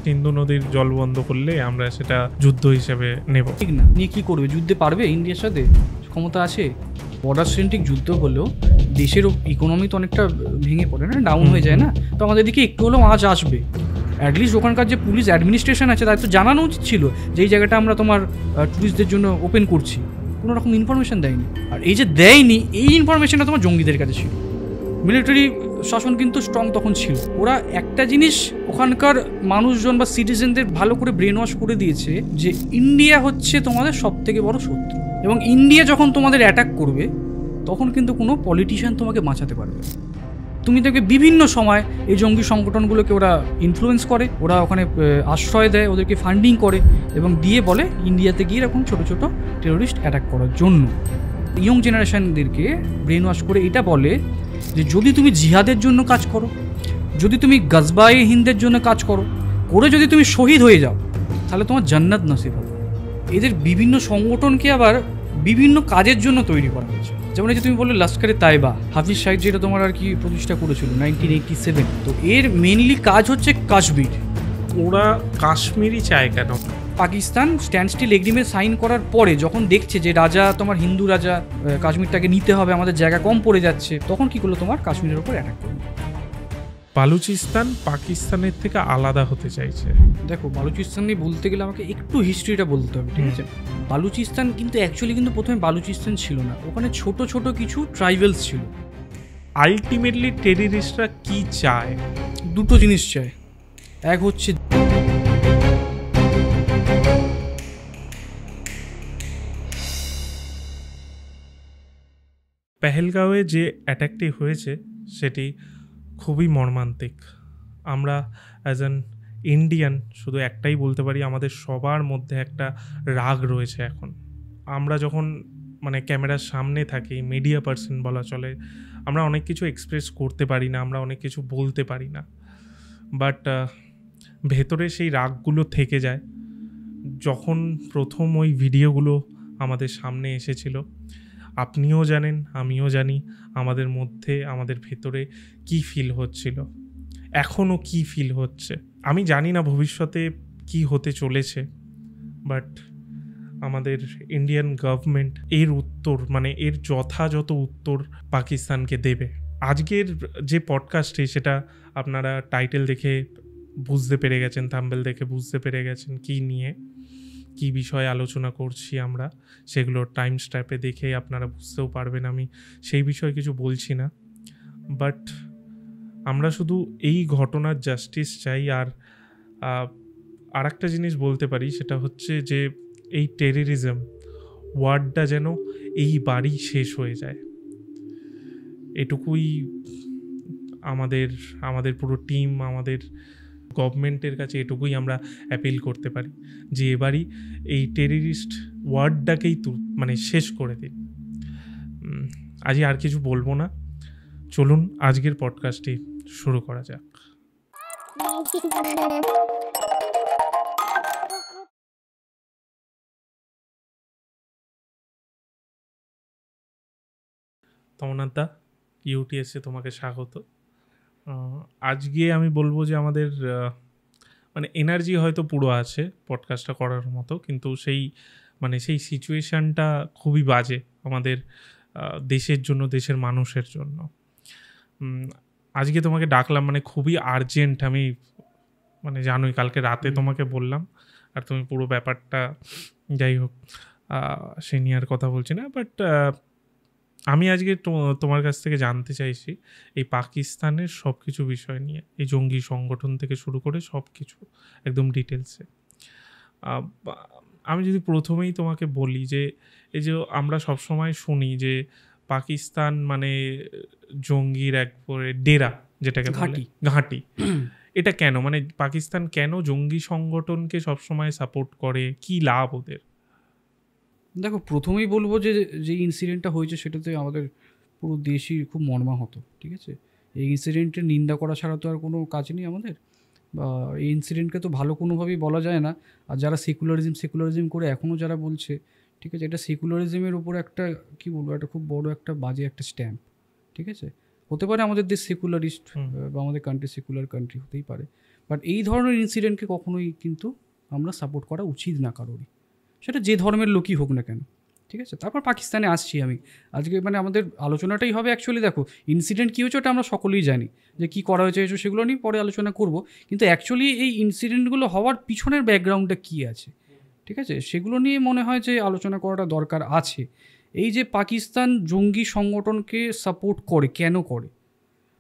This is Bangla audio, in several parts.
সিন্ধু নদীর জল বন্ধ করলে আমরা সেটা যুদ্ধ হিসেবে নেব। ঠিক না, নিয়ে কী করবে? যুদ্ধে পারবে? ইন্ডিয়ার সাথে ক্ষমতা আছে? বর্ডার সেন্ট্রিক যুদ্ধ হলেও দেশের ইকোনমি তো অনেকটা ভেঙে পড়ে না, ডাউন হয়ে যায় না? তো আমাদের দিকে একটু হলেও আঁচ আসবে। অ্যাটলিস্ট ওখানকার যে পুলিশ অ্যাডমিনিস্ট্রেশন আছে তাদের তো জানানো উচিত ছিল যে এই জায়গাটা আমরা তোমার ট্যুরিস্টদের জন্য ওপেন করছি। কোনো রকম ইনফরমেশন দেয়নি। আর এই যে দেয়নি, এই ইনফরমেশনটা তোমার জঙ্গিদের কাছে ছিল। মিলিটারি শাসন কিন্তু স্ট্রং তখন ছিল। ওরা একটা জিনিস ওখানকার মানুষজন বা সিটিজেনদের ভালো করে ব্রেন ওয়াশ করে দিয়েছে যে ইন্ডিয়া হচ্ছে তোমাদের সব থেকে বড় শত্রু, এবং ইন্ডিয়া যখন তোমাদের অ্যাটাক করবে তখন কিন্তু কোনো পলিটিশিয়ান তোমাকে বাঁচাতে পারবে। তুমি দেখবে বিভিন্ন সময় এই জঙ্গি সংগঠনগুলোকে ওরা ইনফ্লুয়েন্স করে, ওরা ওখানে আশ্রয় দেয়, ওদেরকে ফান্ডিং করে এবং দিয়ে বলে ইন্ডিয়াতে গিয়ে এরকম ছোটো ছোটো টেরোরিস্ট অ্যাটাক করার জন্য। ইয়ং জেনারেশনদেরকে ব্রেন ওয়াশ করে এটা বলে যে যদি তুমি জিহাদের জন্য কাজ করো, যদি তুমি গজবায়ে হিন্দের জন্য কাজ করো, করে যদি তুমি শহীদ হয়ে যাও, তাহলে তোমার জান্নাত নসিব হবে। এদের বিভিন্ন সংগঠনকে আবার বিভিন্ন কাজের জন্য তৈরি করা হয়েছে। যেমন এই যে তুমি বললে লস্করে তাইবা, হাফিজ সাইদ যেটা তোমার আর কি প্রতিষ্ঠা করেছিল 1987, তো এর মেনলি কাজ হচ্ছে কাশ্মীর। ওরা কাশ্মীরই চায় কেন? Pakistan standstill agreement sign করার পরে যখন দেখছে যে রাজা, তোমার হিন্দু রাজা, কাশ্মীরটাকে নিতে হবে, আমাদের জায়গা কম পড়ে যাচ্ছে, তখন কি করলো, তোমার কাশ্মীরের উপর অ্যাটাক করলো। বালুচিস্তান পাকিস্তানের থেকে আলাদা হতে চাইছে। দেখো, বালুচিস্তান নিয়ে বলতে গেলে আমাকে একটু হিস্ট্রিটা বলতে হবে, ঠিক আছে? বালুচিস্তান কিন্তু অ্যাকচুয়ালি কিন্তু প্রথমে বালুচিস্তান ছিল না, ওখানে ছোট ছোট কিছু ট্রাইবেলস ছিল। আলটিমেটলি টেররিস্টরা কি চায়? দুটো জিনিস চায়। এক হচ্ছে পেহেলগাঁওয়ে যে অ্যাটাকটি হয়েছে সেটি খুবই মর্মান্তিক। আমরা অ্যাজ অ্যান ইন্ডিয়ান শুধু একটাই বলতে পারি, আমাদের সবার মধ্যে একটা রাগ রয়েছে এখন। আমরা যখন মানে ক্যামেরার সামনে থাকি, মিডিয়া পার্সন বলা চলে, আমরা অনেক কিছু এক্সপ্রেস করতে পারি না, আমরা অনেক কিছু বলতে পারি না, বাট ভেতরে সেই রাগগুলো থেকে যায়। যখন প্রথম ওই ভিডিওগুলো আমাদের সামনে এসেছিল, আপনিও জানেন, আমিও জানি আমাদের মধ্যে, আমাদের ভেতরে কি ফিল হচ্ছিল, এখনও কি ফিল হচ্ছে। আমি জানি না ভবিষ্যতে কি হতে চলেছে, বাট আমাদের ইন্ডিয়ান গভর্নমেন্ট এর উত্তর, মানে এর যথাযথ উত্তর পাকিস্তানকে দেবে। আজকের যে পডকাস্টে, সেটা আপনারা টাইটেল দেখে বুঝতে পেরে গেছেন, থাম্বনেল দেখে বুঝতে পেরে গেছেন কি নিয়ে, কি বিষয়ে আলোচনা করছি আমরা। সেগুলো টাইম স্ট্যাম্পে দেখে আপনারা বুঝতেও পারবেন, আমি সেই বিষয়ে কিছু বলছি না। বাট আমরা শুধু এই ঘটনার জাস্টিস চাই। আর একটা জিনিস বলতে পারি, সেটা হচ্ছে যে এই টেররিজম ওয়ার্ডটা যেন এইবারই শেষ হয়ে যায়। এটুকুই আমাদের পুরো টিম, আমাদের গভর্নমেন্টের কাছে এটুকুই আমরা অ্যাপিল করতে পারি যে এবারই এই টেররিস্ট ওয়ার্ডটাকেই মানে শেষ করে দিন। আজই আর কিছু বলবো না, চলুন আজকের পডকাস্টটি শুরু করা যাক। তমনাথদা, ইউটিএসে তোমাকে স্বাগত। আজকে আমি বলবো যে আমাদের মানে এনার্জি হয়তো পুরো আছে পডকাস্টটা করার মতো, কিন্তু সেই সিচুয়েশানটা খুবই বাজে আমাদের দেশের জন্য, দেশের মানুষের জন্য। আজকে তোমাকে ডাকলাম মানে খুবই আর্জেন্ট। আমি মানে জানোই, কালকে রাতে তোমাকে বললাম, আর তুমি পুরো ব্যাপারটা, যাই হোক সে নিয়ে আর কথা বলছি না। বাট আমি আজকে তোমার কাছ থেকে জানতে চাইছি এই পাকিস্তানের সব কিছু বিষয় নিয়ে, এই জঙ্গি সংগঠন থেকে শুরু করে সব কিছু একদম ডিটেলসে। আমি যদি প্রথমেই তোমাকে বলি যে এই যে আমরা সবসময় শুনি যে পাকিস্তান মানে জঙ্গির একবারে ডেরা, যেটাকে ঘাঁটি, এটা কেন? মানে পাকিস্তান কেন জঙ্গি সংগঠনকে সবসময় সাপোর্ট করে? কি লাভ ওদের? দেখো, প্রথমেই বলবো যে যে ইনসিডেন্টটা হয়েছে সেটাতে আমাদের পুরো দেশই খুব মর্মাহত, ঠিক আছে? এই ইনসিডেন্টের নিন্দা করা ছাড়া তো আর কোনো কাজ নেই আমাদের, বা এই ইনসিডেন্টকে তো ভালো কোনোভাবেই বলা যায় না। আর যারা সেকুলারিজম করে এখনও যারা বলছে, ঠিক আছে, এটা সেকুলারিজমের উপর একটা কী বলবো, একটা খুব বড় একটা বাজে একটা স্ট্যাম্প, ঠিক আছে? হতে পারে আমাদের দেশ সেকুলারিস্ট বা আমাদের কান্ট্রি সেকুলার কান্ট্রি হতেই পারে, বাট এই ধরনের ইনসিডেন্টকে কখনোই কিন্তু আমরা সাপোর্ট করা উচিত না কারোরই, সেটা যে ধর্মের লোকই হোক না কেন। ঠিক আছে, তারপর পাকিস্তানে আসছি আমি আজকে, মানে আমাদের আলোচনাটাই হবে অ্যাকচুয়ালি, দেখো ইনসিডেন্ট কী হচ্ছে ওটা আমরা সকলেই জানি, যে কী করা হয়েছে সেগুলো নিয়ে পরে আলোচনা করব, কিন্তু অ্যাকচুয়ালি এই ইনসিডেন্টগুলো হওয়ার পিছনের ব্যাকগ্রাউন্ডটা কী আছে, ঠিক আছে, সেগুলো নিয়ে মনে হয় যে আলোচনা করাটা দরকার আছে। এই যে পাকিস্তান জঙ্গি সংগঠনকে সাপোর্ট করে, কেন করে,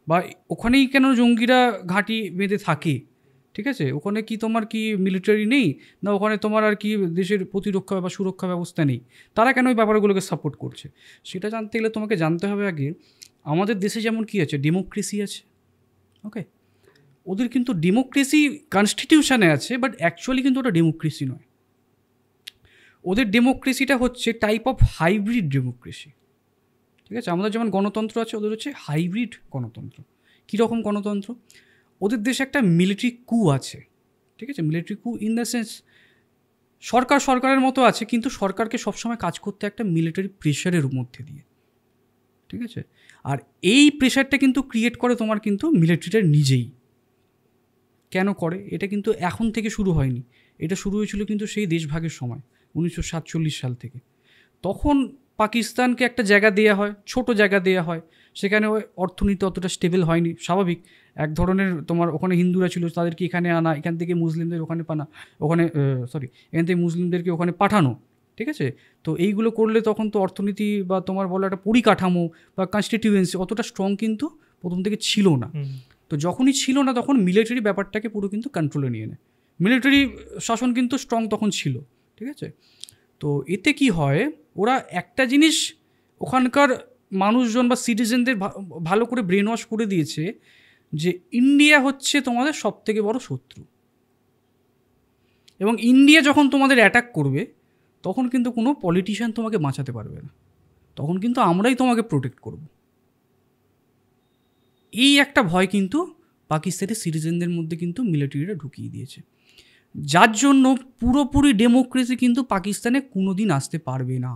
বা ওখানেই কেন জঙ্গিরা ঘাঁটি বেঁধে থাকে, ঠিক আছে, ওখানে কি তোমার কি মিলিটারি নেই, না ওখানে তোমার আর কি দেশের প্রতিরক্ষা বা সুরক্ষা ব্যবস্থা নেই, তারা কেন ওই ব্যাপারগুলোকে সাপোর্ট করছে, সেটা জানতে গেলে তোমাকে জানতে হবে আগে আমাদের দেশে যেমন কি আছে, ডেমোক্রেসি আছে, ওকে, ওদের কিন্তু ডেমোক্রেসি কনস্টিটিউশনে আছে, বাট অ্যাকচুয়ালি কিন্তু ওটা ডেমোক্রেসি নয়। ওদের ডেমোক্রেসিটা হচ্ছে টাইপ অফ হাইব্রিড ডেমোক্রেসি, ঠিক আছে, আমাদের যেমন গণতন্ত্র আছে, ওদের হচ্ছে হাইব্রিড গণতন্ত্র। কীরকম গণতন্ত্র, ওদের দেশে একটা মিলিটারি কু আছে, ঠিক আছে, মিলিটারি কু ইন দ্য সেন্স সরকারের মতো আছে, কিন্তু সরকারকে সবসময় কাজ করতে একটা মিলিটারি প্রেশারের মধ্যে দিয়ে, ঠিক আছে, আর এই প্রেশারটা কিন্তু ক্রিয়েট করে তোমার কিন্তু মিলিটারিটা নিজেই। কেন করে, এটা কিন্তু এখন থেকে শুরু হয়নি, এটা শুরু হয়েছিল কিন্তু সেই দেশভাগের সময় 1947 সাল থেকে। তখন পাকিস্তানকে একটা জায়গা দেওয়া হয়, ছোট জায়গা দেওয়া হয়, সেখানে অর্থনীতি অতটা স্টেবল হয়নি, স্বাভাবিক, এক ধরনের তোমার ওখানে হিন্দুরা ছিল, তাদেরকে এখানে আনা, এখান থেকে মুসলিমদের ওখানে এখান থেকে মুসলিমদেরকে ওখানে পাঠানো, ঠিক আছে, তো এইগুলো করলে তখন তো অর্থনীতি বা তোমার বলো একটা পরিকাঠামো বা কনস্টিটিউয়েন্সি অতটা স্ট্রং কিন্তু প্রথম থেকে ছিল না। তো যখনই ছিল না তখন মিলিটারি ব্যাপারটাকে পুরো কিন্তু কন্ট্রোলে নিয়ে নেয়, মিলিটারি শাসন কিন্তু স্ট্রং তখন ছিল, ঠিক আছে। তো এতে কি হয়, ওরা একটা জিনিস ওখানকার মানুষজন বা সিটিজেনদের ভালো করে ব্রেন ওয়াশ করে দিয়েছে, যে ইন্ডিয়া হচ্ছে তোমাদের সবথেকে বড় শত্রু, এবং ইন্ডিয়া যখন তোমাদের অ্যাটাক করবে তখন কিন্তু কোনো পলিটিশিয়ান তোমাকে বাঁচাতে পারবে না, তখন কিন্তু আমরাই তোমাকে প্রোটেক্ট করব। এই একটা ভয় কিন্তু পাকিস্তানের সিটিজেনদের মধ্যে কিন্তু মিলিটারিরা ঢুকিয়ে দিয়েছে, যার জন্য পুরোপুরি ডেমোক্রেসি কিন্তু পাকিস্তানে কোনো দিন আসতে পারবে না।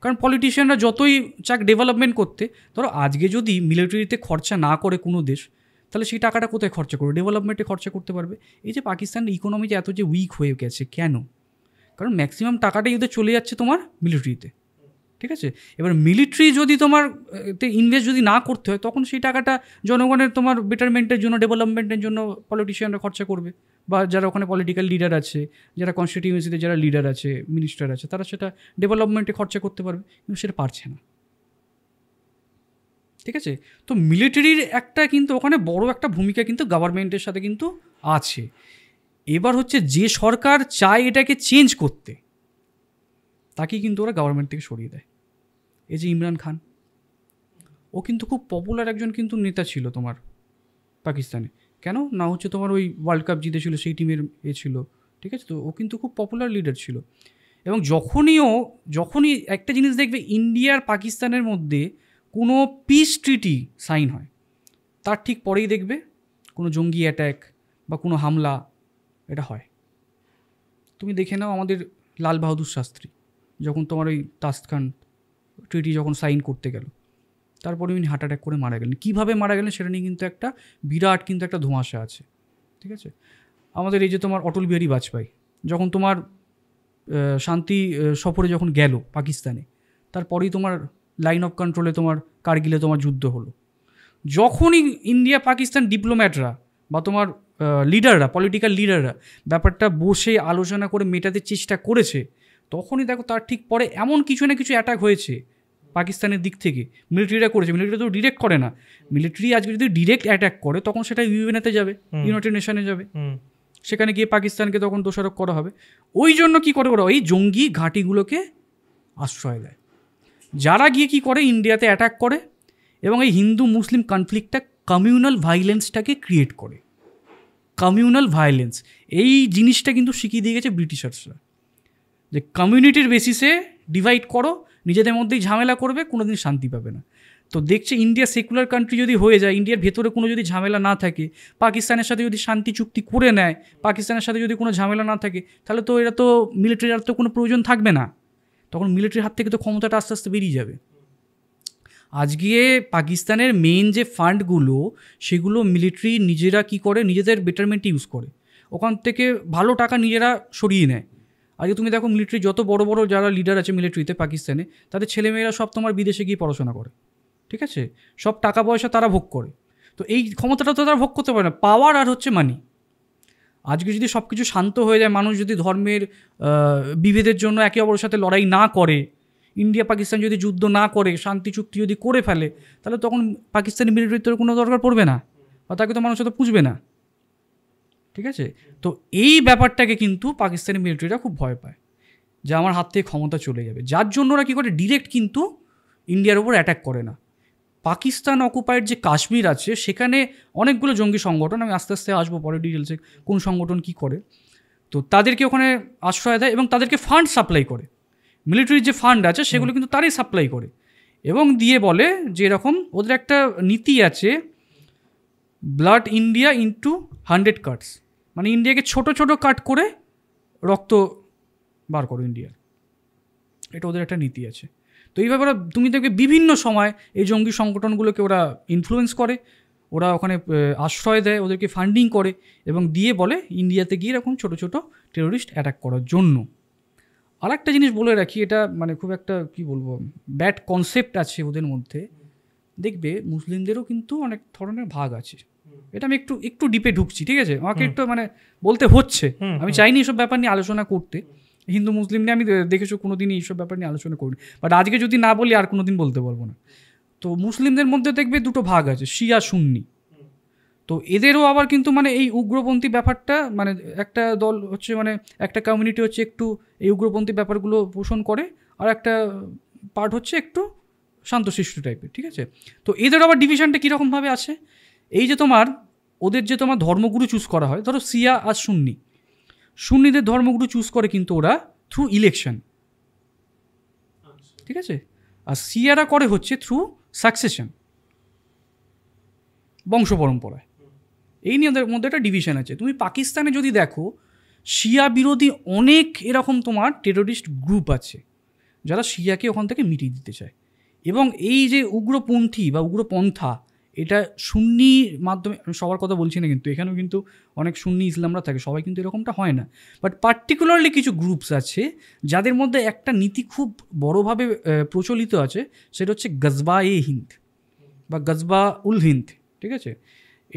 কারণ পলিটিশিয়ানরা যতই চাক ডেভেলপমেন্ট করতে, ধরো আজকে যদি মিলিটারিতে খরচা না করে কোনো দেশ, তাহলে সেই টাকাটা কোথায় খরচা করবে, ডেভেলপমেন্টে খরচা করতে পারবে। এই যে পাকিস্তানের ইকোনমি যে এত যে উইক হয়ে গেছে, কেন, কারণ ম্যাক্সিমাম টাকাটাই ওদের চলে যাচ্ছে তোমার মিলিটারিতে, ঠিক আছে। এবার মিলিটারি যদি তোমার ইনভেস্ট যদি না করতে হয়, তখন সেই টাকাটা জনগণের তোমার বেটারমেন্টের জন্য, ডেভেলপমেন্টের জন্য পলিটিশিয়ানরা খরচা করবে, বা যারা ওখানে পলিটিক্যাল লিডার আছে, যারা কনস্টিটিউয়েন্সিতে যারা লিডার আছে, মিনিস্টার আছে, তারা সেটা ডেভেলপমেন্টে খরচা করতে পারবে, কিন্তু সেটা পারছে না, ঠিক আছে। তো মিলিটারির একটা কিন্তু ওখানে বড় একটা ভূমিকা কিন্তু গভর্নমেন্টের সাথে কিন্তু আছে। এবার হচ্ছে যে সরকার চায় এটাকে চেঞ্জ করতে, তাকেই কিন্তু ওরা গভর্নমেন্ট থেকে সরিয়ে দেয়। এই যে ইমরান খান, ও কিন্তু খুব পপুলার একজন কিন্তু নেতা ছিল তোমার পাকিস্তানে, কেন না হচ্ছে তোমার ওই ওয়ার্ল্ড কাপ জিতেছিল সেই টিমের ছিল, ঠিক আছে, তো ও কিন্তু খুব পপুলার লিডার ছিল। এবং যখনই একটা জিনিস দেখবে, ইন্ডিয়ার পাকিস্তানের মধ্যে কোনো পিস ট্রিটি সাইন হয়, তার ঠিক পরেই দেখবে কোনো জঙ্গি অ্যাট্যাক বা কোনো হামলা এটা হয়। তুমি দেখে নাও আমাদের লাল বাহাদুর শাস্ত্রী যখন তোমার ওই তাসখান ট্রিটি যখন সাইন করতে গেল, তারপরে উনি হার্ট অ্যাটাক করে মারা গেলেন। কীভাবে মারা গেলেন সেটা নিয়ে কিন্তু একটা বিরাট কিন্তু একটা ধোঁয়াশা আছে, ঠিক আছে। আমাদের এই যে তোমার অটল বিহারী বাজপেয়ী যখন তোমার শান্তি সফরে যখন গেল পাকিস্তানে, তারপরেই তোমার লাইন অফ কন্ট্রোলে তোমার কারগিলে তোমার যুদ্ধ হলো। যখনই ইন্ডিয়া পাকিস্তান ডিপ্লোম্যাটরা বা তোমার লিডাররা, পলিটিক্যাল লিডাররা ব্যাপারটা বসে আলোচনা করে মেটাতে চেষ্টা করেছে, তখনই দেখো তার ঠিক পরে এমন কিছু না কিছু অ্যাটাক হয়েছে পাকিস্তানের দিক থেকে, মিলিটারিরা করেছে। মিলিটারি তো ডিরেক্ট করে না, মিলিটারি আজকে যদি ডিরেক্ট অ্যাটাক করে তখন সেটা ইউএনএতে যাবে, ইউনাইটেড নেশনে যাবে, সেখানে গিয়ে পাকিস্তানকে তখন দোষারোপ করা হবে। ওই জন্য কী করে ওরা ওই জঙ্গি ঘাঁটিগুলোকে আশ্রয় দেয়, যারা গিয়ে কী করে ইন্ডিয়াতে অ্যাটাক করে এবং এই হিন্দু মুসলিম কনফ্লিক্টটা কমিউনাল ভাইলেন্সটাকে ক্রিয়েট করে। কমিউনাল ভাইলেন্স এই জিনিসটা কিন্তু শিখিয়ে দিয়ে গেছে ব্রিটিশার্সরা, যে কমিউনিটির বেসিসে ডিভাইড করো, নিজেদের মধ্যেই ঝামেলা করবে, কোনো দিন শান্তি পাবে না। তো দেখছে ইন্ডিয়া সেকুলার কান্ট্রি যদি হয়ে যায়, ইন্ডিয়ার ভেতরে কোনো যদি ঝামেলা না থাকে, পাকিস্তানের সাথে যদি শান্তি চুক্তি করে নেয়, পাকিস্তানের সাথে যদি কোনো ঝামেলা না থাকে, তাহলে তো এরা তো মিলিটারির আর তো কোনো প্রয়োজন থাকবে না, তখন মিলিটারির হাত থেকে তো ক্ষমতাটা আস্তে আস্তে বেরিয়ে যাবে। আজকে পাকিস্তানের মেইন যে ফান্ডগুলো সেগুলো মিলিটারি নিজেরা কি করে, নিজেদের বেটারমেন্টে ইউজ করে, ওখান থেকে ভালো টাকা নিজেরা সরিয়ে নেয়। আজকে তুমি দেখো মিলিটারি যত বড় বড় যারা লিডার আছে মিলিটারিতে পাকিস্তানে, তাদের ছেলেমেয়েরা সব তোমার বিদেশে গিয়ে পড়াশোনা করে, ঠিক আছে, সব টাকা পয়সা তারা ভোগ করে। তো এই ক্ষমতাটা তো তারা ভোগ করতে পারে না, পাওয়ার আর হচ্ছে মানি। আজকে যদি সব কিছু শান্ত হয়ে যায়, মানুষ যদি ধর্মের বিভেদের জন্য একে অপরের সাথে লড়াই না করে, ইন্ডিয়া পাকিস্তান যদি যুদ্ধ না করে, শান্তি চুক্তি যদি করে ফেলে, তাহলে তখন পাকিস্তানি মিলিটারির কোনো দরকার পড়বে না, বা তাকে তো মানুষ তো পুষবে না, ঠিক আছে। তো এই ব্যাপারটাকে কিন্তু পাকিস্তানি মিলিটারিরা খুব ভয় পায় যে আমার হাত থেকে ক্ষমতা চলে যাবে, যার জন্য ওরা কী করে ডিরেক্ট কিন্তু ইন্ডিয়ার ওপর অ্যাটাক করে না। পাকিস্তান অকুপাইড যে কাশ্মীর আছে সেখানে অনেকগুলো জঙ্গি সংগঠন, আমি আস্তে আস্তে আসবো পরে ডিটেলসে কোন সংগঠন কী করে, তো তাদেরকে ওখানে আশ্রয় দেয় এবং তাদেরকে ফান্ড সাপ্লাই করে। মিলিটারির যে ফান্ড আছে সেগুলো কিন্তু তারই সাপ্লাই করে এবং দিয়ে বলে যে এরকম ওদের একটা নীতি আছে, ব্লাড ইন্ডিয়া ইন্টু 100 কাটস, মানে ইন্ডিয়াকে ছোট ছোট কাট করে রক্ত বার করো ইন্ডিয়ার, এটা ওদের একটা নীতি আছে। তো এইভাবে ওরা, তুমি দেখবে বিভিন্ন সময় এই জঙ্গি সংগঠনগুলোকে ওরা ইনফ্লুয়েন্স করে, ওরা ওখানে আশ্রয় দেয়, ওদেরকে ফান্ডিং করে এবং দিয়ে বলে ইন্ডিয়াতে গিয়ে এরকম ছোটো ছোটো টেরোরিস্ট অ্যাটাক করার জন্য। আর একটা জিনিস বলে রাখি, এটা মানে খুব একটা কি বলবো ব্যাড কনসেপ্ট আছে ওদের মধ্যে। দেখবে মুসলিমদেরও কিন্তু অনেক ধরনের ভাগ আছে, এটা আমি একটু একটু ডিপে ঢুকছি, ঠিক আছে, আমাকে একটু মানে বলতে হচ্ছে, আমি চাইনি এসব ব্যাপার নিয়ে আলোচনা করতে, হিন্দু মুসলিম নিয়ে আমি দেখেছো কোনো দিনই এইসব ব্যাপার নিয়ে আলোচনা করি, বাট আজকে যদি না বলি আর কোনো দিন বলতে পারবো না। তো মুসলিমদের মধ্যে দেখবে দুটো ভাগ আছে, শিয়া সুন্নি। তো এদেরও আবার কিন্তু মানে এই উগ্রপন্থী ব্যাপারটা, মানে একটা দল হচ্ছে, মানে একটা কমিউনিটি হচ্ছে একটু এই উগ্রপন্থী ব্যাপারগুলো পোষণ করে, আর একটা পার্ট হচ্ছে একটু শান্তশিষ্ট টাইপের, ঠিক আছে। তো এদের আবার ডিভিশনটা কীরকমভাবে আছে, এই যে তোমার ওদের যে তোমার ধর্মগুরু চুজ করা হয়, ধরো শিয়া আর সুন্নি, সুন্নিদের ধর্মগুরু চুজ করে কিন্তু ওরা থ্রু ইলেকশন, ঠিক আছে, আর শিয়ারা করে হচ্ছে থ্রু সাকসেশন, বংশ পরম্পরায়। এই নিয়ে ওদের মধ্যে একটা ডিভিশন আছে। তুমি পাকিস্তানে যদি দেখো, শিয়া বিরোধী অনেক এরকম তোমার টেরোরিস্ট গ্রুপ আছে যারা শিয়াকে ওখান থেকে মিটিয়ে দিতে চায়, এবং এই যে উগ্রপন্থী বা উগ্রপন্থা, এটা সুন্নির মাধ্যমে, সবার কথা বলছি না কিন্তু, এখানেও কিন্তু অনেক সুন্নি ইসলামরা থাকে, সবাই কিন্তু এরকমটা হয় না, বাট পার্টিকুলারলি কিছু গ্রুপস আছে যাদের মধ্যে একটা নীতি খুব বড়োভাবে প্রচলিত আছে, সেটা হচ্ছে গজবা এ হিন্দ বা গজবা উল হিন্দ, ঠিক আছে।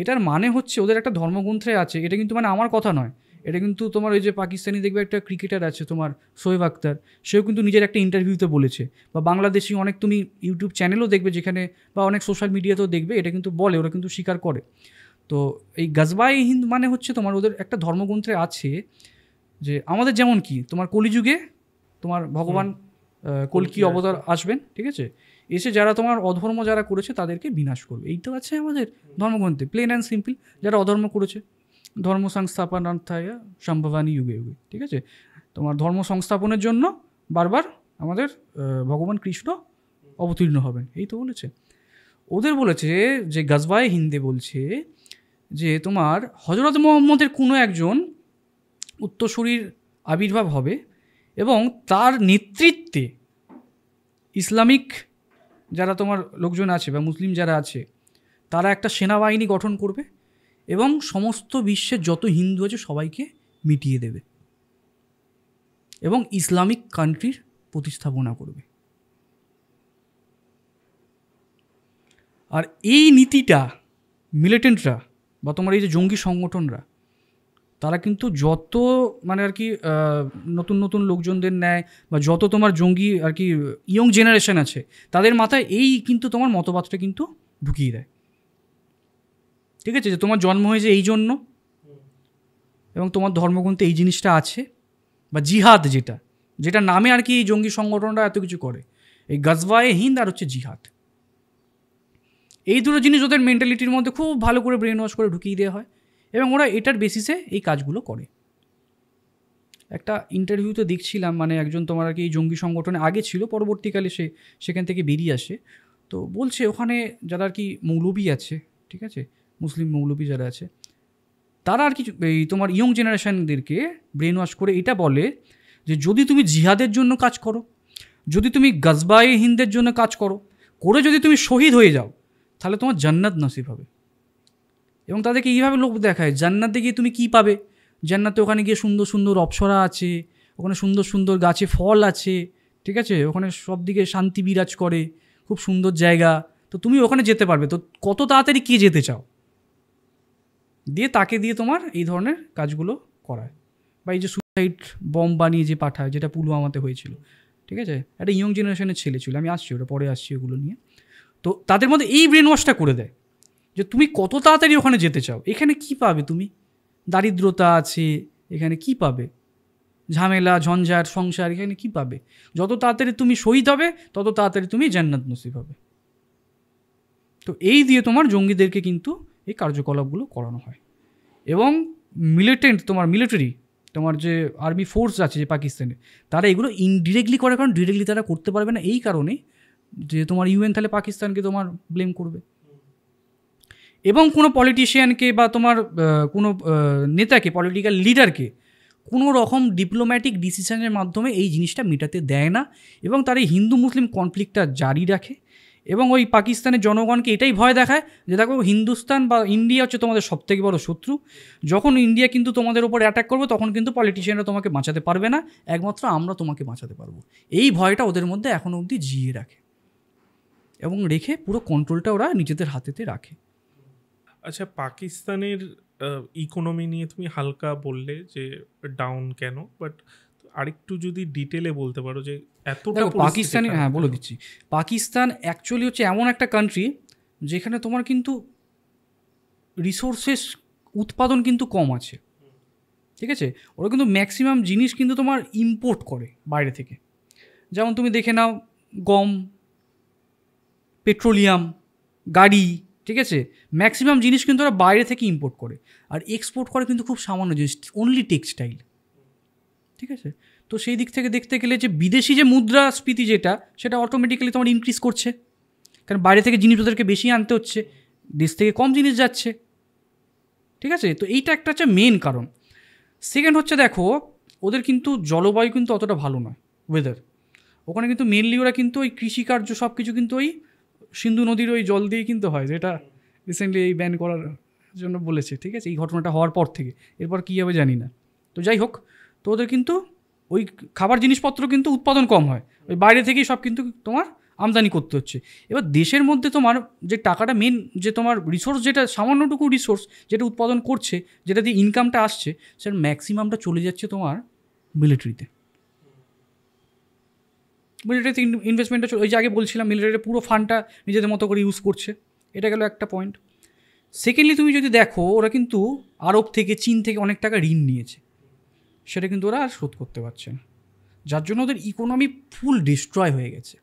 এটার মানে হচ্ছে ওদের একটা ধর্মগ্রন্থে আছে, এটা কিন্তু মানে আমার কথা নয়, এটা কিন্তু তোমার ওই যে পাকিস্তানি দেখবে একটা ক্রিকেটার আছে তোমার শোয়েব আখতার, সেও কিন্তু নিজের একটা ইন্টারভিউতে বলেছে, বা বাংলাদেশি অনেক তুমি ইউটিউব চ্যানেলও দেখবে যেখানে, বা অনেক সোশ্যাল মিডিয়াতেও দেখবে, এটা কিন্তু বলে, ওরা কিন্তু স্বীকার করে। তো এই গজবাই হিন্দ মানে হচ্ছে তোমার ওদের একটা ধর্মগ্রন্থে আছে যে আমাদের যেমন কি তোমার কলিযুগে তোমার ভগবান কলকি অবতার আসবেন, ঠিক আছে, এসে যারা তোমার অধর্ম যারা করেছে তাদেরকে বিনাশ করবে, এই তো আছে আমাদের ধর্মগ্রন্থে, প্লেন অ্যান্ড সিম্পল। যারা অধর্ম করেছে, ধর্ম সংস্থাপনার্থায় সম্ভবানী যুগে যুগে, ঠিক আছে, তোমার ধর্ম সংস্থাপনের জন্য বারবার আমাদের ভগবান কৃষ্ণ অবতীর্ণ হবেন, এই তো বলেছে। ওদের বলেছে যে গজবায়ে হিন্দে বলছে যে তোমার হজরত মুহাম্মদের কোনো একজন উত্তরসূরির আবির্ভাব হবে এবং তার নেতৃত্বে ইসলামিক যারা তোমার লোকজন আছে বা মুসলিম যারা আছে তারা একটা সেনাবাহিনী গঠন করবে এবং সমস্ত বিশ্বের যত হিন্দু আছে সবাইকে মিটিয়ে দেবে এবং ইসলামিক কান্ট্রির প্রতিস্থাপনা করবে। আর এই নীতিটা মিলিটেন্টরা বা তোমার এই যে জঙ্গি সংগঠনরা, তারা কিন্তু যত মানে আর কি নতুন নতুন লোকজনদের নেয় বা যত তোমার জঙ্গি আর কি ইয়ং জেনারেশন আছে তাদের মাথায় এই কিন্তু তোমার মতবাদটা কিন্তু ঢুকিয়ে দেয়, ঠিক আছে, যে তোমার জন্ম হয়েছে এই জন্য এবং তোমার ধর্মগ্রন্থে এই জিনিসটা আছে, বা জিহাদ যেটা যেটা নামে আর কি এই জঙ্গি সংগঠনরা এত কিছু করে, এই গজওয়ায়ে হিন্দ আর হচ্ছে জিহাদ, এই দুটো জিনিস ওদের মেন্টালিটির মধ্যে খুব ভালো করে ব্রেন ওয়াশ করে ঢুকিয়ে দেওয়া হয় এবং ওরা এটার বেসিসে এই কাজগুলো করে। একটা ইন্টারভিউতে দেখছিলাম, মানে একজন তোমার আর কি এই জঙ্গি সংগঠনে আগে ছিল, পরবর্তীকালে সে সেখান থেকে বেরিয়ে আসে, তো বলছে ওখানে যারা আর কি মৌলবি আছে, ঠিক আছে, মুসলিম মৌলবি যারা আছে, তারা আর কি এই তোমার ইয়ং জেনারেশনদেরকে ব্রেন ওয়াশ করে এটা বলে যে যদি তুমি জিহাদের জন্য কাজ করো, যদি তুমি গজবায়ে হিন্দের জন্য কাজ করো, করে যদি তুমি শহীদ হয়ে যাও তাহলে তোমার জান্নাত নসিব হবে। এবং তাদেরকে এইভাবে লোক দেখায় জান্নাতে গিয়ে তুমি কী পাবে, জান্নাতে ওখানে গিয়ে সুন্দর সুন্দর অপ্সরা আছে, ওখানে সুন্দর সুন্দর গাছে ফল আছে, ঠিক আছে, ওখানে সব দিকে শান্তি বিরাজ করে, খুব সুন্দর জায়গা, তো তুমি ওখানে যেতে পারবে। তো কত তাড়াতাড়ি কে যেতে চাও, দিয়ে তাকে দিয়ে তোমার এই ধরনের কাজগুলো করায়। বা এই যে সুসাইড বম বানিয়ে যে পাঠায়, যেটা পুলওয়ামাতে হয়েছিল, ঠিক আছে, একটা ইয়ং জেনারেশনের ছেলে ছিল, আমি আসছি ওটা পরে আসছি ওগুলো নিয়ে। তো তাদের মধ্যে এই ব্রেন ওয়াশটা করে দেয় যে তুমি কত তাড়াতাড়ি ওখানে যেতে চাও, এখানে কি পাবে তুমি, দারিদ্রতা আছে এখানে, কি পাবে, ঝামেলা ঝঞ্ঝাট সংসার, এখানে কি পাবে, যত তাড়াতাড়ি তুমি শহীদ হবে তত তাড়াতাড়ি তুমি জান্নাত নসিব হবে। তো এই দিয়ে তোমার জঙ্গিদেরকে কিন্তু এই কার্যকলাপগুলো করানো হয়। এবং মিলিটেন্ট তোমার মিলিটারি, তোমার যে আর্মি ফোর্স আছে যে পাকিস্তানে, তারা এগুলো ইনডিরেক্টলি করে, কারণ ডিরেক্টলি তারা করতে পারবে না এই কারণে যে তোমার ইউএন তাহলে পাকিস্তানকে তোমার ব্লেম করবে। এবং কোনো পলিটিশিয়ানকে বা তোমার কোনো নেতাকে, পলিটিক্যাল লিডারকে কোনো রকম ডিপ্লোম্যাটিক ডিসিশনের মাধ্যমে এই জিনিসটা মেটাতে দেয় না, এবং তার এই হিন্দু মুসলিম কনফ্লিক্টটা জারি রাখে। এবং ওই পাকিস্তানের জনগণকে এটাই ভয় দেখায় যে দেখো হিন্দুস্তান বা ইন্ডিয়া হচ্ছে তোমাদের সবথেকে বড় শত্রু, যখন ইন্ডিয়া কিন্তু তোমাদের ওপর অ্যাটাক করবে তখন কিন্তু পলিটিশিয়ানরা তোমাকে বাঁচাতে পারবে না, একমাত্র আমরা তোমাকে বাঁচাতে পারবো। এই ভয়টা ওদের মধ্যে এখনও অবধি জিয়ে রাখে, এবং রেখে পুরো কন্ট্রোলটা ওরা নিজেদের হাতেতে রাখে। আচ্ছা, পাকিস্তানের ইকোনমি নিয়ে তুমি হালকা বললে যে ডাউন কেন, বাট আরেকটু যদি ডিটেলে বলতে পারো যে এতটা পাকিস্তানি, হ্যাঁ বলে দিচ্ছি। পাকিস্তান অ্যাকচুয়ালি হচ্ছে এমন একটা কান্ট্রি যেখানে তোমার কিন্তু রিসোর্সেস উৎপাদন কিন্তু কম আছে, ঠিক আছে, ওরা কিন্তু ম্যাক্সিমাম জিনিস কিন্তু তোমার ইম্পোর্ট করে বাইরে থেকে। যেমন তুমি দেখে নাও গম, পেট্রোলিয়াম, গাড়ি, ঠিক আছে, ম্যাক্সিমাম জিনিস কিন্তু ওরা বাইরে থেকে ইম্পোর্ট করে, আর এক্সপোর্ট করে কিন্তু খুব সামান্য জিনিস, অনলি টেক্সটাইল, ঠিক আছে। তো সেই দিক থেকে দেখতে গেলে যে বিদেশি যে মুদ্রাস্ফীতি যেটা, সেটা অটোমেটিক্যালি তোমার ইনক্রিজ করছে, কারণ বাইরে থেকে জিনিস ওদেরকে বেশি আনতে হচ্ছে, দেশ থেকে কম জিনিস যাচ্ছে, ঠিক আছে। তো এইটা একটা হচ্ছে মেন কারণ। সেকেন্ড হচ্ছে দেখো ওদের কিন্তু জলবায়ু কিন্তু অতটা ভালো নয়, ওয়েদার ওখানে কিন্তু মেনলি ওরা কিন্তু ওই কৃষিকার্য সব কিছু কিন্তু ওই সিন্ধু নদীর ওই জল দিয়েই কিন্তু হয়, যেটা রিসেন্টলি এই ব্যান করার জন্য বলেছে, ঠিক আছে, এই ঘটনাটা হওয়ার পর থেকে। এরপর কী হবে জানি না, তো যাই হোক, তো ওদের কিন্তু ওই খাবার জিনিসপত্র কিন্তু উৎপাদন কম হয়, ওই বাইরে থেকেই সব কিন্তু তোমার আমদানি করতে হচ্ছে। এবার দেশের মধ্যে তোমার যে টাকাটা মেন যে তোমার রিসোর্স, যেটা সামান্যটুকু রিসোর্স যেটা উৎপাদন করছে, যেটা দিয়ে ইনকামটা আসছে, সেটার ম্যাক্সিমামটা চলে যাচ্ছে তোমার মিলিটারিতে। মিলিটারিতে ইনভেস্টমেন্টটা ওই যে আগে বলছিলাম, মিলিটারিতে পুরো ফান্ডটা নিজেদের মতো করে ইউজ করছে, এটা গেল একটা পয়েন্ট। সেকেন্ডলি তুমি যদি দেখো ওরা কিন্তু আরব থেকে, চীন থেকে অনেক টাকা ঋণ নিয়েছে, সেটা কিন্তু ওরা আর শোধ করতে পারছে না, যার জন্য ওদের ইকোনমি ফুল ডিস্ট্রয় হয়ে গেছে।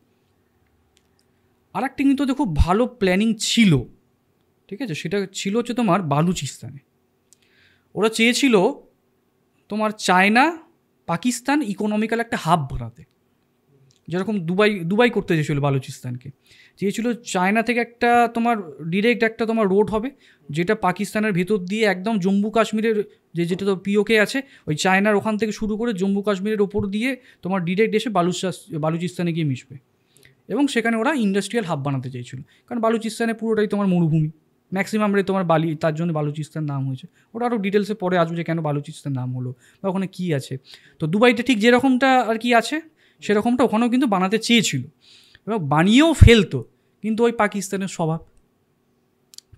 আর একটা কিন্তু ওদের খুব ভালো প্ল্যানিং ছিল, ঠিক আছে, সেটা ছিল হচ্ছে তোমার বালুচিস্তানে। ওরা চেয়েছিল তোমার চায়না পাকিস্তান ইকোনমিক্যাল একটা হাব বানাতে, যেরকম দুবাই করতে চেয়েছিল বালুচিস্তানকে, চেয়েছিল চায়না থেকে একটা তোমার ডিরেক্ট একটা তোমার রোড হবে, যেটা পাকিস্তানের ভেতর দিয়ে একদম জম্মু কাশ্মীরের যেটা তো পিওকে আছে, ওই চায়নার ওখান থেকে শুরু করে জম্মু কাশ্মীরের ওপর দিয়ে তোমার ডিরেক্ট এসে বালুচিস্তানে গিয়ে মিশবে। এবং সেখানে ওরা ইন্ডাস্ট্রিয়াল হাব বানাতে চেয়েছিল, কারণ বালুচিস্তানে পুরোটাই তোমার মরুভূমি, ম্যাক্সিমাম রে তোমার বালি, তার জন্য বালুচিস্তান নাম হয়েছে। ওটা আরও ডিটেলসে পরে আসবে যে কেন বালুচিস্তান নাম হলো বা ওখানে কী আছে। তো দুবাইতে ঠিক যেরকমটা আর কি আছে সেরকমটা ওখানেও কিন্তু বানাতে চেয়েছিল, এবং বানিয়েও ফেলতো, কিন্তু ওই পাকিস্তানের স্বভাব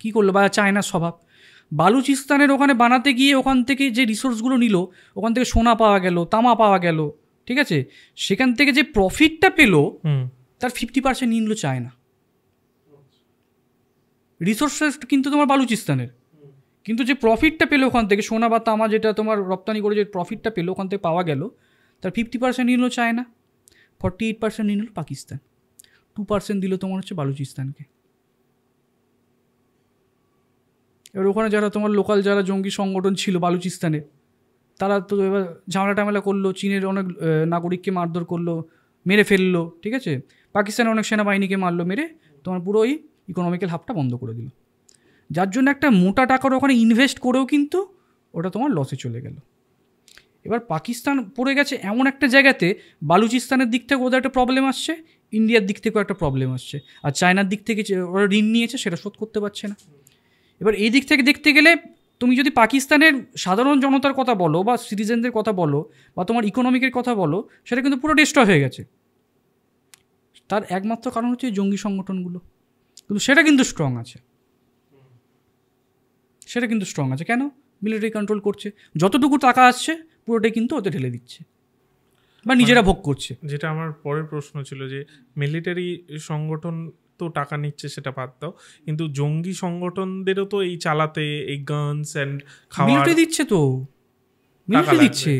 কী করলো, বা চায়নার স্বভাব, বালুচিস্তানের ওখানে বানাতে গিয়ে ওখান থেকে যে রিসোর্সগুলো নিল, ওখান থেকে সোনা পাওয়া গেল, তামা পাওয়া গেল, ঠিক আছে, সেখান থেকে যে প্রফিটটা পেলো তার 50% নিয়ে নিল চায়না। রিসোর্সেস কিন্তু তোমার বালুচিস্তানের, কিন্তু যে প্রফিটটা পেলো ওখান থেকে সোনা বা তামা যেটা তোমার রপ্তানি করে যে প্রফিটটা পেলো ওখান থেকে পাওয়া গেল, তার 50% নিয়ে নিল চায়না, 48% নিয়ে নিল পাকিস্তান, 2% দিল তোমার হচ্ছে বালুচিস্তানকে। এবার ওখানে যারা তোমার লোকাল যারা জঙ্গি সংগঠন ছিল বালুচিস্তানে, তারা তো এবার ঝামেলা টামেলা করলো, চীনের অনেক নাগরিককে মারধর করলো, মেরে ফেললো, ঠিক আছে, পাকিস্তানের অনেক সেনাবাহিনীকে মারলো, মেরে তোমার পুরো ওই ইকোনমিক্যাল হাবটা বন্ধ করে দিল, যার জন্য একটা মোটা টাকার ওখানে ইনভেস্ট করেও কিন্তু ওটা তোমার লসে চলে গেল। এবার পাকিস্তান পড়ে গেছে এমন একটা জায়গাতে, বালুচিস্তানের দিক থেকে ওদের একটা প্রবলেম আসছে, ইন্ডিয়ার দিক থেকেও একটা প্রবলেম আসছে, আর চায়নার দিক থেকে ওরা ঋণ নিয়েছে সেটা শোধ করতে পারছে না। এবার এই দিক থেকে দেখতে গেলে তুমি যদি পাকিস্তানের সাধারণ জনতার কথা বলো বা সিটিজেনদের কথা বলো বা তোমার ইকোনমিকের কথা বলো, সেটা কিন্তু পুরো ডিস্ট্রয় হয়ে গেছে। তার একমাত্র কারণ হচ্ছে জঙ্গি সংগঠনগুলো, কিন্তু সেটা কিন্তু স্ট্রং আছে, কেন? মিলিটারি কন্ট্রোল করছে, যতটুকু টাকা আসছে পুরোটাই কিন্তু ওতে ঢেলে দিচ্ছে বা নিজেরা ভোগ করছে। যেটা আমার পরের প্রশ্ন ছিল যে মিলিটারি সংগঠন তো টাকা নিচ্ছে সেটা বাদ দাও, কিন্তু জঙ্গি সংগঠনদেরও তো এই চালাতে এই গানস এন্ড খাওয়া মিলিটারি দিচ্ছে, তো মিলিটারি দিচ্ছে,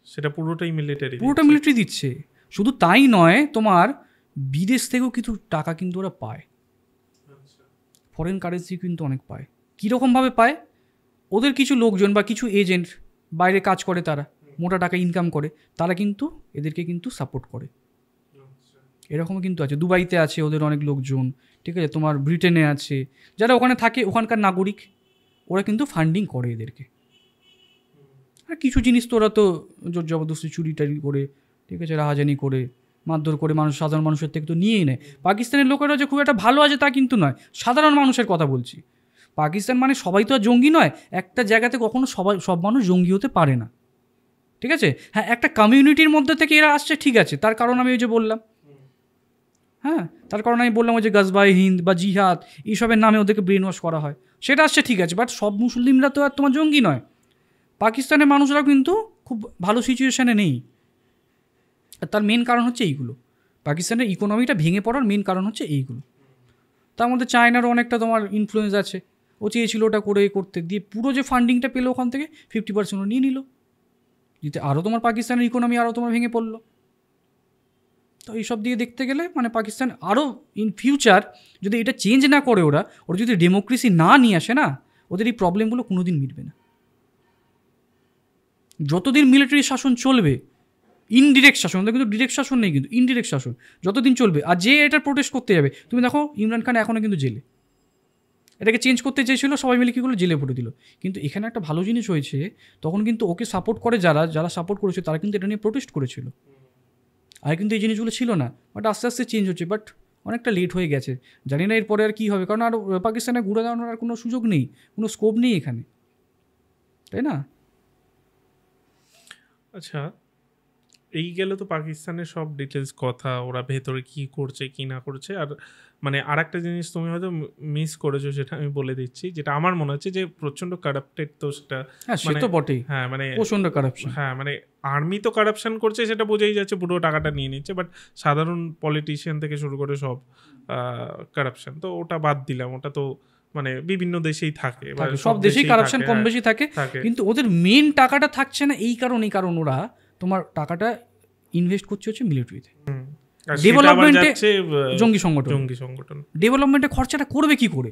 সেটা পুরোটাই মিলিটারি দিচ্ছে। শুধু তাই নয়, তোমার বিদেশ থেকেও কিছু টাকা কিন্তু ওরা পায়, ফরেন কারেন্সি কিন্তু অনেক পায়। কীরকমভাবে পায়? ওদের কিছু লোকজন বা কিছু এজেন্ট বাইরে কাজ করে, তারা মোটা টাকা ইনকাম করে, তারা কিন্তু এদেরকে কিন্তু সাপোর্ট করে। এরকমও কিন্তু আছে, দুবাইতে আছে ওদের অনেক লোকজন, ঠিক আছে, তোমার ব্রিটেনে আছে, যারা ওখানে থাকে ওখানকার নাগরিক, ওরা কিন্তু ফান্ডিং করে এদেরকে। আর কিছু জিনিস তো ওরা তো জোর জবরদস্তি চুরি টারি করে, ঠিক আছে, রাহাজানি করে, মারধর করে মানুষ, সাধারণ মানুষের থেকে তো নিয়েই নেয়। পাকিস্তানের লোকেরা যে খুব একটা ভালো আছে তা কিন্তু নয়, সাধারণ মানুষের কথা বলছি। পাকিস্তান মানে সবাই তো আর জঙ্গি নয়, একটা জায়গাতে কখনো সব মানুষ জঙ্গি হতে পারে না, ঠিক আছে। হ্যাঁ, একটা কমিউনিটির মধ্যে থেকে এরা আসছে, ঠিক আছে, তার কারণ আমি ওই যে বললাম, হ্যাঁ, তার কারণ আমি বললাম ওই যে গজবাই হিন্দ বা জিহাদ এইসবের নামে ওদেরকে ব্রেন ওয়াশ করা হয়, সেটা আসছে, ঠিক আছে, বাট সব মুসলিমরা তো আর তোমার জঙ্গি নয়। পাকিস্তানের মানুষরা কিন্তু খুব ভালো সিচুয়েশানে নেই, আর তার মেন কারণ হচ্ছে এইগুলো। পাকিস্তানের ইকোনমিটা ভেঙে পড়ার মেন কারণ হচ্ছে এইগুলো। তার মধ্যে চায়নারও অনেকটা তোমার ইনফ্লুয়েন্স আছে, ও চেয়েছিল ওটা করতে দিয়ে পুরো যে ফান্ডিংটা পেলো ওখান থেকে 50% নিয়ে নিল, যেতে আরও তোমার পাকিস্তানের ইকোনমি আরও তোমার ভেঙে পড়লো। তো এইসব দিয়ে দেখতে গেলে মানে পাকিস্তান আরও ইন ফিউচার যদি এটা চেঞ্জ না করে, ওরা যদি ডেমোক্রেসি না নিয়ে আসে না, ওদের এই প্রবলেমগুলো কোনো দিন মিটবে না। যতদিন মিলিটারি শাসন চলবে, ইনডিরেক্ট শাসন, ওদের কিন্তু ডিরেক্ট শাসন নেই, কিন্তু ইনডিরেক্ট শাসন যতদিন চলবে, আর যে এটা প্রোটেস্ট করতে যাবে, তুমি দেখো ইমরান খান এখনও কিন্তু জেলে, এটাকে চেঞ্জ করতে চেয়েছিল, সবাই মিলে কী করলো, জেলে পড়ে দিল। কিন্তু এখানে একটা ভালো জিনিস হয়েছে, তখন কিন্তু ওকে সাপোর্ট করে যারা সাপোর্ট করেছে তারা কিন্তু এটা নিয়ে প্রোটেস্ট করেছিল, আর কিন্তু এই জিনিসগুলো ছিল না। বাট আস্তে আস্তে চেঞ্জ হচ্ছে, বাট অনেকটা লেট হয়ে গেছে। জানি না এরপরে আর কী হবে, কারণ আর পাকিস্তানে ঘুরে দাঁড়ানোর আর কোনো সুযোগ নেই, কোনো স্কোপ নেই এখানে, তাই না? আচ্ছা, এই গেলে তো পাকিস্তানের সব ডিটেলস কথা, ওরা ভেতরে কি করছে কি না করছে। আর মানে আর একটা জিনিস তুমি হয়তো মিস করেছো, সেটা আমি বলে দিচ্ছি, যেটা আমার মনে হচ্ছে যে প্রচণ্ড কারাপ্টেড, তো সেটা মানে তো বটেই, হ্যাঁ, মানে প্রচণ্ড কারাপশন, হ্যাঁ, মানে আর্মি তো কারাপশন করছে সেটা বোঝাই যাচ্ছে, পুরো টাকাটা নিয়ে নিচ্ছে, বাট সাধারণ পলিটিশিয়ান থেকে শুরু করে সব কারাপশন, তো ওটা বাদ দিলাম, ওটা তো মানে বিভিন্ন দেশেই থাকে, সব দেশেই কারাপশন কম বেশি থাকে, কিন্তু ওদের মেন টাকাটা থাকছে না এই কারণ ওরা তোমার টাকাটা ইনভেস্ট করছে হচ্ছে মিলিটারিতে, ডেভেলপমেন্টে, জঙ্গি সংগঠন ডেভেলপমেন্টে খরচাটা করবে কি করে?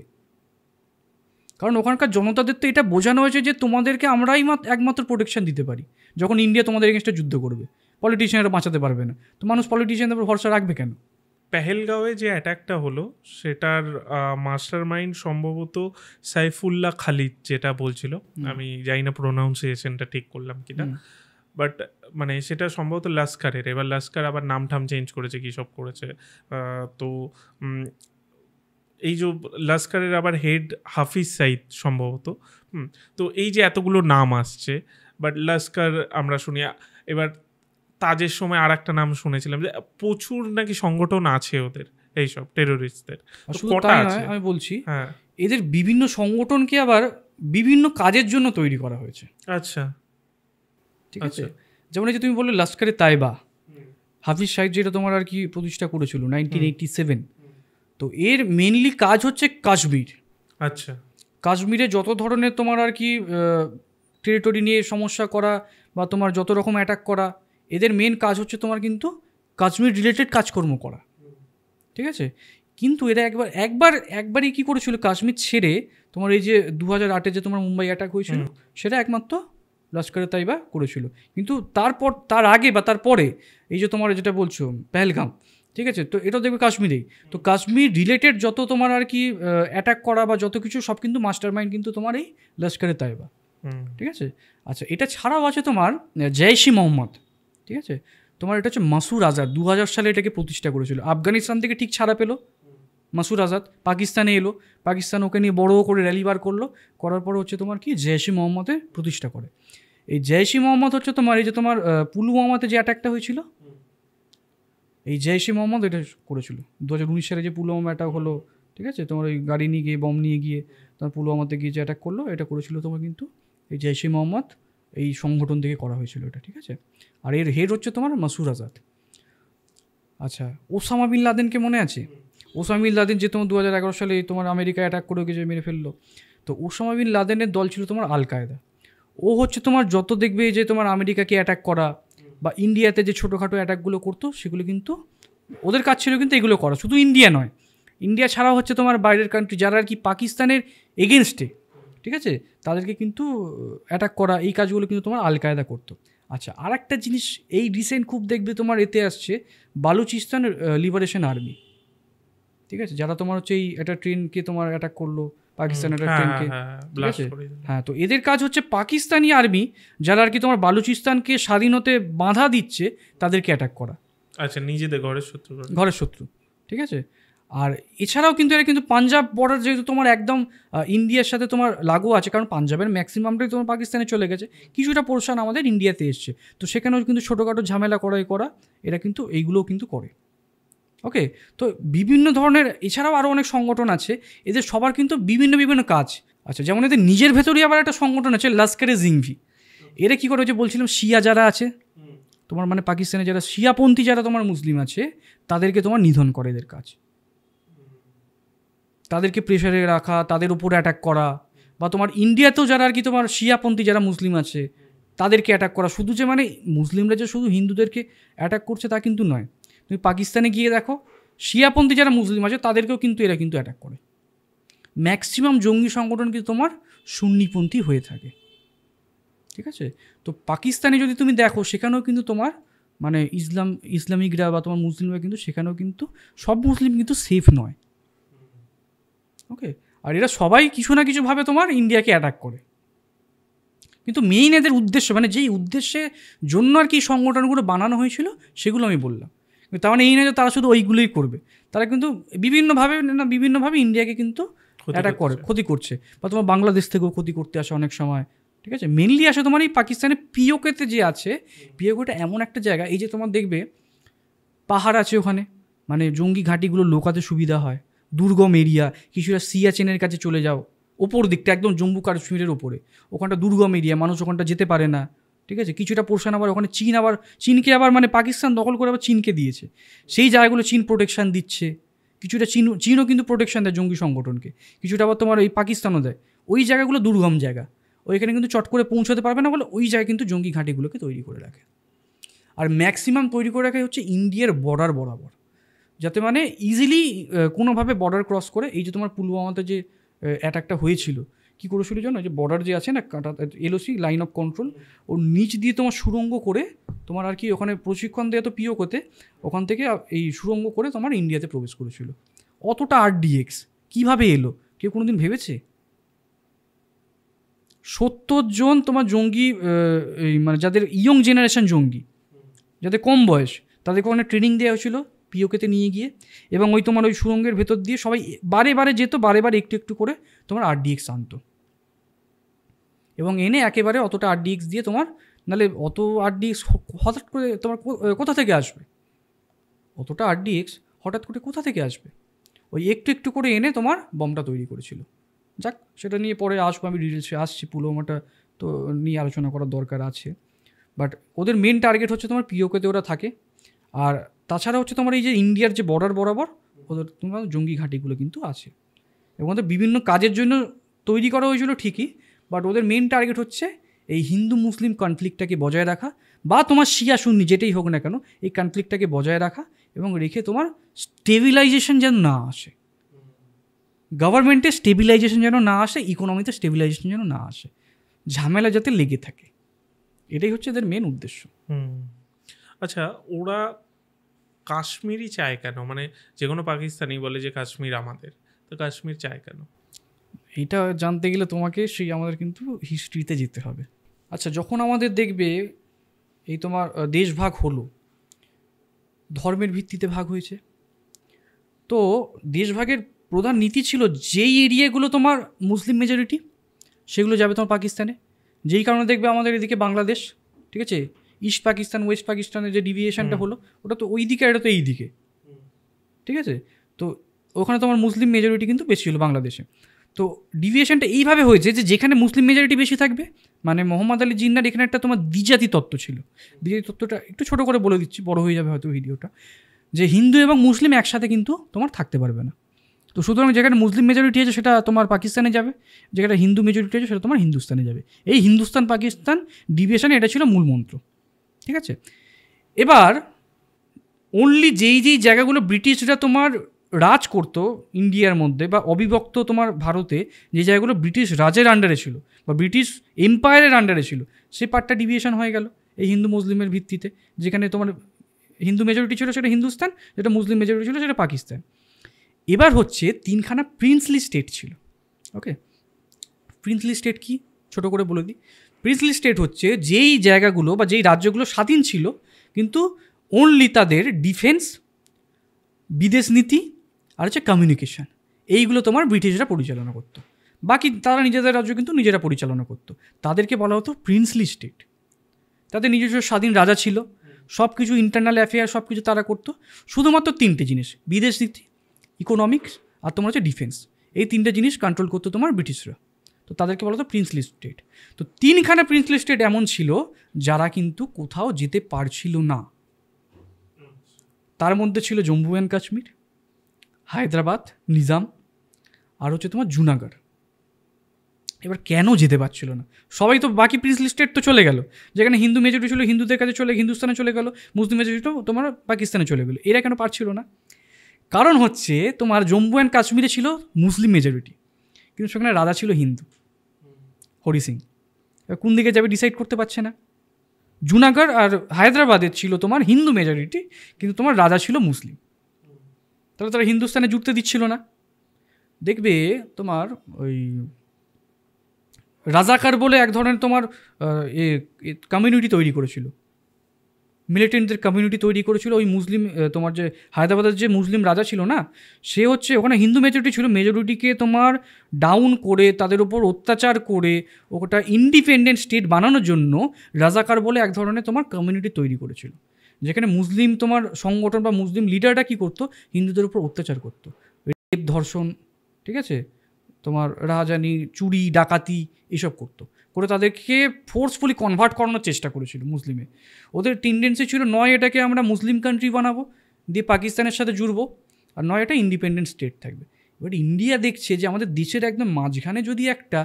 কারণ ওখানকার জনতাদের তো এটা বোঝানো হয়েছে যে তোমাদেরকে আমরাই একমাত্র প্রোটেকশন দিতে পারি, যখন ইন্ডিয়া তোমাদের এগেনস্টে যুদ্ধ করবে, পলিটিশিয়ানরা বাঁচাতে পারবে না, তো মানুষ পলিটিশিয়ানদের উপর ভরসা রাখবে কেন? পেহেলগাঁওয়ে যে অ্যাটাকটা হলো সেটার মাস্টার মাইন্ড সম্ভবত সাইফুল্লাহ খালিদ, যেটা বলছিল, আমি জানি না প্রোনাউন্সিয়েশনটা ঠিক করলাম কিনা, বাট মানে সেটা সম্ভবত লস্করের, এবার লস্কর আবার নাম ঠাম চেঞ্জ করেছে, কী সব করেছে। তো এই যে লস্করের আবার হেড হাফিজ সাইদ সম্ভবত। তো এই যে এতগুলো নাম আসছে, বাট লস্কর আমরা শুনি, এবার তাজের সময় আর একটা নাম শুনেছিলাম যে প্রচুর নাকি সংগঠন আছে ওদের, এইসব টেরোরিস্টদের। আমি বলছি, হ্যাঁ, এদের বিভিন্ন সংগঠনকে আবার বিভিন্ন কাজের জন্য তৈরি করা হয়েছে। আচ্ছা, ঠিক আছে, যেমন এই যে তুমি বললে লস্করে তাইবা, হাফিজ সাইদ যেটা তোমার আর কি প্রতিষ্ঠা করেছিল 1987, তো এর মেনলি কাজ হচ্ছে কাশ্মীর। আচ্ছা, কাশ্মীরে যত ধরনের তোমার আর কি টেরিটরি নিয়ে সমস্যা করা বা তোমার যত রকম অ্যাটাক করা, এদের মেন কাজ হচ্ছে তোমার কিন্তু কাশ্মীর রিলেটেড কাজকর্ম করা, ঠিক আছে। কিন্তু এরা একবারই কী করেছিল, কাশ্মীর ছেড়ে তোমার এই যে 2008-এ যে তোমার মুম্বাই অ্যাটাক হয়েছিল, সেটা একমাত্র লস্করে তাইবা করেছিল। কিন্তু তার আগে বা তারপরে এই যে তোমার যেটা বলছো পেহেলগাম, ঠিক আছে, তো এটাও দেখবে কাশ্মীরেই। তো কাশ্মীর রিলেটেড যত তোমার আর কি অ্যাটাক করা বা যত কিছু সব কিন্তু মাস্টার মাইন্ড কিন্তু তোমার এই লস্করে তাইবা, ঠিক আছে। আচ্ছা, এটা ছাড়াও আছে তোমার জৈশ-ই-মোহাম্মদ, ঠিক আছে। তোমার এটা হচ্ছে মাসুর আজাদ 2000 সালে এটাকে প্রতিষ্ঠা করেছিল। আফগানিস্তান থেকে ঠিক ছাড়া পেলো মাসুর আজাদ, পাকিস্তানে এলো, পাকিস্তান ওকে নিয়ে বড় করে র্যালি বার করলো, করার পর হচ্ছে তোমার কি জেইশ-ই মোহাম্মদের প্রতিষ্ঠা করে। এই জেইশ-ই মোহাম্মদ হচ্ছে তোমার এই যে তোমার পুলওয়ামাতে যে অ্যাটাকটা হয়েছিল, এই জেইশ-ই মোহাম্মদ এটা করেছিল 2019 সালে যে পুলওয়ামা অ্যাটাক হলো, ঠিক আছে, তোমার ওই গাড়ি নিয়ে গিয়ে বম নিয়ে গিয়ে তোমার পুলওয়ামাতে গিয়ে যে অ্যাটাক করলো, এটা করেছিল তোমার কিন্তু এই জেইশ-ই মোহাম্মদ এই সংগঠন থেকে করা হয়েছিল এটা, ঠিক আছে। আর এর হেড হচ্ছে তোমার মাসুর আজাদ। আচ্ছা, ওসামা বিন লাদেনকে মনে আছে? ওসামা বিন লাদেন যে তোমার 2011 সালে তোমার আমেরিকা অ্যাটাক করে গিয়ে মেরে ফেললো, তো ওসামা বিন লাদেনের দল ছিল তোমার আল কায়দা। ও হচ্ছে তোমার যত দেখবে যে তোমার আমেরিকাকে অ্যাটাক করা বা ইন্ডিয়াতে যে ছোটোখাটো অ্যাটাকগুলো করতো সেগুলো কিন্তু ওদের কাজ ছিল কিন্তু এগুলো করা। শুধু ইন্ডিয়া নয়, ইন্ডিয়া ছাড়াও হচ্ছে তোমার বাইরের কান্ট্রি যারা আর কি পাকিস্তানের এগেনস্টে, ঠিক আছে, তাদেরকে কিন্তু অ্যাটাক করা, এই কাজগুলো কিন্তু তোমার আল কায়দা করতো। আচ্ছা, আর একটা জিনিস এই রিসেন্ট খুব দেখবে তোমার এতে আসছে, বালুচিস্তান লিবারেশন আর্মি, ঠিক আছে, যারা তোমার হচ্ছে এই একটা ট্রেনকে তোমার অ্যাটাক করলো, পাকিস্তানের একটা ট্রেনকে, ঠিক আছে। হ্যাঁ, তো এদের কাজ হচ্ছে পাকিস্তানি আর্মি যারা আর কি তোমার বালুচিস্তানকে স্বাধীনতে বাধা দিচ্ছে তাদেরকে অ্যাটাক করা। আচ্ছা, নিজেদের ঘরের শত্রু, ঠিক আছে। আর এছাড়াও কিন্তু এরা কিন্তু পাঞ্জাব বর্ডার যেহেতু তোমার একদম ইন্ডিয়ার সাথে তোমার লাগু আছে, কারণ পাঞ্জাবের ম্যাক্সিমামটাই তোমার পাকিস্তানে চলে গেছে, কিছুটা পোর্শন আমাদের ইন্ডিয়াতে এসছে, তো সেখানেও কিন্তু ছোটোখাটো ঝামেলা করা এরা কিন্তু এইগুলোও কিন্তু করে। ওকে, তো বিভিন্ন ধরনের এছাড়াও আরও অনেক সংগঠন আছে, এদের সবার কিন্তু বিভিন্ন কাজ। আচ্ছা, যেমন এদের নিজের ভেতরেই আবার একটা সংগঠন আছে লস্করে জিংভি। এরা কী করে হচ্ছে বলছিলাম, শিয়া যারা আছে তোমার মানে পাকিস্তানে যারা শিয়াপন্থী যারা তোমার মুসলিম আছে তাদেরকে তোমার নিধন করে এদের কাজ, তাদেরকে প্রেশারে রাখা, তাদের উপর অ্যাটাক করা, বা তোমার ইন্ডিয়াতেও যারা আর কি তোমার শিয়াপন্থী যারা মুসলিম আছে তাদেরকে অ্যাটাক করা। শুধু যে মানে মুসলিমরা যে শুধু হিন্দুদেরকে অ্যাটাক করছে তা কিন্তু নয়, তুমি পাকিস্তানে গিয়ে দেখো শিয়াপন্থী যারা মুসলিম আছে তাদেরকেও কিন্তু এরা কিন্তু অ্যাটাক করে। ম্যাক্সিমাম জঙ্গি সংগঠন কিন্তু তোমার সুন্নিপন্থী হয়ে থাকে, ঠিক আছে। তো পাকিস্তানে যদি তুমি দেখো সেখানেও কিন্তু তোমার মানে ইসলামিকরা বা তোমার মুসলিমরা কিন্তু সেখানেও কিন্তু সব মুসলিম কিন্তু সেফ নয়। ওকে, আর এরা সবাই কিছু না কিছুভাবে তোমার ইন্ডিয়াকে অ্যাটাক করে, কিন্তু মেইন এদের উদ্দেশ্য মানে যেই উদ্দেশ্যের জন্য আর কি সংগঠনগুলো বানানো হয়েছিল সেগুলো আমি বললাম, তার মানে এই না যে তারা শুধু ওইগুলোই করবে, তারা কিন্তু বিভিন্নভাবে ইন্ডিয়াকে কিন্তু অ্যাটাক করে, ক্ষতি করছে, বা তোমার বাংলাদেশ থেকেও ক্ষতি করতে আসে অনেক সময়, ঠিক আছে। মেনলি আসে তোমার এই পাকিস্তানের পিওকেতে যে আছে, পিওকেটা এমন একটা জায়গা, এই যে তোমার দেখবে পাহাড় আছে ওখানে, মানে জঙ্গি ঘাঁটিগুলো লোকাতে সুবিধা হয়, দুর্গম এরিয়া, কিছুটা সিয়াচেনের কাছে চলে যাও, ওপর দিকটা একদম জম্মু কাশ্মীরের ওপরে, ওখানটা দুর্গম এরিয়া, মানুষ ওখানটা যেতে পারে না, ঠিক আছে। কিছুটা পোর্শন আবার ওখানে চীনকে আবার মানে পাকিস্তান দখল করে আবার চীনকে দিয়েছে, সেই জায়গাগুলো চীন প্রোটেকশান দিচ্ছে, কিছুটা চীনও কিন্তু প্রোটেকশান দেয় জঙ্গি সংগঠনকে, কিছুটা আবার তোমার এই পাকিস্তানও দেয়। ওই জায়গাগুলো দুর্গম জায়গা, ওইখানে কিন্তু চট করে পৌঁছাতে পারবে না বলে ওই জায়গায় কিন্তু জঙ্গি ঘাঁটিগুলোকে তৈরি করে রাখে। আর ম্যাক্সিমাম তৈরি করে রাখে হচ্ছে ইন্ডিয়ার বর্ডার বরাবর, যাতে মানে ইজিলি কোনোভাবে বর্ডার ক্রস করে, এই যে তোমার পুলওয়ামাতে যে অ্যাটাকটা হয়েছিল, কী করেছিল জানো, যে বর্ডার যে আছে না কাটা এলওসি লাইন অফ কন্ট্রোল, ওর নিচ দিয়ে তোমার সুড়ঙ্গ করে তোমার আর কি ওখানে প্রশিক্ষণ দেওয়া তো পিওকোতে, ওখান থেকে এই সুড়ঙ্গ করে তোমার ইন্ডিয়াতে প্রবেশ করেছিল। অতটা RDX কীভাবে এলো কেউ কোনো দিন ভেবেছে? 70 জন তোমার জঙ্গি, এই মানে যাদের ইয়ং জেনারেশন জঙ্গি, যাদের কম বয়স, তাদেরকে ওখানে ট্রেনিং দেওয়া হয়েছিল পিওকেতে নিয়ে গিয়ে, এবং ওই তোমার ওই সুড়ঙ্গের ভেতর দিয়ে সবাই বারে যেত, বারে একটু করে তোমার RDX আনতো, এবং এনে একেবারে অতটা RDX দিয়ে তোমার, নাহলে অত RDX হঠাৎ করে তোমার কোথা থেকে আসবে, অতটা RDX হঠাৎ করে কোথা থেকে আসবে, ওই একটু করে এনে তোমার বমটা তৈরি করেছিল। যাক, সেটা নিয়ে পরে আসবো, আমি ডিটেলসে আসছি, পুলওয়ামাটা তো নিয়ে আলোচনা করার দরকার আছে। বাট ওদের মেন টার্গেট হচ্ছে তোমার পিওকেতে ওরা থাকে, আর তাছাড়া হচ্ছে তোমার এই যে ইন্ডিয়ার যে বর্ডার বরাবর ওদের তোমার জঙ্গি ঘাঁটিগুলো কিন্তু আছে, এবং ওদের বিভিন্ন কাজের জন্য তৈরি করা হয়েছিল ঠিকই, বাট ওদের মেন টার্গেট হচ্ছে এই হিন্দু মুসলিম কনফ্লিক্টটাকে বজায় রাখা, বা তোমার শিয়া সুন্নি যেটাই হোক না কেন এই কনফ্লিক্টটাকে বজায় রাখা, এবং রেখে তোমার স্টেবিলাইজেশন যেন না আসে, গভর্নমেন্টের স্টেবিলাইজেশন যেন না আসে, ইকোনমিতে স্টেবিলাইজেশন যেন না আসে, ঝামেলা যাতে লেগে থাকে, এটাই হচ্ছে এদের মেন উদ্দেশ্য। আচ্ছা, ওরা কাশ্মীরই চায় কেন? মানে যে কোনো পাকিস্তানি বলে যে কাশ্মীর আমাদের, তো কাশ্মীর চায় কেন? এইটা জানতে গেলে তোমাকে সেই আমাদের কিন্তু হিস্ট্রিতে যেতে হবে। আচ্ছা, যখন আমাদের দেখবে এই তোমার দেশভাগ হলো, ধর্মের ভিত্তিতে ভাগ হয়েছে। তো দেশভাগের প্রধান নীতি ছিল যেই এরিয়াগুলো তোমার মুসলিম মেজরিটি সেগুলো যাবে তোমার পাকিস্তানে। যেই কারণে দেখবে আমাদের এদিকে বাংলাদেশ, ঠিক আছে, ইস্ট পাকিস্তান ওয়েস্ট পাকিস্তানের যে ডিভিয়েশনটা হলো ওটা তো ওই দিকে, এটা তো এই দিকে, ঠিক আছে। তো ওখানে তোমার মুসলিম মেজরিটি কিন্তু বেশি হলো বাংলাদেশে। তো ডিভিয়েশনটা এইভাবে হয়েছে যে যেখানে মুসলিম মেজরিটি বেশি থাকবে, মানে মোহাম্মদ আলী জিন্নার এখানে একটা তোমার দ্বিজাতি তত্ত্ব ছিল। দ্বিজাতি তত্ত্বটা একটু ছোটো করে বলে দিচ্ছি, বড় হয়ে যাবে হয়তো ভিডিওটা, যে হিন্দু এবং মুসলিম একসাথে কিন্তু তোমার থাকতে পারবে না। তো সুতরাং যেখানে মুসলিম মেজরিটি আছে সেটা তোমার পাকিস্তানে যাবে, যেখানে হিন্দু মেজরিটি আছে সেটা তোমার হিন্দুস্তানে যাবে। এই হিন্দুস্তান পাকিস্তান ডিভিয়েশনে এটা ছিল মূল মন্ত্র, ঠিক আছে। এবার অনলি যেই জায়গাগুলো ব্রিটিশরা তোমার রাজ করতো ইন্ডিয়ার মধ্যে বা অবিভক্ত তোমার ভারতে, যে জায়গাগুলো ব্রিটিশ রাজের আন্ডারে ছিল বা ব্রিটিশ এম্পায়ারের আন্ডারে ছিল, সে পার্টটা ডিভিয়েশন হয়ে গেল এই হিন্দু মুসলিমের ভিত্তিতে। যেখানে তোমার হিন্দু মেজরিটি ছিল সেটা হিন্দুস্তান, যেটা মুসলিম মেজরিটি ছিল সেটা পাকিস্তান। এবার হচ্ছে তিনখানা প্রিন্সলি স্টেট ছিল, ওকে। প্রিন্সলি স্টেট কি ছোটো করে বলে দিই। প্রিন্সলি স্টেট হচ্ছে যেই জায়গাগুলো বা যেই রাজ্যগুলো স্বাধীন ছিল কিন্তু অনলি তাদের ডিফেন্স, বিদেশ নীতি আর হচ্ছে কমিউনিকেশন, এইগুলো তোমার ব্রিটিশরা পরিচালনা করতো। বাকি তারা নিজেদের রাজ্য কিন্তু নিজেরা পরিচালনা করতো। তাদেরকে বলা হতো প্রিন্সলি স্টেট। তাদের নিজস্ব স্বাধীন রাজা ছিল, সব কিছু ইন্টারনাল অ্যাফেয়ার সব কিছু তারা করতো। শুধুমাত্র তিনটে জিনিস, বিদেশ নীতি, ইকোনমিক্স আর তোমার হচ্ছে ডিফেন্স, এই তিনটে জিনিস কন্ট্রোল করতো তোমার ব্রিটিশরা। তো তাদেরকে বলা হতো প্রিন্সলি স্টেট। তো তিনখানা প্রিন্সলি স্টেট এমন ছিল যারা কিন্তু কোথাও যেতে পারছিল না। তার মধ্যে ছিল জম্মু অ্যান্ড কাশ্মীর, হায়দ্রাবাদ, নিজাম আর হচ্ছে তোমার জুনাগড়। এবার কেন যেতে পারছিল না? সবাই তো বাকি প্রিন্সলি স্টেট তো চলে গেল, যেখানে হিন্দু মেজরিটি ছিল হিন্দুদের কাছে চলে হিন্দুস্তানে চলে গেল, মুসলিম মেজরিটিও তোমার পাকিস্তানে চলে গেলো। এরা কেন পারছিল না? কারণ হচ্ছে তোমার জম্মু অ্যান্ড কাশ্মীরে ছিল মুসলিম মেজরিটি, কিন্তু সেখানে রাজা ছিল হিন্দু, হরি সিং। এবার কোন দিকে যাবে ডিসাইড করতে পারছে না। জুনাগড় আর হায়দ্রাবাদে ছিল তোমার হিন্দু মেজরিটি, কিন্তু তোমার রাজা ছিল মুসলিম, তাহলে তারা হিন্দুস্তানে জুটতে দিচ্ছিল না। দেখবে তোমার ওই রাজাকার বলে এক ধরনের তোমার কমিউনিটি তৈরি করেছিল, মিলিটেন্টদের কমিউনিটি তৈরি করেছিল ওই মুসলিম, তোমার যে হায়দ্রাবাদের যে মুসলিম রাজা ছিল না, সে হচ্ছে ওখানে হিন্দু মেজরিটি ছিল, মেজরিটিকে তোমার ডাউন করে তাদের উপর অত্যাচার করে ওটা ইন্ডিপেন্ডেন্ট স্টেট বানানোর জন্য রাজাকার বলে এক ধরনের তোমার কমিউনিটি তৈরি করেছিল, যেখানে মুসলিম তোমার সংগঠন বা মুসলিম লিডাররা কী করতো, হিন্দুদের উপর অত্যাচার করতো, রেপ, ধর্ষণ, ঠিক আছে, তোমার রাহাজানি, চুরি, ডাকাতি এসব করতো, করে তাদেরকে ফোর্সফুলি কনভার্ট করানোর চেষ্টা করেছিল মুসলিমে। ওদের টেন্ডেন্সি ছিল নয় এটাকে আমরা মুসলিম কান্ট্রি বানাবো, দিয়ে পাকিস্তানের সাথে জুড়বো, আর নয় এটা ইন্ডিপেন্ডেন্ট স্টেট থাকবে। এবার ইন্ডিয়া দেখছে যে আমাদের দেশের একদম মাঝখানে যদি একটা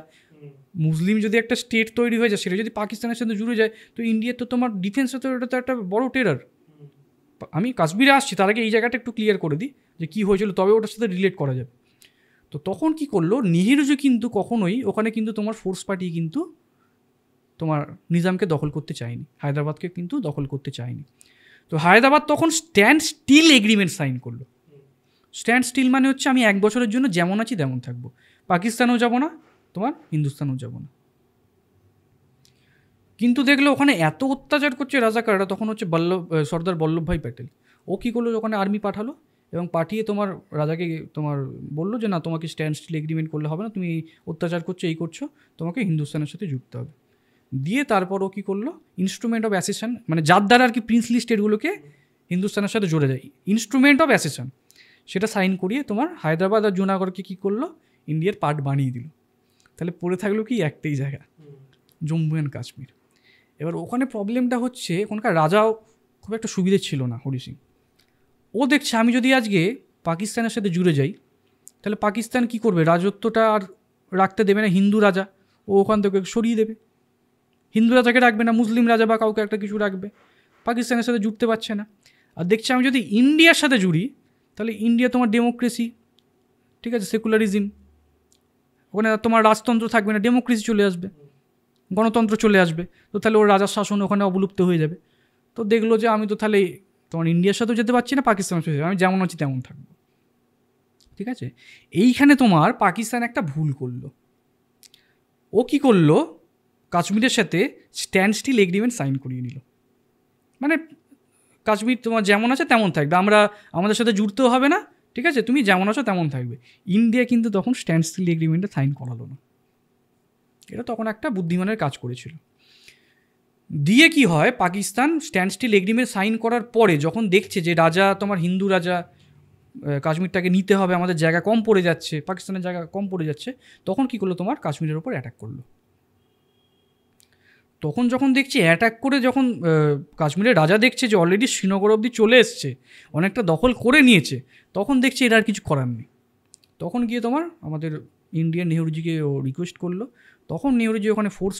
মুসলিম যদি একটা স্টেট তৈরি হয়ে যায়, সেটা যদি পাকিস্তানের সাথে জুড়ে যায়, তো ইন্ডিয়ার তো তোমার ডিফেন্সে তো এটা তো একটা বড় টেরার। আমি কাশ্মীরে আসছি, তার আগে এই জায়গাটা একটু ক্লিয়ার করে দিই যে কী হয়েছিল, তবে ওটার সাথে রিলেট করা যাবে। তো তখন কি করলো নেহেরুজি, কিন্তু কখনোই ওখানে কিন্তু তোমার ফোর্স পার্টি কিন্তু তোমার নিজামকে দখল করতে চায়নি, হায়দ্রাবাদকে কিন্তু দখল করতে চায়নি। তো হায়দ্রাবাদ তখন স্ট্যান্ড স্টিল এগ্রিমেন্ট সাইন করলো। স্ট্যান্ড স্টিল মানে হচ্ছে আমি 1 বছরের জন্য যেমন আছি তেমন থাকবো, পাকিস্তানেও যাব না, তোমার হিন্দুস্তানেও যাব না। কিন্তু দেখলো ওখানে এত অত্যাচার করছে রাজাকাররা, তখন হচ্ছে সর্দার বল্লভভাই প্যাটেল, ও কী করলো, ওখানে আর্মি পাঠালো এবং পাঠিয়ে তোমার রাজাকে তোমার বললো যে না, তোমাকে স্ট্যান্ড স্টিল এগ্রিমেন্ট করলে হবে না, তুমি অত্যাচার করছো, এই করছো, তোমাকে হিন্দুস্তানের সাথে যুক্ত হবে। দিয়ে তারপর ও কী করলো, ইনস্ট্রুমেন্ট অফ অ্যাসেশন, মানে যার দ্বারা আর কি প্রিন্সলি স্টেটগুলোকে হিন্দুস্তানের সাথে জুড়ে যায়, ইনস্ট্রুমেন্ট অফ অ্যাসেশন, সেটা সাইন করিয়ে তোমার হায়দ্রাবাদ আর জুনাগড়কে কী করলো, ইন্ডিয়ার পার্ট বানিয়ে দিল। তাহলে পড়ে থাকলো কি একটাই জায়গা, জম্মু অ্যান্ড কাশ্মীর। এবার ওখানে প্রবলেমটা হচ্ছে ওখানকার রাজাও খুব একটা সুবিধে ছিল না, হরি সিং। ও দেখছে আমি যদি আজকে পাকিস্তানের সাথে জুড়ে যাই, তাহলে পাকিস্তান কি করবে, রাজত্বটা আর রাখতে দেবে না, হিন্দু রাজা ও ওখান থেকে সরিয়ে দেবে, হিন্দু রাজাকে রাখবে না, মুসলিম রাজা বা কাউকে একটা কিছু রাখবে, পাকিস্তানের সাথে জুড়তে পারছে না। আর দেখছে আমি যদি ইন্ডিয়ার সাথে জুড়ি, তাহলে ইন্ডিয়া তোমার ডেমোক্রেসি, ঠিক আছে, সেকুলারিজম, ওখানে তোমার রাজতন্ত্র থাকবে না, ডেমোক্রেসি চলে আসবে, গণতন্ত্র চলে আসবে, তো তাহলে ওর রাজার শাসন ওখানে অবলুপ্ত হয়ে যাবে। তো দেখলো যে আমি তো তাহলে তোমার ইন্ডিয়ার সাথেও যেতে পারছি না, পাকিস্তানের সাথে, আমি যেমন আছি তেমন থাকবো, ঠিক আছে। এইখানে তোমার পাকিস্তান একটা ভুল করলো, ও কী করলো, কাশ্মীরের সাথে স্ট্যান্ড স্টিল এগ্রিমেন্ট সাইন করিয়ে নিল। মানে কাশ্মীর তোমার যেমন আছে তেমন থাকবে, আমাদের সাথে জুড়তেও হবে না, ঠিক আছে, তুমি যেমন আছো তেমন থাকবে। ইন্ডিয়া কিন্তু তখন স্ট্যান্ড স্টিল এগ্রিমেন্টে সাইন করালো না। এটা তখন একটা বুদ্ধিমানের কাজ করেছিল। দিয়ে কি হয়, Pakistan standstill agreement sign করার পরে যখন দেখছে যে রাজা, তোমার হিন্দু রাজা, কাশ্মীরটাকে নিতে হবে, আমাদের জায়গা কম পড়ে যাচ্ছে, পাকিস্তানের জায়গা কম পড়ে যাচ্ছে, তখন কি করলো, তোমার কাশ্মীরের ওপর অ্যাটাক করলো। তখন যখন দেখছি অ্যাটাক করে, যখন কাশ্মীরের রাজা দেখছে যে অলরেডি শ্রীনগর অবধি চলে এসছে, অনেকটা দখল করে নিয়েছে, তখন দেখছে এর আর কিছু করার নেই। তখন গিয়ে তোমার আমাদের ইন্ডিয়ান নেহরুজিকে ও রিকোয়েস্ট করলো, তখন নেহরুজি ওখানে ফোর্স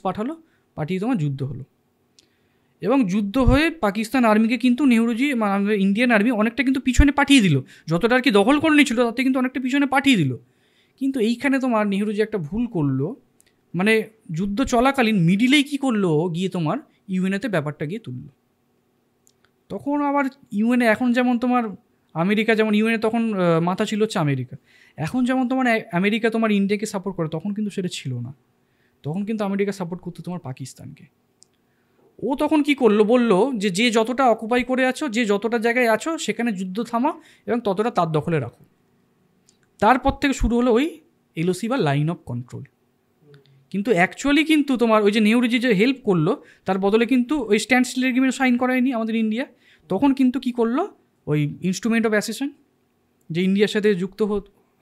পাঠিয়ে তোমার যুদ্ধ হলো। এবং যুদ্ধ হয়ে পাকিস্তান আর্মিকে কিন্তু নেহরুজি, মানে ইন্ডিয়ান আর্মি অনেকটা কিন্তু পিছনে পাঠিয়ে দিল, যতটা আর কি দখল করে নিয়েছিল তাতে কিন্তু অনেকটা পিছনে পাঠিয়ে দিল। কিন্তু এইখানে তোমার নেহরুজি একটা ভুল করলো, মানে যুদ্ধ চলাকালীন মিডিলেই কী করলো, গিয়ে তোমার ইউএনএতে ব্যাপারটা গিয়ে তুললো। তখন আবার ইউএনএ এখন যেমন তোমার আমেরিকা, যেমন ইউএনএ তখন মাথা ছিল হচ্ছে আমেরিকা, এখন যেমন তোমার আমেরিকা তোমার ইন্ডিয়াকে সাপোর্ট করে, তখন কিন্তু সেটা ছিল না। তখন কিন্তু আমেরিকা সাপোর্ট করতো তোমার পাকিস্তানকে। ও তখন কি করলো, বললো যে যতটা অকুপাই করে আছো, যে যতটা জায়গায় আছো সেখানে যুদ্ধ থামা এবং ততটা তার দখলে রাখো। তারপর থেকে শুরু হলো ওই এলওসি বা লাইন অফ কন্ট্রোল। কিন্তু অ্যাকচুয়ালি কিন্তু তোমার ওই যে নেহরুজি যে হেল্প করলো, তার বদলে কিন্তু ওই স্ট্যান্ড স্টিল এগ্রিমেন্ট সাইন করায়নি আমাদের ইন্ডিয়া। তখন কিন্তু কি করলো, ওই ইনস্ট্রুমেন্ট অফ অ্যাসেশন, যে ইন্ডিয়ার সাথে যুক্ত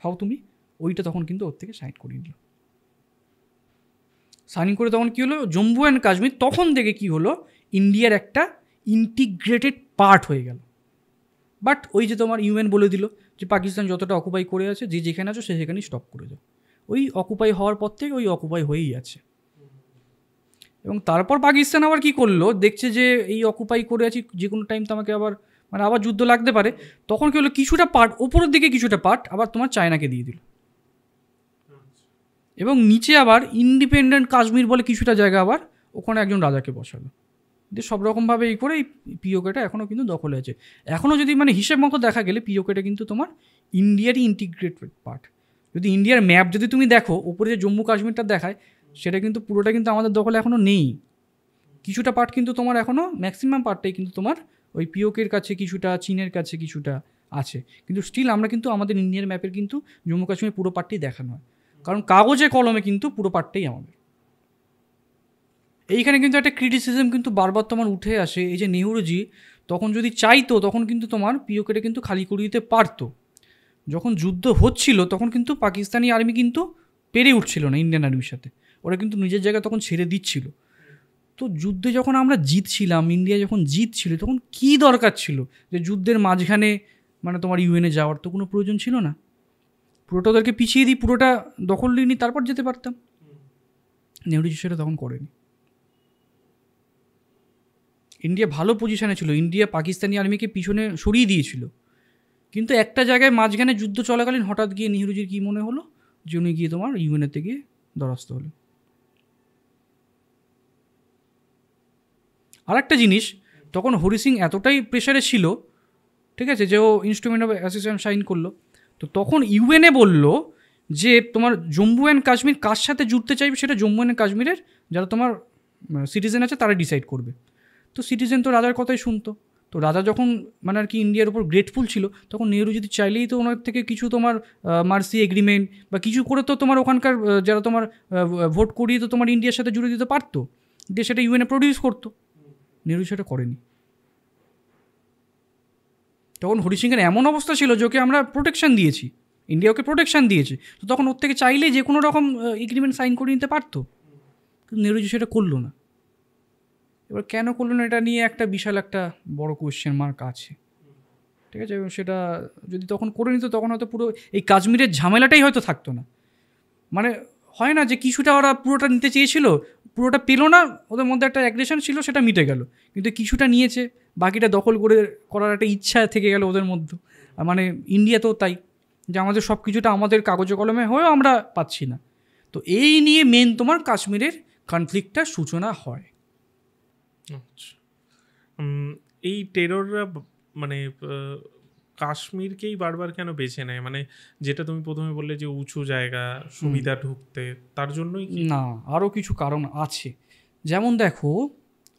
হও তুমি, ওইটা তখন কিন্তু ওর থেকে সাইন করিয়ে নিল। সাইন করে তখন কী হলো, জম্মু অ্যান্ড কাশ্মীর তখন থেকে কি হলো, ইন্ডিয়ার একটা ইন্টিগ্রেটেড পার্ট হয়ে গেল। বাট ওই যে তোমার ইউএন বলে দিল যে পাকিস্তান যতটা অকুপাই করে আছে, যে যেখানে আছো সে সেখানেই স্টপ করে যাও। ওই অকুপাই হওয়ার পর থেকে ওই অকুপাই হয়েই আছে। এবং তারপর পাকিস্তান আবার কি করলো, দেখছে যে এই অকুপাই করে আছি, যে কোনো টাইম তো আমাকে আবার যুদ্ধ লাগতে পারে। তখন কি হলো, কিছুটা পার্ট, ওপরের দিকে কিছুটা পার্ট আবার তোমার চায়নাকে দিয়ে দিল, এবং নিচে আবার ইন্ডিপেন্ডেন্ট কাশ্মীর বলে কিছুটা জায়গা আবার ওখানে একজন রাজাকে বসালো। দিয়ে সব রকমভাবে এই করে এই পিওকেটা এখনও কিন্তু দখলে আছে। এখনও যদি মানে হিসেব মতো দেখা গেলে পিওকেটা কিন্তু তোমার ইন্ডিয়ারই ইন্টিগ্রেটেড পার্ট। যদি ইন্ডিয়ার ম্যাপ যদি তুমি দেখো, ওপরে যে জম্মু কাশ্মীরটা দেখায়, সেটা কিন্তু পুরোটা কিন্তু আমাদের দখলে এখনও নেই। কিছুটা পার্ট কিন্তু তোমার এখনও, ম্যাক্সিমাম পার্টটাই কিন্তু তোমার ওই পিওকের কাছে, কিছুটা চীনের কাছে, কিছুটা আছে। কিন্তু স্টিল আমরা কিন্তু আমাদের ইন্ডিয়ান ম্যাপের কিন্তু জম্মু কাশ্মীর পুরো পার্টই দেখানো হয়, কারণ কাগজে কলমে কিন্তু পুরো পার্টটাই আমাদের। এইখানে কিন্তু একটা ক্রিটিসিজম কিন্তু বারবার তোমার উঠে আসে, এই যে নেহরুজি তখন যদি চাইতো তখন কিন্তু তোমার পিওকেটা কিন্তু খালি করে দিতে পারতো। যখন যুদ্ধ হচ্ছিল তখন কিন্তু পাকিস্তানি আর্মি কিন্তু পেরে উঠছিল না ইন্ডিয়ান আর্মির সাথে, ওরা কিন্তু নিজের জায়গা তখন ছেড়ে দিচ্ছিল। তো যুদ্ধে যখন আমরা জিতছিলাম, ইন্ডিয়া যখন জিতছিল, তখন কী দরকার ছিল যে যুদ্ধের মাঝখানে মানে তোমার ইউএনএ যাওয়ার? তো কোনো প্রয়োজন ছিল না। পুরোটা ওদেরকে পিছিয়ে দিই, পুরোটা দখল নিয়ে তারপর যেতে পারতাম। নেহরুজি সেটা তখন করেনি। ইন্ডিয়া ভালো পজিশনে ছিল, ইন্ডিয়া পাকিস্তানি আর্মিকে পিছনে সরিয়ে দিয়েছিল। কিন্তু একটা জায়গায় মাঝখানে যুদ্ধ চলাকালীন হঠাৎ গিয়ে নেহরুজির কী মনে হলো, যে উনি গিয়ে তোমার ইউএনএতে গিয়ে দ্বারস্থ হলেন। আর একটা জিনিস, তখন হরি সিং এতটাই প্রেশারে ছিল, ঠিক আছে, যে ও ইনস্ট্রুমেন্ট অফ অ্যাসোসিয়েশন সাইন করলো। তো তখন ইউএনএ বলল যে তোমার জম্মু অ্যান্ড কাশ্মীর কার সাথে জুড়তে চাইবে সেটা জম্মু অ্যান্ড কাশ্মীরের যারা তোমার সিটিজেন আছে তারা ডিসাইড করবে। তো সিটিজেন তো রাজার কথাই শুনতো। তো রাজা যখন মানে আর কি ইন্ডিয়ার উপর গ্রেটফুল ছিল, তখন নেহরু যদি চাইলেই তো ওনার থেকে কিছু তোমার মার্সি এগ্রিমেন্ট বা কিছু করে তো তোমার ওখানকার যারা তোমার ভোট করিয়ে তো তোমার ইন্ডিয়ার সাথে জুড়ে দিতে পারতো, দিয়ে সেটা ইউএনএ প্রডিউস করতো। নেহরু সেটা করেনি। তখন হরি সিংয়ের এমন অবস্থা ছিল যে ওকে আমরা প্রোটেকশন দিয়েছি, ইন্ডিয়া ওকে প্রোটেকশন দিয়েছে, তো তখন ওর থেকে চাইলেই যে কোনো রকম এগ্রিমেন্ট সাইন করে নিতে পারতো। কিন্তু নেহরুজি সেটা করলো না। এবার কেন করলো না, এটা নিয়ে একটা বিশাল একটা বড় কোয়েশ্চেন মার্ক আছে, ঠিক আছে। এবং সেটা যদি তখন করে নিত তখন হয়তো পুরো এই কাশ্মীরের ঝামেলাটাই হয়তো থাকতো না। মানে হয় না যে কিছুটা ওরা পুরোটা নিতে চেয়েছিল, পুরোটা পেলো না, ওদের মধ্যে একটা অ্যাগ্রেশন ছিল, সেটা মিটে গেল। কিন্তু কিছুটা নিয়েছে, বাকিটা দখল করার একটা ইচ্ছা থেকে গেল ওদের মধ্যে। মানে ইন্ডিয়াতেও তাই, যে আমাদের সব কিছুটা আমাদের কাগজে কলমে হয়েও আমরা পাচ্ছি না। তো এই নিয়ে মেন তোমার কাশ্মীরের কনফ্লিক্টটার সূচনা হয়। আচ্ছা, এই টেরররা মানে কাশ্মীরকেই বারবার কেন বেছে নেয়? মানে যেটা তুমি প্রথমে বললে যে উঁচু জায়গা, সুবিধা ঢুকতে, তার জন্যই কি? না, আরও কিছু কারণ আছে। যেমন দেখো,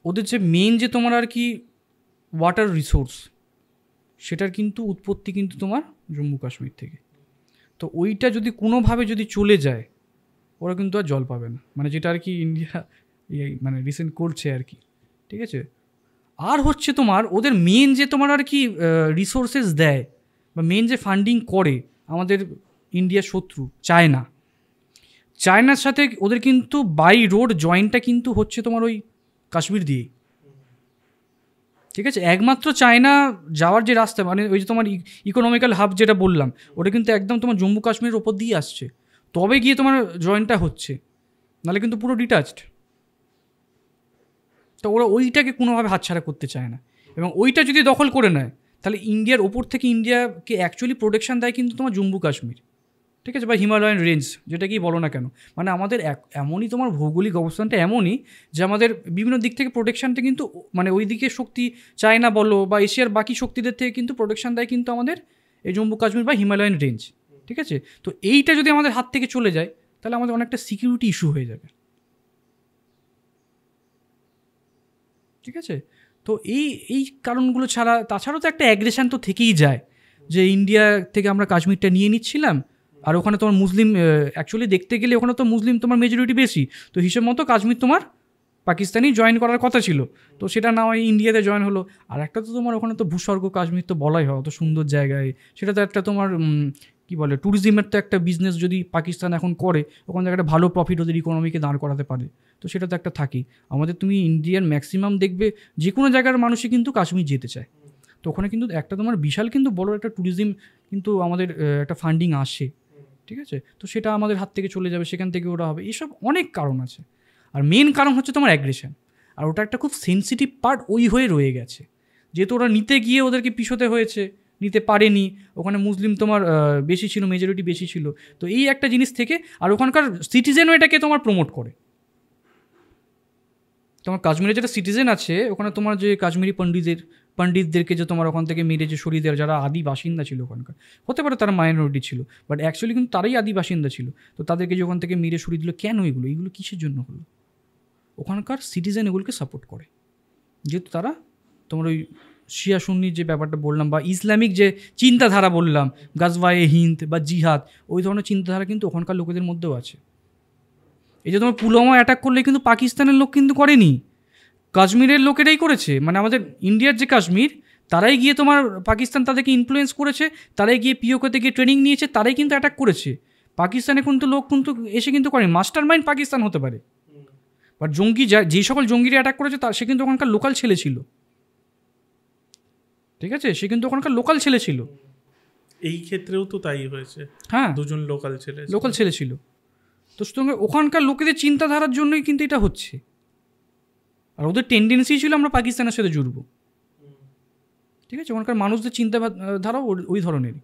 ওদের যে মেন যে তোমার আর কি ওয়াটার রিসোর্স, সেটার কিন্তু উৎপত্তি কিন্তু তোমার জম্মু কাশ্মীর থেকে। তো ওইটা যদি কোনোভাবে যদি চলে যায়, ওরা কিন্তু আর জল পাবে না, মানে যেটা আর কি ইন্ডিয়া মানে রিসেন্ট করছে আর কি, ঠিক আছে। আর হচ্ছে তোমার ওদের মেন যে তোমার আর কি রিসোর্সেস দেয় বা মেন যে ফান্ডিং করে আমাদের ইন্ডিয়ার শত্রু চায়না, চায়নার সাথে ওদের কিন্তু বাই রোড জয়েন্টটা কিন্তু হচ্ছে তোমার ওই কাশ্মীর দিয়েই, ঠিক আছে। একমাত্র চায়না যাওয়ার যে রাস্তা, মানে ওই যে তোমার ইকোনমিক্যাল হাব যেটা বললাম, ওটা কিন্তু একদম তোমার জম্মু কাশ্মীরের ওপর দিয়ে আসছে, তবে গিয়ে তোমার জয়েন্টটা হচ্ছে, নাহলে কিন্তু পুরো ডিটাচড। তো ওরা ওইটাকে কোনোভাবে হাতছাড়া করতে চায় না, এবং ওইটা যদি দখল করে নেয় তাহলে ইন্ডিয়ার ওপর থেকে ইন্ডিয়াকে অ্যাকচুয়ালি প্রোটেকশন দেয় কিন্তু তোমার জম্মু কাশ্মীর, ঠিক আছে, বা হিমালয়ান রেঞ্জ, যেটা কি বলো না কেন। মানে আমাদের এমনই তোমার ভৌগোলিক অবস্থানটা এমনই যে আমাদের বিভিন্ন দিক থেকে প্রোটেকশানটা কিন্তু, মানে ওই দিকে শক্তি চায়না বলো বা এশিয়ার বাকি শক্তিদের থেকে কিন্তু প্রোটেকশান দেয় কিন্তু আমাদের এই জম্মু কাশ্মীর বা হিমালয়ান রেঞ্জ, ঠিক আছে। তো এইটা যদি আমাদের হাত থেকে চলে যায় তাহলে আমাদের অনেকটা সিকিউরিটি ইস্যু হয়ে যাবে, ঠিক আছে। তো এই কারণগুলো ছাড়া, তাছাড়াও তো একটা অ্যাগ্রেশন তো থেকেই যায়, যে ইন্ডিয়া থেকে আমরা কাশ্মীরটা নিয়ে নিচ্ছিলাম, আর ওখানে তোমার মুসলিম, অ্যাকচুয়ালি দেখতে গেলে ওখানে তো মুসলিম তোমার মেজরিটি বেশি, তো হিসেব মতো কাশ্মীর তোমার পাকিস্তানি জয়েন করার কথা ছিল, তো সেটা না হয় ইন্ডিয়াতে জয়েন হলো। আর একটা তো তোমার ওখানে তো ভূস্বর্গ কাশ্মীর তো বলাই হয়, অত সুন্দর জায়গায়, সেটা তো একটা তোমার কী বলে ট্যুরিজমের তো একটা বিজনেস যদি পাকিস্তান এখন করে, ওখান থেকে একটা ভালো প্রফিট ওদের ইকোনমিকে দাঁড় করাতে পারে, তো সেটা তো একটা থাকেই। আমাদের তুমি ইন্ডিয়ার ম্যাক্সিমাম দেখবে যে কোনো জায়গার মানুষই কিন্তু কাশ্মীর যেতে চায়, তো ওখানে কিন্তু একটা তোমার বিশাল কিন্তু বড় একটা ট্যুরিজম কিন্তু আমাদের একটা ফান্ডিং আসে, ঠিক আছে। তো সেটা আমাদের হাত থেকে চলে যাবে, সেখান থেকে ওরা হবে, এইসব অনেক কারণ আছে। আর মেন কারণ হচ্ছে তোমার অ্যাগ্রেশন, আর ওটা একটা খুব সেন্সিটিভ পার্ট ওই হয়ে রয়ে গেছে, যেহেতু ওরা নিতে গিয়ে ওদেরকে পিছোতে হয়েছে, নিতে পারেনি, ওখানে মুসলিম তোমার বেশি ছিল, মেজরিটি বেশি ছিল, তো এই একটা জিনিস থেকে। আর ওখানকার সিটিজেনও এটাকে তোমার প্রমোট করে। তোমার কাশ্মীরে যেটা সিটিজেন আছে, ওখানে তোমার যে কাশ্মীরি পণ্ডিতদেরকে যে তোমার ওখান থেকে মেরে যে সরিয়ে দেওয়ার, যারা আদি বাসিন্দা ছিল ওখানকার, হতে পারে তারা মাইনরিটি ছিল, বাট অ্যাকচুয়ালি কিন্তু তারাই আদি বাসিন্দা ছিল, তো তাদেরকে যে ওখান থেকে মেরে সরিয়ে দিল, কেন এগুলো কিসের জন্য হলো? ওখানকার সিটিজেন এগুলোকে সাপোর্ট করে, যেহেতু তারা তোমার ওই শিয়া সুন্নির যে ব্যাপারটা বললাম, বা ইসলামিক যে চিন্তাধারা বললাম, গাজওয়ায়ে হিন্দ বা জিহাদ, ওই ধরনের চিন্তাধারা কিন্তু ওখানকার লোকেদের মধ্যেও আছে। এই যে তোমার পুলওয়ামা অ্যাটাক করলে কিন্তু পাকিস্তানের লোক কিন্তু করেনি, কাশ্মীরের লোকেরাই করেছে। মানে আমাদের ইন্ডিয়ার যে কাশ্মীর, তারাই গিয়ে তোমার পাকিস্তান তাদেরকে ইনফ্লুয়েন্স করেছে, তারাই গিয়ে পিওকেতে গিয়ে ট্রেনিং নিয়েছে, তারাই কিন্তু অ্যাটাক করেছে। পাকিস্তানে কিন্তু লোক কিন্তু এসে কিন্তু করেনি, মাস্টার মাইন্ড পাকিস্তান হতে পারে, বাট জঙ্গি যে সকল জঙ্গিরা অ্যাটাক করেছে সে কিন্তু ওখানকার লোকাল ছেলে ছিল, ঠিক আছে, সে কিন্তু ওখানকার লোকাল ছেলে ছিল। এই ক্ষেত্রেও তো তাই হয়েছে, হ্যাঁ, দুজন লোকাল ছেলে ছিল। তো সুতরাং ওখানকার লোকেদের চিন্তাধারার জন্যই কিন্তু এটা হচ্ছে, আর ওদের টেন্ডেন্সি ছিল আমরা পাকিস্তানের সাথে জুড়ব, ঠিক আছে। ওখানকার মানুষদের চিন্তাধারাও ওই ধরনেরই।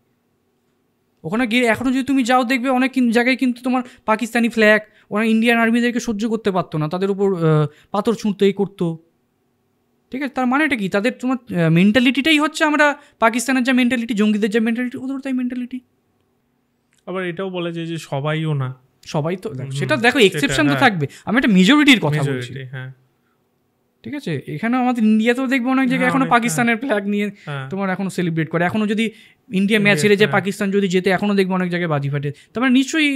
ওখানে গিয়ে এখনও যদি তুমি যাও দেখবে অনেক জায়গায় কিন্তু তোমার পাকিস্তানি ফ্ল্যাগ, ওরা ইন্ডিয়ান আর্মিদেরকে সহ্য করতে পারতো না, তাদের উপর পাথর ছুঁড়তে করতো, ঠিক আছে। তার মানেটা কি? তাদের তোমার মেন্টালিটিটাই হচ্ছে আমরা পাকিস্তানের যা মেন্টালিটি, জঙ্গিদের যা মেন্টালিটি, ওদের তাই মেন্টালিটি। আবার এটাও বলা যায় যে সবাইও না, সবাই তো সেটা দেখো, এক্সেপশন তো থাকবে, আমি একটা মেজরিটির কথা বলছি, হ্যাঁ, ঠিক আছে। এখানে আমাদের ইন্ডিয়াতেও দেখবো অনেক জায়গায় এখনো পাকিস্তানের ফ্ল্যাগ নিয়ে তোমার এখনো সেলিব্রেট করে, এখনো যদি ইন্ডিয়া ম্যাচ হেরে যায়, পাকিস্তান যদি যেতে, এখনো দেখবো অনেক জায়গায় বাজি ফাটে। তার মানে নিশ্চয়ই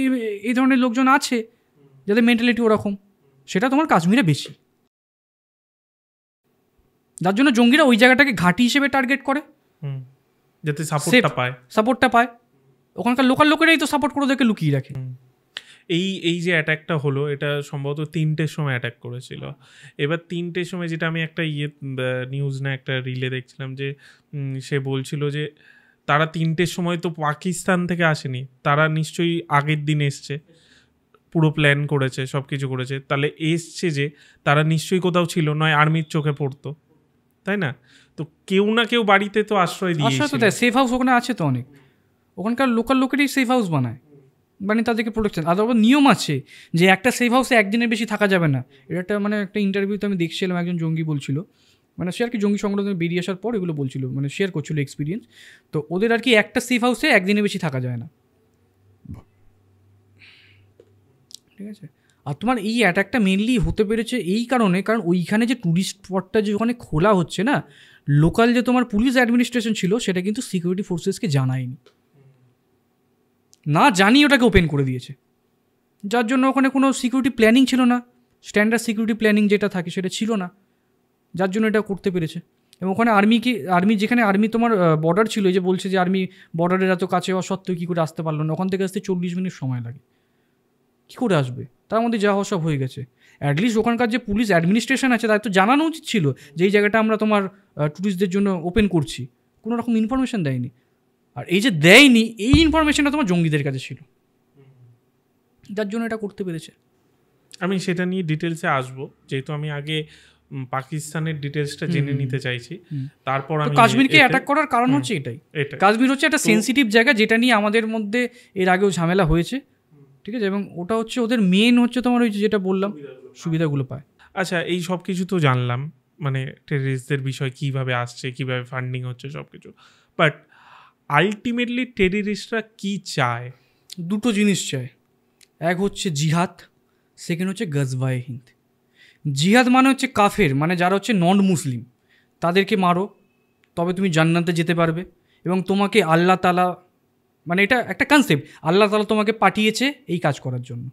এই ধরনের লোকজন আছে যাদের মেন্টালিটি ওরকম, সেটা তোমার কাশ্মীরে বেশি, যার জন্য জঙ্গিরা ওই জায়গাটাকে ঘাঁটি হিসেবে টার্গেট করে, যাতে সাপোর্টটা পায়। ওখানকার লোকাল লোকেরাই তো সাপোর্ট করে ওদেরকে লুকিয়ে রাখে। এই যে অ্যাটাকটা হলো, এটা সম্ভবত 3টের সময় অ্যাটাক করেছিল। এবার 3টের সময়, যেটা আমি একটা নিউজ না একটা রিলে দেখছিলাম, যে সে বলছিল যে তারা 3টের সময় তো পাকিস্তান থেকে আসেনি, তারা নিশ্চয়ই আগের দিন এসছে, পুরো প্ল্যান করেছে, সব কিছু করেছে, তাহলে এসছে যে তারা নিশ্চয়ই কোথাও ছিল, নয় আর্মির চোখে পড়তো, তাই না? তো কেউ না কেউ বাড়িতে তো আশ্রয় দিয়েছিল, সেফ হাউস ওখানে আছে তো অনেক, ওখানকার লোকাল লোকেরই সেফ হাউস বানায়, মানে তাদেরকে প্রোটেকশন। আর আবার নিয়ম আছে যে একটা সেফ হাউসে একদিনের বেশি থাকা যাবে না। এটা একটা মানে একটা ইন্টারভিউতে আমি দেখছিলাম, একজন জঙ্গি বলছিল, মানে সে আর কি জঙ্গি সংগঠন বেরিয়ে আসার পর এগুলো বলছিল, মানে শেয়ার করছিল এক্সপিরিয়েন্স। তো ওদের আর কি একটা সেফ হাউসে একদিনের বেশি থাকা যায় না, ঠিক আছে। আর তোমার এই অ্যাটাকটা মেনলি হতে পেরেছে এই কারণে, কারণ ওইখানে যে ট্যুরিস্ট স্পটটা যে ওখানে খোলা হচ্ছে না, লোকাল যে তোমার পুলিশ অ্যাডমিনিস্ট্রেশন ছিল সেটা কিন্তু সিকিউরিটি ফোর্সেসকে জানায়নি, না জানিয়ে ওটাকে ওপেন করে দিয়েছে, যার জন্য ওখানে কোনো সিকিউরিটি প্ল্যানিং ছিল না, স্ট্যান্ডার্ড সিকিউরিটি প্ল্যানিং যেটা থাকে সেটা ছিল না, যার জন্য এটা করতে পেরেছে। এবং ওখানে আর্মি যেখানে আর্মি তোমার বর্ডার ছিল, এই যে বলছে যে আর্মি বর্ডারের এত কাছে হওয়া সত্ত্বেও কী করে আসতে পারলো না, ওখান থেকে আসতে 40 মিনিট সময় লাগে, কী করে আসবে? তার মধ্যে যা হওয়া সব হয়ে গেছে। অ্যাটলিস্ট ওখানকার যে পুলিশ অ্যাডমিনিস্ট্রেশন আছে তাদের তো জানানো উচিত ছিল যে এই জায়গাটা আমরা তোমার ট্যুরিস্টদের জন্য ওপেন করছি, কোনো রকম ইনফরমেশন দেয়নি। আর এই যে দেয়নি, এই ইনফরমেশনটা তোমার জঙ্গিদের কাছে ছিল, যার জন্য এটা করতে পেরেছে। আমি সেটা নিয়ে ডিটেলসে আসবো, যেহেতু আমি আগে পাকিস্তানের ডিটেলসটা জেনে নিতে চাইছি, তারপর আমি কাশ্মীরকে অ্যাটাক করার কারণ হচ্ছে এটাই। কাশ্মীর হচ্ছে একটা সেন্সিটিভ জায়গা, যেটা নিয়ে আমাদের মধ্যে এর আগেও ঝামেলা হয়েছে, ঠিক আছে, এবং ওটা হচ্ছে ওদের মেন হচ্ছে তোমার ওই যেটা বললাম সুবিধাগুলো পায়। আচ্ছা, এই সব কিছু তো জানলাম, মানে টেররিস্টদের বিষয় কীভাবে আসছে, কীভাবে ফান্ডিং হচ্ছে, সব কিছু, বাট আলটিমেটলি টেররিস্টরা কি চায়? দুটো জিনিস চায়, এক হচ্ছে জিহাদ, সেকেন্ড হচ্ছে গজওয়ায়ে হিন্দ। জিহাদ মানে হচ্ছে কাফের, মানে যারা হচ্ছে নন মুসলিম তাদেরকে মারো, তবে তুমি জান্নাতে যেতে পারবে, এবং তোমাকে আল্লাহ তাআলা, মানে এটা একটা কনসেপ্ট, আল্লাহ তাআলা তোমাকে পাঠিয়েছে এই কাজ করার জন্য,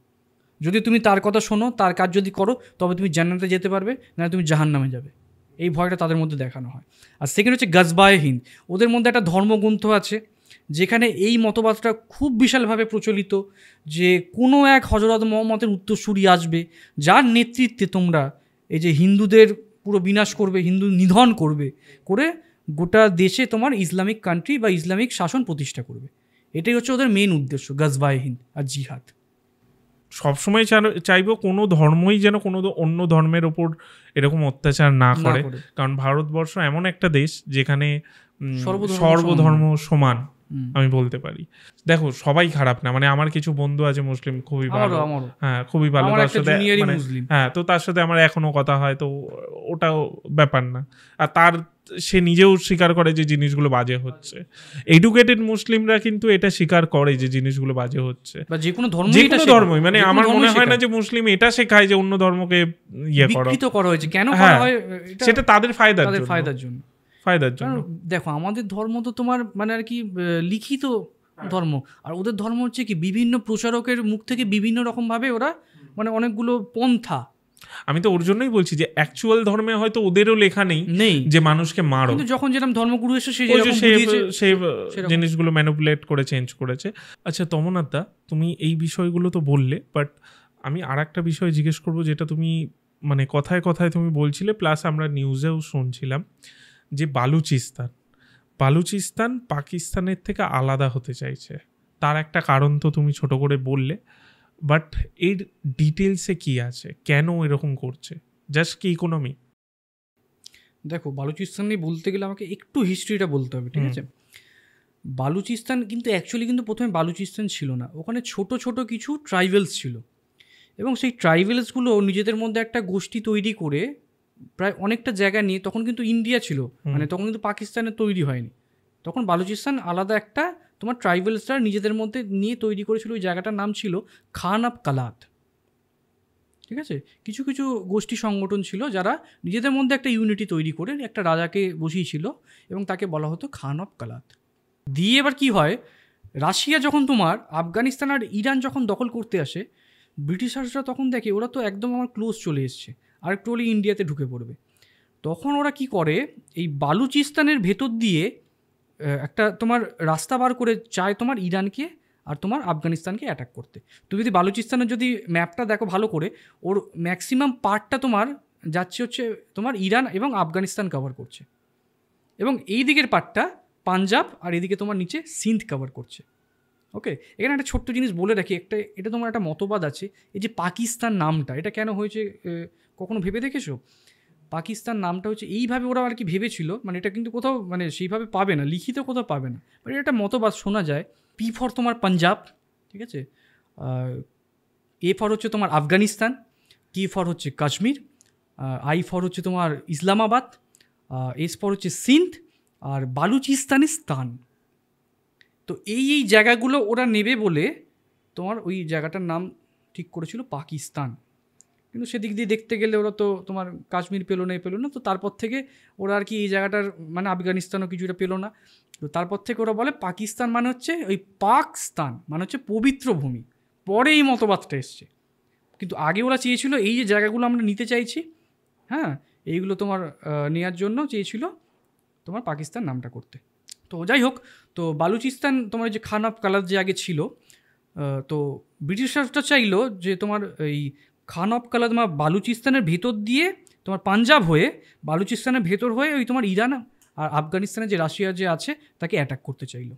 যদি তুমি তার কথা শোনো, তার কাজ যদি করো, তবে তুমি জান্নাতে যেতে পারবে, না তুমি জাহান্নামে যাবে, এই ভয়টা তাদের মধ্যে দেখানো হয়। আর সেকেন্ড হচ্ছে গজওয়ায়ে হিন্দ, ওদের মধ্যে একটা ধর্মগ্রন্থ আছে যেখানে এই মতবাদটা খুব বিশালভাবে প্রচলিত যে কোনো এক হযরত মুহাম্মদের উত্তরসূরি আসবে, যার নেতৃত্বে তোমরা এই যে হিন্দুদের পুরো বিনাশ করবে, হিন্দু নিধন করবে, করে গোটা দেশে তোমার ইসলামিক কান্ট্রি বা ইসলামিক শাসন প্রতিষ্ঠা করবে। এটাই হচ্ছে ওদের মেন উদ্দেশ্য, গজওয়ায়ে হিন্দ আর জিহাদ। সবসময় চাইবো কোনো ধর্মই যেন কোনো অন্য ধর্মের ওপর এরকম অত্যাচার না করে, কারণ ভারতবর্ষ এমন একটা দেশ যেখানে সর্বধর্ম সমান, আমি বলতে পারি। দেখো, সবাই খারাপ না, মানে আমার কিছু বন্ধু আছে মুসলিম, খুবই ভালো, হ্যাঁ খুবই ভালো, তার সাথে হ্যাঁ, তো তার সাথে আমার এখনো কথা হয়, তো ওটাও ব্যাপার না। আর সে নিজেও স্বীকার করে যে জিনিসগুলো বাজে হচ্ছে। এডুকেটেড মুসলিমরা কিন্তু এটা স্বীকার করে যে জিনিসগুলো বাজে হচ্ছে, যে কোনো ধর্মই, মানে আমার মনে হয় না যে মুসলিম এটা শেখায় যে অন্য ধর্মকে ইয়ে করা হয়েছে, কেন করা হয় সেটা তাদের ফায়দার জন্য। দেখো, আমাদের ধর্ম তো তোমার মানে আর কি লিখিত ধর্ম, আর ওদের ধর্ম হচ্ছে কি বিভিন্ন প্রচারকের মুখ থেকে বিভিন্ন রকম ভাবে ওরা মানে অনেকগুলো পন্থা। আমি তো ওর জন্যই বলছি যে অ্যাকচুয়াল ধর্মে হয়তো ওদেরও লেখা নেই যে মানুষকে মারো, কিন্তু যখন যেরকম ধর্মগুরু এসে সেই জিনিসগুলো ম্যানিপুলেট করে চেঞ্জ করেছে। আচ্ছা তমনাথ দা, তুমি এই বিষয়গুলো তো বললে, বাট আমি আর একটা বিষয় জিজ্ঞেস করবো, যেটা তুমি মানে কথায় কথায় তুমি বলছিলে, প্লাস আমরা নিউজেও শুনছিলাম, যে বালুচিস্তান পাকিস্তানের থেকে আলাদা হতে চাইছে। তার একটা কারণ তো তুমি ছোট করে বললে, বাট এর ডিটেলসে কি আছে, কেন এরকম করছে? জাস্ট কি ইকোনমি? দেখো, বালুচিস্তান নিয়ে বলতে গেলে আমাকে একটু হিস্ট্রিটা বলতে হবে, ঠিক আছে? বালুচিস্তান কিন্তু অ্যাকচুয়ালি কিন্তু প্রথমে বালুচিস্তান ছিল না, ওখানে ছোট ছোট কিছু ট্রাইবেলস ছিল, এবং সেই ট্রাইবেলসগুলো নিজেদের মধ্যে একটা গোষ্ঠী তৈরি করে প্রায় অনেকটা জায়গা নিয়ে, তখন কিন্তু ইন্ডিয়া ছিল, মানে তখন কিন্তু পাকিস্তানের তৈরি হয়নি, তখন বালুচিস্তান আলাদা একটা তোমার ট্রাইবেলসরা নিজেদের মধ্যে নিয়ে তৈরি করেছিল। ওই জায়গাটার নাম ছিল খান অফ কালাত, ঠিক আছে? কিছু কিছু গোষ্ঠী সংগঠন ছিল যারা নিজেদের মধ্যে একটা ইউনিটি তৈরি করে একটা রাজাকে বসিয়েছিল, এবং তাকে বলা হতো খান অফ কালাত। দিয়ে এবার কি হয়, রাশিয়া যখন তোমার আফগানিস্তান আর ইরান যখন দখল করতে আসে, ব্রিটিশার্সরা তখন দেখে ওরা তো একদম আমার ক্লোজ চলে এসছে, আর একটু হলে ইন্ডিয়াতে ঢুকে পড়বে। তখন ওরা কি করে, এই বালুচিস্তানের ভেতর দিয়ে একটা তোমার রাস্তা বার করে চায় তোমার ইরানকে আর তোমার আফগানিস্তানকে অ্যাটাক করতে। তুমি যদি বালুচিস্তানের যদি ম্যাপটা দেখো ভালো করে, ওর ম্যাক্সিমাম পার্টটা তোমার যাচ্ছে হচ্ছে তোমার ইরান এবং আফগানিস্তান কভার করছে, এবং এই দিকের পার্টটা পাঞ্জাব, আর এদিকে তোমার নিচে সিন্ধ কভার করছে। ওকে, এখানে একটা ছোট্ট জিনিস বলে রাখি, এটা তোমার একটা মতবাদ আছে, এই যে পাকিস্তান নামটা এটা কেন হয়েছে কখনো ভেবে দেখেছো? পাকিস্তান নামটা হচ্ছে এইভাবে ওরা আর কি ভেবেছিল, মানে এটা কিন্তু কোথাও মানে সেইভাবে পাবে না, লিখিত কোথাও পাবে না, বাট এটা একটা মতবাদ শোনা যায়। পি ফর তোমার পাঞ্জাব, ঠিক আছে, এ ফর হচ্ছে তোমার আফগানিস্তান, কে ফর হচ্ছে কাশ্মীর, আই ফর হচ্ছে তোমার ইসলামাবাদ, এস ফর হচ্ছে সিন্ধ, আর বালুচিস্তানিস্তান। তো এই জায়গাগুলো ওরা নেবে বলে তোমার ওই জায়গাটার নাম ঠিক করেছিল পাকিস্তান। কিন্তু সেদিক দিয়ে দেখতে গেলে ওরা তো তোমার কাশ্মীর পেলো না, তো তারপর থেকে ওরা আর কি এই জায়গাটার মানে আফগানিস্তানও কিছুটা পেলো না। তো তারপর থেকে ওরা বলে পাকিস্তান মানে হচ্ছে ওই পাকস্তান মানে হচ্ছে পবিত্র ভূমি, পরে এই মতবাদটা এসছে। কিন্তু আগে ওরা চেয়েছিল এই যে জায়গাগুলো আমরা নিতে চাইছি, হ্যাঁ, এইগুলো তোমার নেওয়ার জন্য চেয়েছিল তোমার পাকিস্তান নামটা করতে। তো যাই হোক, তো বালুচিস্তান তোমার যে খান অফ কালার যে আগে ছিল, তো ব্রিটিশারটা চাইলো যে তোমার এই খান অফ কালার তোমার বালুচিস্তানের ভেতর দিয়ে তোমার পাঞ্জাব হয়ে বালুচিস্তানের ভেতর হয়ে ওই তোমার ইরান আর আফগানিস্তানে যে রাশিয়া যে আছে তাকে অ্যাটাক করতে চাইলো।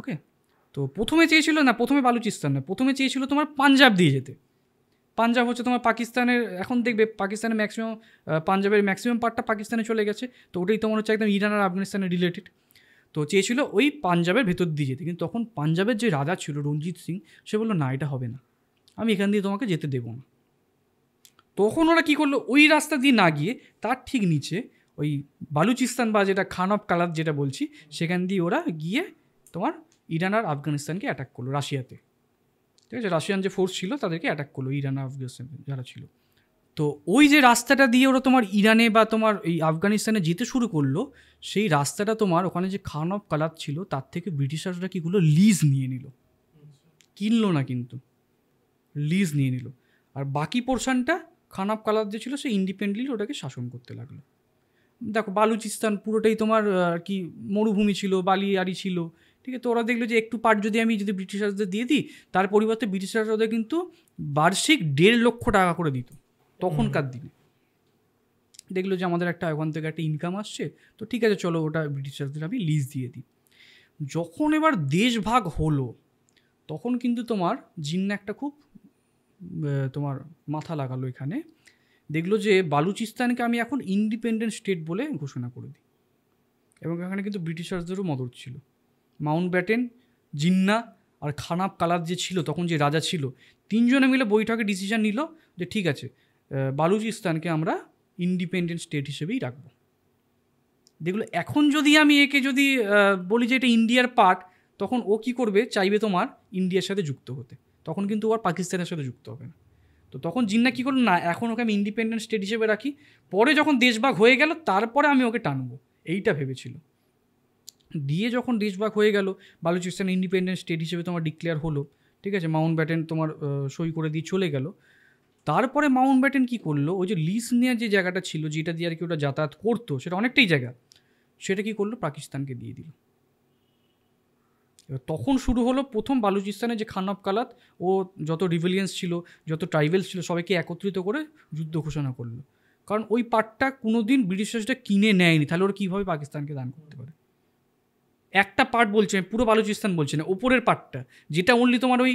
ওকে, তো প্রথমে বালুচিস্তান না, প্রথমে চেয়েছিল তোমার পাঞ্জাব দিয়ে যেতে। পাঞ্জাব হচ্ছে তোমার পাকিস্তানের, এখন দেখবে পাকিস্তানের ম্যাক্সিমাম, পাঞ্জাবের ম্যাক্সিমাম পার্টটা পাকিস্তানে চলে গেছে, তো ওটাই তোমার হচ্ছে একদম ইরান আর আফগানিস্তানের রিলেটেড। তো চেয়েছিল ওই পাঞ্জাবের ভেতর দিয়ে যেতে, কিন্তু তখন পাঞ্জাবের যে রাজা ছিল রঞ্জিত সিং, সে বললো না, এটা হবে না, আমি এখান দিয়ে তোমাকে যেতে দেবো না। তখন ওরা কী করলো, ওই রাস্তা দিয়ে না গিয়ে তার ঠিক নিচে ওই বালুচিস্তান বা যেটা খান অফ কালার যেটা বলছি, সেখান দিয়ে ওরা গিয়ে তোমার ইরান আর আফগানিস্তানকে অ্যাটাক করলো, রাশিয়াতে। ঠিক আছে, রাশিয়ান যে ফোর্স ছিল তাদেরকে অ্যাটাক করলো, ইরান আর আফগানিস্তান যারা ছিল। তো ওই যে রাস্তাটা দিয়ে ওরা তোমার ইরানে বা তোমার এই আফগানিস্তানে যেতে শুরু করলো, সেই রাস্তাটা তোমার ওখানে যে খান অফ কালার ছিল তার থেকে ব্রিটিশাররা কী করলো, লিজ নিয়ে নিল, কিনলো না কিন্তু, লিজ নিয়ে নিল। আর বাকি পোর্শনটা খান অফ কালার যে ছিল সে ইন্ডিপেন্ডেন্টলি ওটাকে শাসন করতে লাগলো। দেখো বালুচিস্তান পুরোটাই তোমার আর কি মরুভূমি ছিল, বালি আড়ি ছিল, ঠিক আছে। তো ওরা দেখলো যে একটু পার্ট যদি ব্রিটিশারদের দিয়ে দিই, তার পরিবর্তে ব্রিটিশাররা ওদের কিন্তু বার্ষিক 1.5 লক্ষ টাকা করে দিত তখনকার দিনে। দেখলো যে আমাদের একটা ওখান থেকে একটা ইনকাম আসছে, তো ঠিক আছে চলো ওটা ব্রিটিশারদের আমি লিজ দিয়ে দিই। যখন এবার দেশ ভাগ হলো, তখন কিন্তু তোমার জিন্না একটা খুব তোমার মাথা লাগালো এখানে, দেখলো যে বালুচিস্তানকে আমি এখন ইন্ডিপেন্ডেন্ট স্টেট বলে ঘোষণা করে দিই। এবং এখানে কিন্তু ব্রিটিশারদেরও মদত ছিল। মাউন্ট ব্যাটেন, জিন্না আর খান অফ কালার যে ছিল তখন যে রাজা ছিল, 3 জনে মিলে বৈঠকে ডিসিশন নিল যে ঠিক আছে, বালুচিস্তানকে আমরা ইন্ডিপেন্ডেন্ট স্টেট হিসেবেই রাখবো। দেখলো এখন যদি আমি একে বলি যে এটা ইন্ডিয়ার পার্ট, তখন ও কী করবে, চাইবে তোমার ইন্ডিয়ার সাথে যুক্ত হতে, তখন কিন্তু ও আর পাকিস্তানের সাথে যুক্ত হবে না। তো তখন জিন্না কী করলো, না এখন ওকে আমি ইন্ডিপেন্ডেন্ট স্টেট হিসেবে রাখি, পরে যখন দেশভাগ হয়ে গেল তারপরে আমি ওকে টানবো, এইটা ভেবেছিল। দিয়ে যখন দেশভাগ হয়ে গেল, বালুচিস্তান ইন্ডিপেন্ডেন্ট স্টেট হিসেবে তোমার ডিক্লেয়ার হলো, ঠিক আছে, মাউন্ট ব্যাটেন তোমার সই করে দিয়ে চলে গেল। তারপরে মাউন্ট ব্যাটেন কী করলো, ওই যে লিজ নেওয়ার যে জায়গাটা ছিল, যেটা দিয়ে আর কি ওটা যাতায়াত করতো, সেটা অনেকটাই জায়গা, সেটা কী করলো, পাকিস্তানকে দিয়ে দিল। এবার তখন শুরু হলো প্রথম বালুচিস্তানে যে খান অফ কালাত, ও যত রিভেলিয়েন্স ছিল, যত ট্রাইবেলস ছিল, সবাইকে একত্রিত করে যুদ্ধ ঘোষণা করলো। কারণ ওই পার্টটা কোনো দিন ব্রিটিশার্সটা কিনে নেয়নি, তাহলে ওরা কীভাবে পাকিস্তানকে দান করতে পারে। একটা পার্ট বলছে, পুরো বালুচিস্তান বলছে না, ওপরের পার্টটা যেটা অনলি তোমার ওই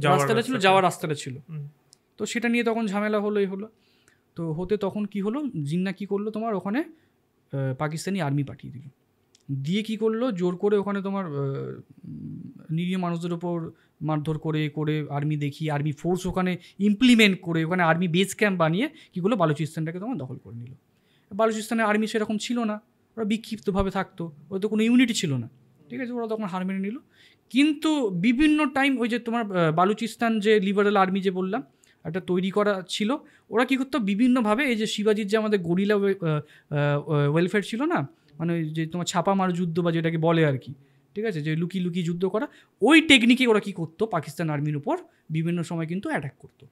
রাস্তাটা ছিল, যাওয়ার রাস্তাটা ছিল, তো সেটা নিয়ে তখন ঝামেলা হলো। তো হতে তখন কি হলো, জিন্না কী করলো, তোমার ওখানে পাকিস্তানি আর্মি পাঠিয়ে দিল, দিয়ে কী করলো, জোর করে ওখানে তোমার নিরীহ মানুষদের ওপর মারধর করে আর্মি দেখিয়ে, আর্মি ফোর্স ওখানে ইমপ্লিমেন্ট করে, ওখানে আর্মি বেস ক্যাম্প বানিয়ে কী করলো, বালুচিস্তানটাকে তোমার দখল করে নিল। বালুচিস্তানের আর্মি সেরকম ছিল না, ওরা বিক্ষিপ্তভাবে থাকতো, ওদের কোনো ইউনিটি ছিল না, ঠিক আছে, ওরা তখন হার মেনে নিল। কিন্তু বিভিন্ন টাইম ওই যে তোমার বালুচিস্তান যে লিবারেল আর্মি যে বললাম একটা তৈরি করা ছিল, ওরা কী করতো বিভিন্নভাবে, এই যে শিবাজির যে আমাদের গরিলা ওয়েলফেয়ার ছিল না, মানে ওই যে তোমার ছাপামার যুদ্ধ বা যেটাকে বলে আর কি, ঠিক আছে, যে লুকিয়ে লুকিয়ে যুদ্ধ করা, ওই টেকনিকে ওরা কী করতো, পাকিস্তান আর্মির উপর বিভিন্ন সময় কিন্তু অ্যাটাক করতো।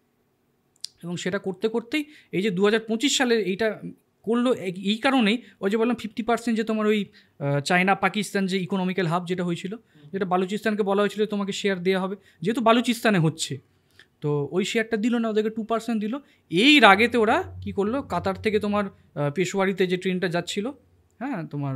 এবং সেটা করতে করতেই এই যে 2025 সালে এইটা করলো, এই কারণেই ওই যে বললাম 50% যে তোমার ওই চায়না পাকিস্তান যে ইকোনমিক্যাল হাব যেটা হয়েছিল, যেটা বালুচিস্তানকে বলা হয়েছিল তোমাকে শেয়ার দেওয়া হবে, যেহেতু বালুচিস্তানে হচ্ছে, তো ওই শেয়ারটা দিল না, ওদেরকে 2% দিল। এই রাগেতে ওরা কী করলো, কাতার থেকে তোমার পেশোয়ারিতে যে ট্রেনটা যাচ্ছিল, হ্যাঁ, তোমার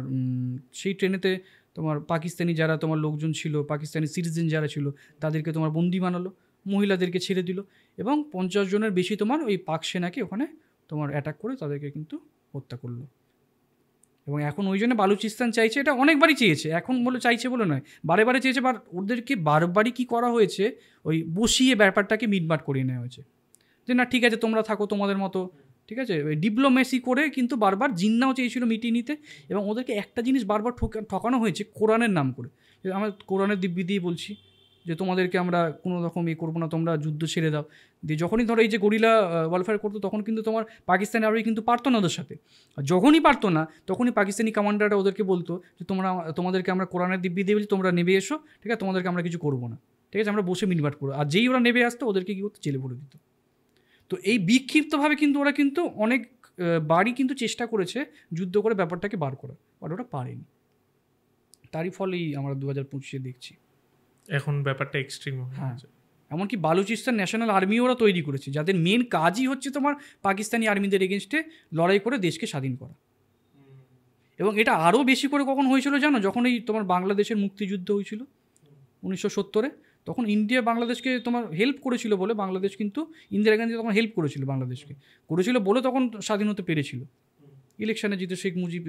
সেই ট্রেনেতে তোমার পাকিস্তানি যারা তোমার লোকজন ছিল, পাকিস্তানি সিটিজেন যারা ছিল, তাদেরকে তোমার বন্দি বানালো, মহিলাদেরকে ছেড়ে দিল, এবং 50 জনের বেশি তোমার ওই পাক সেনাকে ওখানে তোমার অ্যাটাক করে তাদেরকে কিন্তু হত্যা করলো। এবং এখন ওই জন্য বালুচিস্তান চাইছে, এটা অনেকবারই চেয়েছে, এখন চাইছে বলে নয়, বারে বারে চেয়েছে, বা ওদেরকে বারবারই কী করা হয়েছে, ওই বসিয়ে ব্যাপারটাকে মিটমাট করিয়ে নেওয়া হয়েছে, যে না ঠিক আছে তোমরা থাকো তোমাদের মতো, ঠিক আছে, ওই ডিপ্লোমেসি করে কিন্তু বারবার জিন্নাও চেয়েছিল মিটিয়ে নিতে। এবং ওদেরকে একটা জিনিস বারবার ঠকানো হয়েছে, কোরআনের নাম করে। আমার কোরআনের দিব্যি দিয়ে বলছি, যে তোমাদেরকে আমরা কোনো রকম করবো না, তোমরা যুদ্ধ ছেড়ে দাও। দিয়ে যখনই ধরো এই যে গরিলা ওয়ারফেয়ার করতো, তখন কিন্তু তোমার পাকিস্তানি আর্মি কিন্তু পারতো না ওদের সাথে। আর যখনই পারতো না, তখনই পাকিস্তানি কমান্ডাররা ওদেরকে বলতো যে তোমাদেরকে আমরা কোরআনের দিব্যি দিয়ে বলছি, তোমরা নেবে এসো, ঠিক আছে, তোমাদেরকে আমরা কিছু করবো না, ঠিক আছে, আমরা বসে মিটমাট করবো। আর যেই ওরা নেবে আসতো, ওদেরকে কী করতো, জেলে ভরে দিত। তো এই বিক্ষিপ্তভাবে কিন্তু ওরা কিন্তু অনেক বারই কিন্তু চেষ্টা করেছে যুদ্ধ করে ব্যাপারটাকে বার করা, বাট ওরা পারেনি। তারই ফলেই আমরা 2025 দেখছি এখন ব্যাপারটা এক্সট্রিম হয়ে হ্যাঁ, গেছে। এমনকি বালুচিস্তান ন্যাশনাল আর্মি ওরা তৈরি করেছে, যাদের মেন কাজই হচ্ছে তোমার পাকিস্তানি আর্মিদের এগেনস্টে লড়াই করে দেশকে স্বাধীন করা। এবং এটা আরও বেশি করে কখন হয়েছিল জানো, যখন এই তোমার বাংলাদেশের মুক্তিযুদ্ধ হয়েছিল 1970-এ, তখন ইন্ডিয়া বাংলাদেশকে তোমার হেল্প করেছিল বলে, বাংলাদেশ কিন্তু ইন্দিরা গান্ধী তখন হেল্প করেছিল বাংলাদেশকে, করেছিল বলে তখন স্বাধীন হতে পেরেছিল। ইলেকশনে জিতে শেখ মুজিব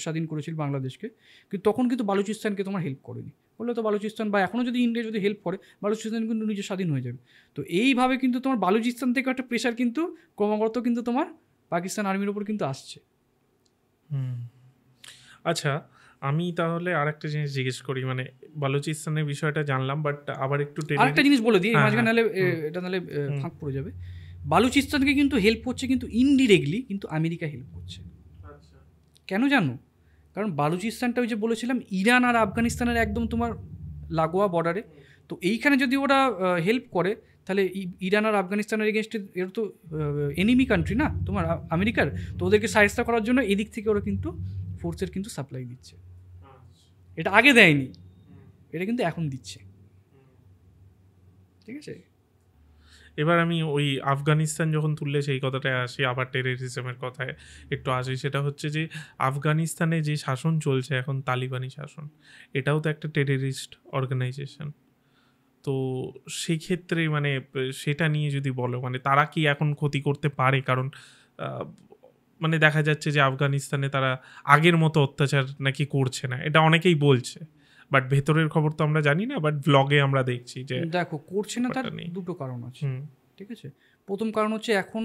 স্বাধীন করেছিল বাংলাদেশকে, কিন্তু তখন কিন্তু বালুচিস্তানকে তোমার হেল্প করেনি। বললে তো বালুচিস্তান বা এখনও যদি ইন্ডিয়া যদি হেল্প করে, বালুচিস্তান কিন্তু নিজে স্বাধীন হয়ে যাবে। তো এইভাবে কিন্তু তোমার বালুচিস্তান থেকে একটা প্রেশার কিন্তু ক্রমাগত কিন্তু তোমার পাকিস্তান আর্মির ওপর কিন্তু আসছে। আচ্ছা, আমি তাহলে আরেকটা জিনিস জিজ্ঞেস করি, মানে বালুচিস্তানের বিষয়টা জানলাম, বাট আবার একটু আরেকটা জিনিস বলে দিই মাঝখানে, নাহলে এটা নাহলে ফাঁক পড়ে যাবে। বালুচিস্তানকে কিন্তু হেল্প করছে কিন্তু ইনডিরেক্টলি, কিন্তু আমেরিকা হেল্প করছে। কেন জানো? কারণ বালুচিস্তানটা ওই যে বলেছিলাম ইরান আর আফগানিস্তানের একদম তোমার লাগোয়া বর্ডারে। তো এইখানে যদি ওরা হেল্প করে, তাহলে ইরান আর আফগানিস্তানের এগেনস্টে, এর তো এনিমি কান্ট্রি না তোমার আমেরিকার, তো ওদেরকে সাহায্য করার জন্য এদিক থেকে ওরা কিন্তু ফোর্সের কিন্তু সাপ্লাই দিচ্ছে। এটা আগে দেয়নি, এটা কিন্তু এখন দিচ্ছে, ঠিক আছে। এবার আমি ওই আফগানিস্তান যখন তুললে সেই কথাটায় আসি, আবার টেররিজমের কথায় একটু আসি। সেটা হচ্ছে যে আফগানিস্তানে যে শাসন চলছে এখন, তালিবানি শাসন, এটাও তো একটা টেররিস্ট অর্গানাইজেশন। তো সেই ক্ষেত্রে মানে সেটা নিয়ে যদি বলো, মানে তারা কি এখন ক্ষতি করতে পারে? কারণ মানে দেখা যাচ্ছে যে আফগানিস্তানে তারা আগের মতো অত্যাচার নাকি করছে না, এটা অনেকেই বলছে, বাট ভেতরের খবর তো আমরা জানি না, বাট ব্লগে আমরা দেখছি যে দেখো করছে না। তার দুটো কারণ আছে, ঠিক আছে। প্রথম কারণ হচ্ছে এখন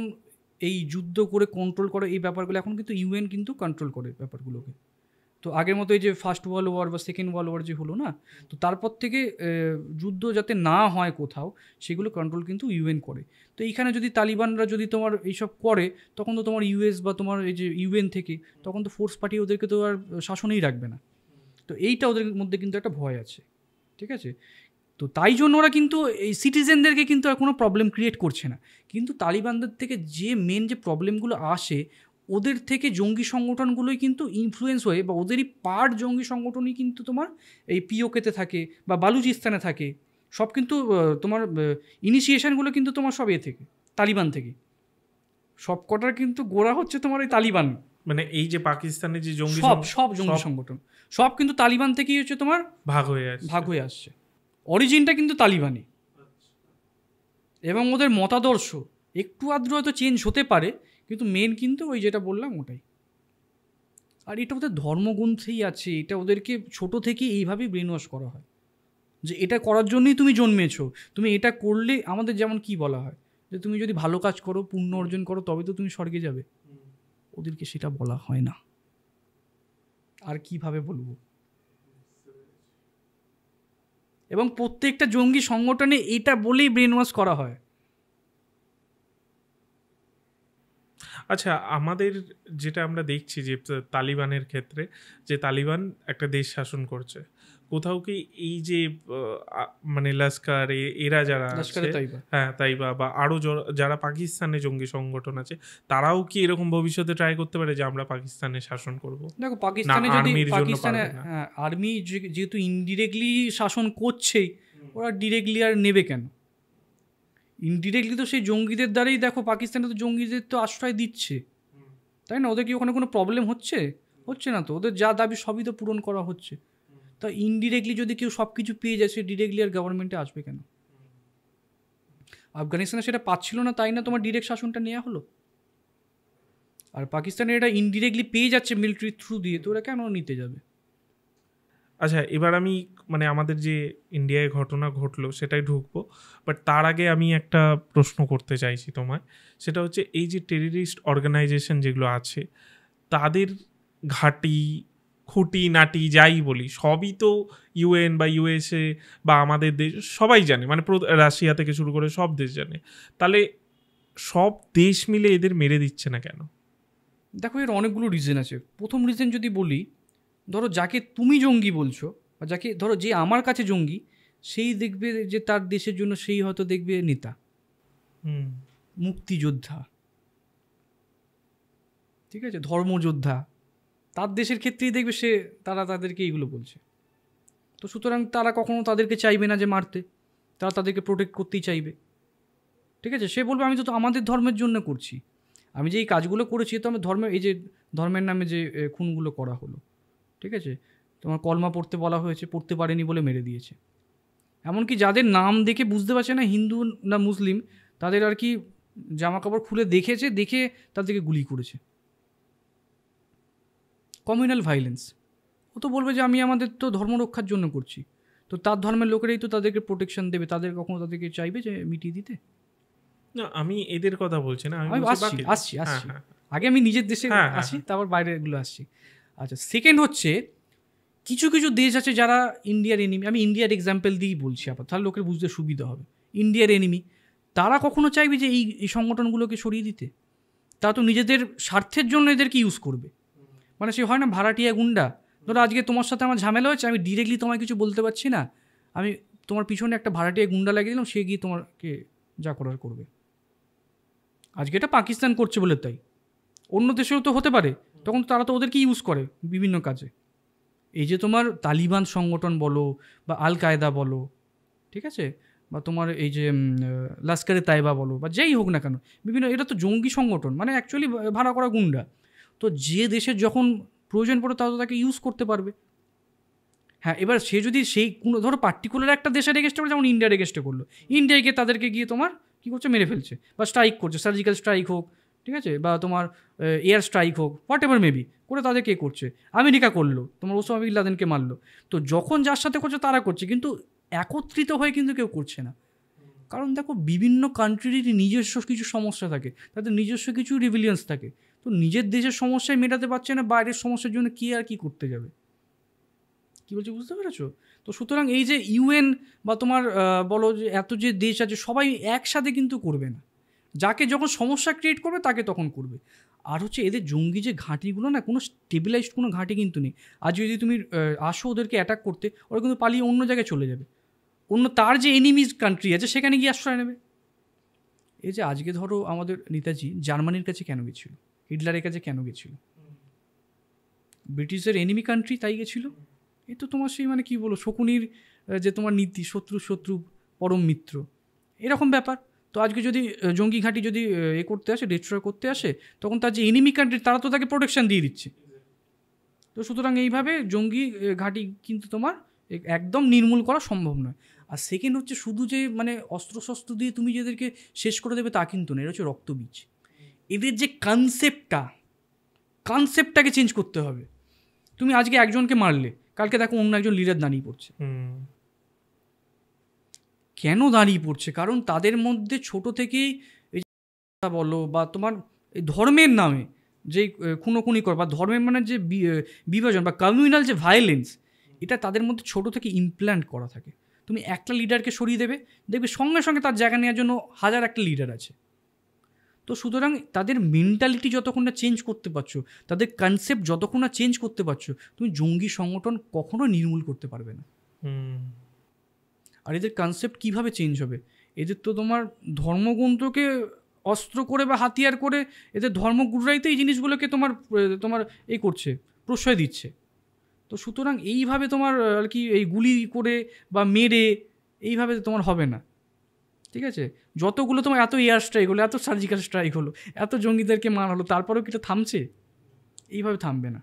এই যুদ্ধ করে কন্ট্রোল করে এই ব্যাপারগুলো, এখন কিন্তু ইউএন কিন্তু কন্ট্রোল করে ব্যাপারগুলোকে। তো আগের মতো এই যে ফার্স্ট ওয়ার্ল্ড ওয়ার বা সেকেন্ড ওয়ার্ল্ড ওয়ার যে হলো না, তো তারপর থেকে যুদ্ধ যাতে না হয় কোথাও, সেগুলো কন্ট্রোল কিন্তু ইউএন করে। তো এইখানে যদি তালিবানরা যদি তোমার এইসব করে, তখন তো তোমার ইউএস বা তোমার এই যে ইউএন থেকে তখন তো ফোর্স পাঠিয়ে ওদেরকে তো আর শাসনেই রাখবে না। তো এইটা ওদের মধ্যে কিন্তু একটা ভয় আছে, ঠিক আছে। তো তাই জন্য ওরা কিন্তু এই সিটিজেনদেরকে কিন্তু আর কোনো প্রবলেম ক্রিয়েট করছে না। কিন্তু তালিবানদের থেকে যে মেন যে প্রবলেমগুলো আসে, ওদের থেকে জঙ্গি সংগঠনগুলোই কিন্তু ইনফ্লুয়েন্স হয়ে, বা ওদেরই পার্ট জঙ্গি সংগঠনই কিন্তু তোমার এই পিওকেতে থাকে বা বালুচিস্তানে থাকে, সব কিন্তু তোমার ইনিশিয়েশনগুলো কিন্তু তোমার সব থেকে তালিবান থেকে, সব কটার কিন্তু গোড়া হচ্ছে তোমার এই তালিবান। মানে এই যে পাকিস্তানের যে জঙ্গি সব জঙ্গি সংগঠন সব কিন্তু তালিবান থেকেই হচ্ছে তোমার ভাগ হয়ে আসছে। অরিজিনটা কিন্তু তালিবানি, এবং ওদের মতাদর্শ একটু আদ্র হয়তো চেঞ্জ হতে পারে, কিন্তু মেন কিন্তু ওই যেটা বললাম ওটাই। আর এটা ওদের ধর্মগ্রন্থেই আছে, এটা ওদেরকে ছোট থেকে এইভাবেই ব্রেন ওয়াশ করা হয় যে এটা করার জন্যই তুমি জন্মেছো, তুমি এটা করলে, আমাদের যেমন কি বলা হয় যে তুমি যদি ভালো কাজ করো, পুণ্য অর্জন করো, তবে তো তুমি স্বর্গে যাবে। ওদেরকে সেটা বলা হয় না, আর কিভাবে বলবো। এবং প্রত্যেকটা জঙ্গি সংগঠনে এটা বলেই ব্রেন ওয়াশ করা হয়। আচ্ছা, আমাদের যেটা আমরা দেখছি যে তালিবানের ক্ষেত্রে, যে তালিবান একটা দেশ শাসন করছে, কোথাও কি এই যে মানে লস্কর এরা যারা হ্যাঁ তাইবা বা আরো যারা পাকিস্তানে জঙ্গি সংগঠন আছে, তারাও কি এরকম ভবিষ্যতে ট্রাই করতে পারে যে আমরা পাকিস্তানে শাসন করব? দেখো পাকিস্তানে যদি পাকিস্তানে আর্মি যেহেতু ইনডিরেক্টলি শাসন করছেই, ওরা ডিরেক্টলি আর নেবে কেন? ইনডিরেক্টলি তো সেই জঙ্গিদের দ্বারাই, দেখো পাকিস্তানে তো জঙ্গিদের তো আশ্রয় দিচ্ছে, তাই না? ওদের কি ওখানে কোনো প্রবলেম হচ্ছে না তো, ওদের যা দাবি সবই তো পূরণ করা হচ্ছে। তা ইনডিরেক্টলি যদি কেউ সব কিছু পেয়ে যায়, সে ডিরেক্টলি আর গভর্নমেন্টে আসবে কেন? আফগানিস্তানে সেটা পাচ্ছিল না, তাই না তোমার ডিরেক্ট শাসনটা নেওয়া হলো। আর পাকিস্তানে এটা ইনডিরেক্টলি পেয়ে যাচ্ছে মিলিটারি থ্রু দিয়ে, তো ওরা কেন নিতে যাবে? আচ্ছা, এবার আমি মানে আমাদের যে ইন্ডিয়ায় ঘটনা ঘটলো সেটাই ঢুকবো, বাট তার আগে আমি একটা প্রশ্ন করতে চাইছি তোমায়। সেটা হচ্ছে এই যে টেররিস্ট অর্গানাইজেশন যেগুলো আছে, তাদের ঘাঁটি খুঁটি নাটি যাই বলি সবই তো ইউএন বা ইউএসএ বা আমাদের দেশ সবাই জানে, মানে রাশিয়া থেকে শুরু করে সব দেশ জানে। তাহলে সব দেশ মিলে এদের মেরে দিচ্ছে না কেন? দেখো, এর অনেকগুলো রিজন আছে। প্রথম রিজন যদি বলি, ধরো যাকে তুমি জঙ্গি বলছো, বা যাকে ধরো যে আমার কাছে জঙ্গি, সেই দেখবে যে তার দেশের জন্য সেই হয়তো দেখবে নেতা, মুক্তিযোদ্ধা, ঠিক আছে, ধর্মযোদ্ধা, তার দেশের ক্ষেত্রেই দেখবে তারা তাদেরকে এইগুলো বলছে। তো সুতরাং তারা কখনো তাদেরকে চাইবে না যে মারতে, তারা তাদেরকে প্রোটেক্ট করতেই চাইবে। ঠিক আছে, সে বলবে আমি তো আমাদের ধর্মের জন্য করছি, আমি যে এই কাজগুলো করেছি তো আমি ধর্মের, এই যে ধর্মের নামে যে খুনগুলো করা হলো, ঠিক আছে, তোমার কলমা পড়তে বলা হয়েছে, পড়তে পারেনি বলে মেরে দিয়েছে। এমনকি যাদের নাম দেখে বুঝতে পারছে না হিন্দু না মুসলিম, তাদের আর কি জামা কাপড় খুলে দেখেছে, দেখে তাদেরকে গুলি করেছে। Communal violence. ও তো বলবে যে আমি আমাদের তো ধর্ম রক্ষার জন্য করছি, তো তার ধর্মের লোকেরাই তো তাদেরকে প্রোটেকশন দেবে, তাদের কখনো তাদেরকে চাইবে যে মিটিয়ে দিতে? না, আমি এদের কথা বলছি না, আমি আমি বলছি আসছি বাকি। আসছি হ্যাঁ, আসছি হ্যাঁ, আগে আমি নিজের দেশে হ্যাঁ, হ্যাঁ, আসি, তারপর বাইরেগুলো আসছি। আচ্ছা, সেকেন্ড হচ্ছে কিছু কিছু দেশ আছে যারা ইন্ডিয়ার এনিমি। আমি ইন্ডিয়ার এক্সাম্পল দিয়েই বলছি আবার, তাহলে লোকের বুঝতে সুবিধা হবে। ইন্ডিয়ার এনিমি, তারা কখনো চাইবে যে এই সংগঠনগুলোকে সরিয়ে দিতে? তা তো নিজেদের স্বার্থের জন্য এদেরকে ইউজ করবে। মানে সে হয় না ভাড়াটিয়া গুন্ডা, ধরো আজকে তোমার সাথে আমার ঝামেলা হয়েছে, আমি ডিরেক্টলি তোমায় কিছু বলতে পারছি না, আমি তোমার পিছনে একটা ভাড়াটিয়া গুন্ডা লাগিয়ে দিলাম, সে গিয়ে তোমাকে যা করার করবে। আজকে এটা পাকিস্তান করছে বলে তাই, অন্য দেশেও তো হতে পারে, তখন তারা তো ওদেরকে ইউজ করে বিভিন্ন কাজে। এই যে তোমার তালিবান সংগঠন বলো বা আল কায়দা বলো, ঠিক আছে, বা তোমার এই যে লস্করে তাইবা বলো, বা যেই হোক না কেন, বিভিন্ন, এটা তো জঙ্গি সংগঠন, মানে অ্যাকচুয়ালি ভাড়া করা গুন্ডা। তো যে দেশের যখন প্রয়োজন পড়ে তারা তো তাকে ইউজ করতে পারবে। হ্যাঁ, এবার সে যদি সেই কোনো ধরো পার্টিকুলার একটা দেশের এগেস্টে করে, যেমন ইন্ডিয়ার এগেস্টে করলো, ইন্ডিয়াকে তাদেরকে গিয়ে তোমার কী করছে, মেরে ফেলছে, বা স্ট্রাইক করছে, সার্জিক্যাল স্ট্রাইক হোক, ঠিক আছে, বা তোমার এয়ার স্ট্রাইক হোক, হোয়াট এভার মেবি, করে তাদেরকে করছে। আমেরিকা করলো, তোমার ওসামা বিন লাদেনকে মারলো। তো যখন যার সাথে করছে তারা করছে, কিন্তু একত্রিত হয়ে কিন্তু কেউ করছে না। কারণ দেখো, বিভিন্ন কান্ট্রিরই নিজস্ব কিছু সমস্যা থাকে, তাদের নিজস্ব কিছু রিভিলিয়েন্স থাকে। তো নিজের দেশের সমস্যায় মেটাতে পারছে না, বাইরের সমস্যার জন্য কী আর কি করতে যাবে? কী বলছি বুঝতে পেরেছো? তো সুতরাং এই যে ইউএন বা তোমার বলো যে এত যে দেশ আছে, সবাই একসাথে কিন্তু করবে না। যাকে যখন সমস্যা ক্রিয়েট করবে তাকে তখন করবে। আর হচ্ছে এদের জঙ্গি যে ঘাঁটিগুলো না, কোনো স্টেবিলাইজড কোনো ঘাঁটি কিন্তু নেই। আজ যদি তুমি আসো ওদেরকে অ্যাটাক করতে, ওরা কিন্তু পালিয়ে অন্য জায়গায় চলে যাবে, অন্য তার যে এনিমিজ কান্ট্রি আছে সেখানে গিয়ে আশ্রয় নেবে। এই যে আজকে ধরো আমাদের নেতাজি জার্মানির কাছে কেন গেছিল, হিটলারের কাছে কেন গেছিল? ব্রিটিশের এনিমি কান্ট্রি, তাই গেছিল। এই তো তোমার সেই, মানে কি বলো, শকুনির যে তোমার নীতি, শত্রু শত্রু পরম মিত্র, এরকম ব্যাপার। তো আজকে যদি জঙ্গি ঘাঁটি যদি করতে আসে, ডিস্ট্রয় করতে আসে, তখন তার যে এনিমি কান্ট্রি তারা তো তাকে প্রোটেকশন দিয়ে দিচ্ছে। তো সুতরাং এইভাবে জঙ্গি ঘাঁটি কিন্তু তোমার একদম নির্মূল করা সম্ভব নয়। আর সেকেন্ড হচ্ছে, শুধু যে মানে অস্ত্রশস্ত্র দিয়ে তুমি যাদেরকে শেষ করে দেবে তা কিন্তু না, এটা হচ্ছে রক্তবীজ। এদের যে কনসেপ্টটাকে চেঞ্জ করতে হবে। তুমি আজকে একজনকে মারলে, কালকে দেখো অন্য একজন লিডার দাঁড়িয়ে পড়ছে। কেন দাঁড়িয়ে পড়ছে? কারণ তাদের মধ্যে ছোট থেকেই এই বলো বা তোমার এই ধর্মের নামে যে খুনোখুনি কর, বা ধর্মের মানে যে বিভাজন বা কমিউনাল যে ভায়োলেন্স, এটা তাদের মধ্যে ছোট থেকে ইমপ্ল্যান্ট করা থাকে। তুমি একটা লিডারকে সরিয়ে দেবে, দেখবে সঙ্গে সঙ্গে তার জায়গা নেওয়ার জন্য হাজার একটা লিডার আছে। তো সুতরাং তাদের মেন্টালিটি যতক্ষণ না চেঞ্জ করতে পারছো, তাদের কনসেপ্ট যতক্ষণ না চেঞ্জ করতে পারছো, তুমি জঙ্গি সংগঠন কখনো নির্মূল করতে পারবে না। আর এদের কনসেপ্ট কীভাবে চেঞ্জ হবে? এদের তো তোমার ধর্মগ্রন্থকে অস্ত্র করে বা হাতিয়ার করে, এদের ধর্মগুরুরাই তো এই জিনিসগুলোকে তোমার এই করছে, প্রশ্রয় দিচ্ছে। তো সুতরাং এইভাবে তোমার আর কি এই গুলি করে বা মেরে এইভাবে তোমার হবে না। ঠিক আছে, যতগুলো তোমার এত এয়ার স্ট্রাইক হলো, এত সার্জিক্যাল স্ট্রাইক হলো, এত জঙ্গিদেরকে মার হলো, তারপরেও কি এটা থামছে? এইভাবে থামবে না।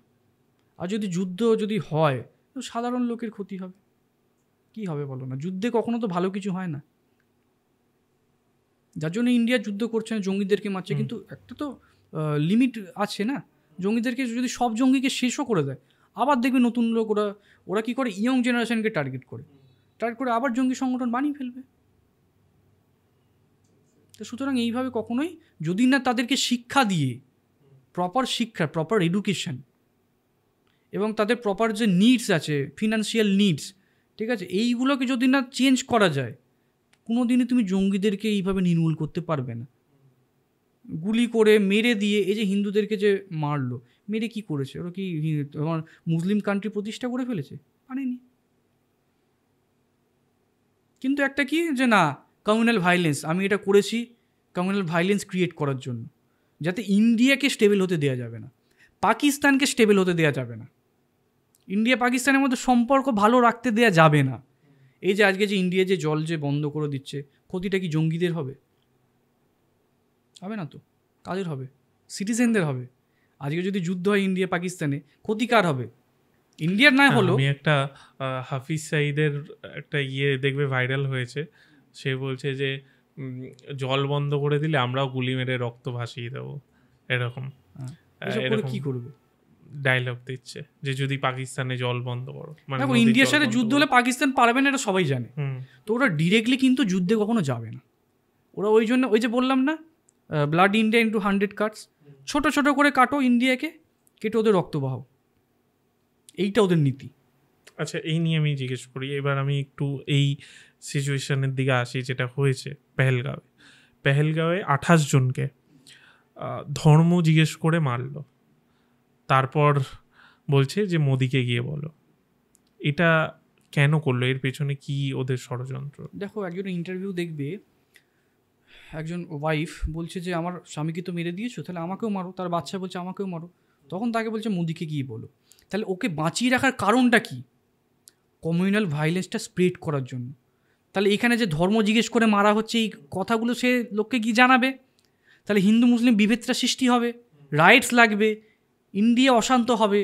আর যদি যুদ্ধ যদি হয়, তো সাধারণ লোকের ক্ষতি হবে। কি হবে বলো না? যুদ্ধে কখনো তো ভালো কিছু হয় না। যার জন্য ইন্ডিয়া যুদ্ধ করছে না, জঙ্গিদেরকে মারছে, কিন্তু একটা তো লিমিট আছে না। জঙ্গিদেরকে যদি সব জঙ্গিকে শেষও করে দেয়, আবার দেখবে নতুন লোক ওরা কী করে, ইয়ং জেনারেশনকে টার্গেট করে আবার জঙ্গি সংগঠন বানিয়ে ফেলবে। তো সুতরাং এইভাবে কখনোই, যদি না তাদেরকে শিক্ষা দিয়ে, প্রপার শিক্ষা, প্রপার এডুকেশন, এবং তাদের প্রপার যে নিডস আছে, ফিনান্সিয়াল নিডস, ঠিক আছে, এইগুলোকে যদি না চেঞ্জ করা যায়, কোনো দিনই তুমি জঙ্গিদেরকে এইভাবে নির্মূল করতে পারবে না। গুলি করে মেরে দিয়ে, এই যে হিন্দুদেরকে যে মারলো, মেরে কি করেছে? ওরা কি তোমার মুসলিম কান্ট্রি প্রতিষ্ঠা করে ফেলেছে? পারেনি। কিন্তু একটা কি যে না, কমিউনাল ভাইলেন্স, আমি এটা করেছি কমিউনাল ভাইলেন্স ক্রিয়েট করার জন্য, যাতে ইন্ডিয়াকে স্টেবল হতে দেওয়া যাবে না, পাকিস্তানকে স্টেবল হতে দেওয়া যাবে না, ইন্ডিয়া পাকিস্তানের মধ্যে সম্পর্ক ভালো রাখতে দেওয়া যাবে না। এই যে আজকে যে ইন্ডিয়া যে জল যে বন্ধ করে দিচ্ছে, ক্ষতিটা কি জঙ্গিদের হবে? হবে না তো। কাদের হবে? সিটিজেনদের হবে। আজকে যদি যুদ্ধ হয় ইন্ডিয়া পাকিস্তানে, ক্ষতি কার হবে? ইন্ডিয়ার না হলো। আমি একটা হাফিজ সাঈদের একটা দেখবে ভাইরাল হয়েছে, সে বলছে যে জল বন্ধ করে দিলে আমরাও গুলি মেরে রক্ত ভাসিয়ে দেবো, এরকম কি করবে? ডায়লগ দিচ্ছে যে যদি পাকিস্তানে জল বন্ধ করো, মানে দেখো ইন্ডিয়ার সাথে যুদ্ধ হলে পাকিস্তান পারবে না, এটা সবাই জানে। তো ওরা ডিরেক্টলি কিন্তু যুদ্ধে কখনো যাবে না। ওরা ওই জন্য, ওই যে বললাম না, ব্লাড ইন্ডিয়া ইন্টু 100 কাটস, ছোট ছোট করে কাটো ইন্ডিয়াকে, কেটে ওদের রক্ত বাহাও, এইটা ওদের নীতি। আচ্ছা, এই নিয়ে আমি জিজ্ঞেস করি, এবার আমি একটু এই সিচুয়েশনের দিকে আসি যেটা হয়েছে পেহেলগাঁওয়ে 28 জনকে ধর্ম জিজ্ঞেস করে মারলো, তারপর বলছে যে মোদিকে গিয়ে বলো। এটা কেন করলো? এর পেছনে কি ওদের ষড়যন্ত্র? দেখো, একজন ইন্টারভিউ দেখবে, একজন ওয়াইফ বলছে যে আমার স্বামীকে তো মেরে দিয়েছো, তাহলে আমাকেও মারো। তার বাচ্চা বলছে আমাকেও মারো। তখন তাকে বলছে মোদিকে গিয়ে বলো। তাহলে ওকে বাঁচিয়ে রাখার কারণটা কি? কমিউনাল ভাইলেন্সটা স্প্রেড করার জন্য। তাহলে এখানে যে ধর্ম জিজ্ঞেস করে মারা হচ্ছে, এই কথাগুলো সে লোককে গিয়ে জানাবে। তাহলে হিন্দু মুসলিম বিভেদটা সৃষ্টি হবে, রাইটস লাগবে, ইন্ডিয়া অশান্ত হবে,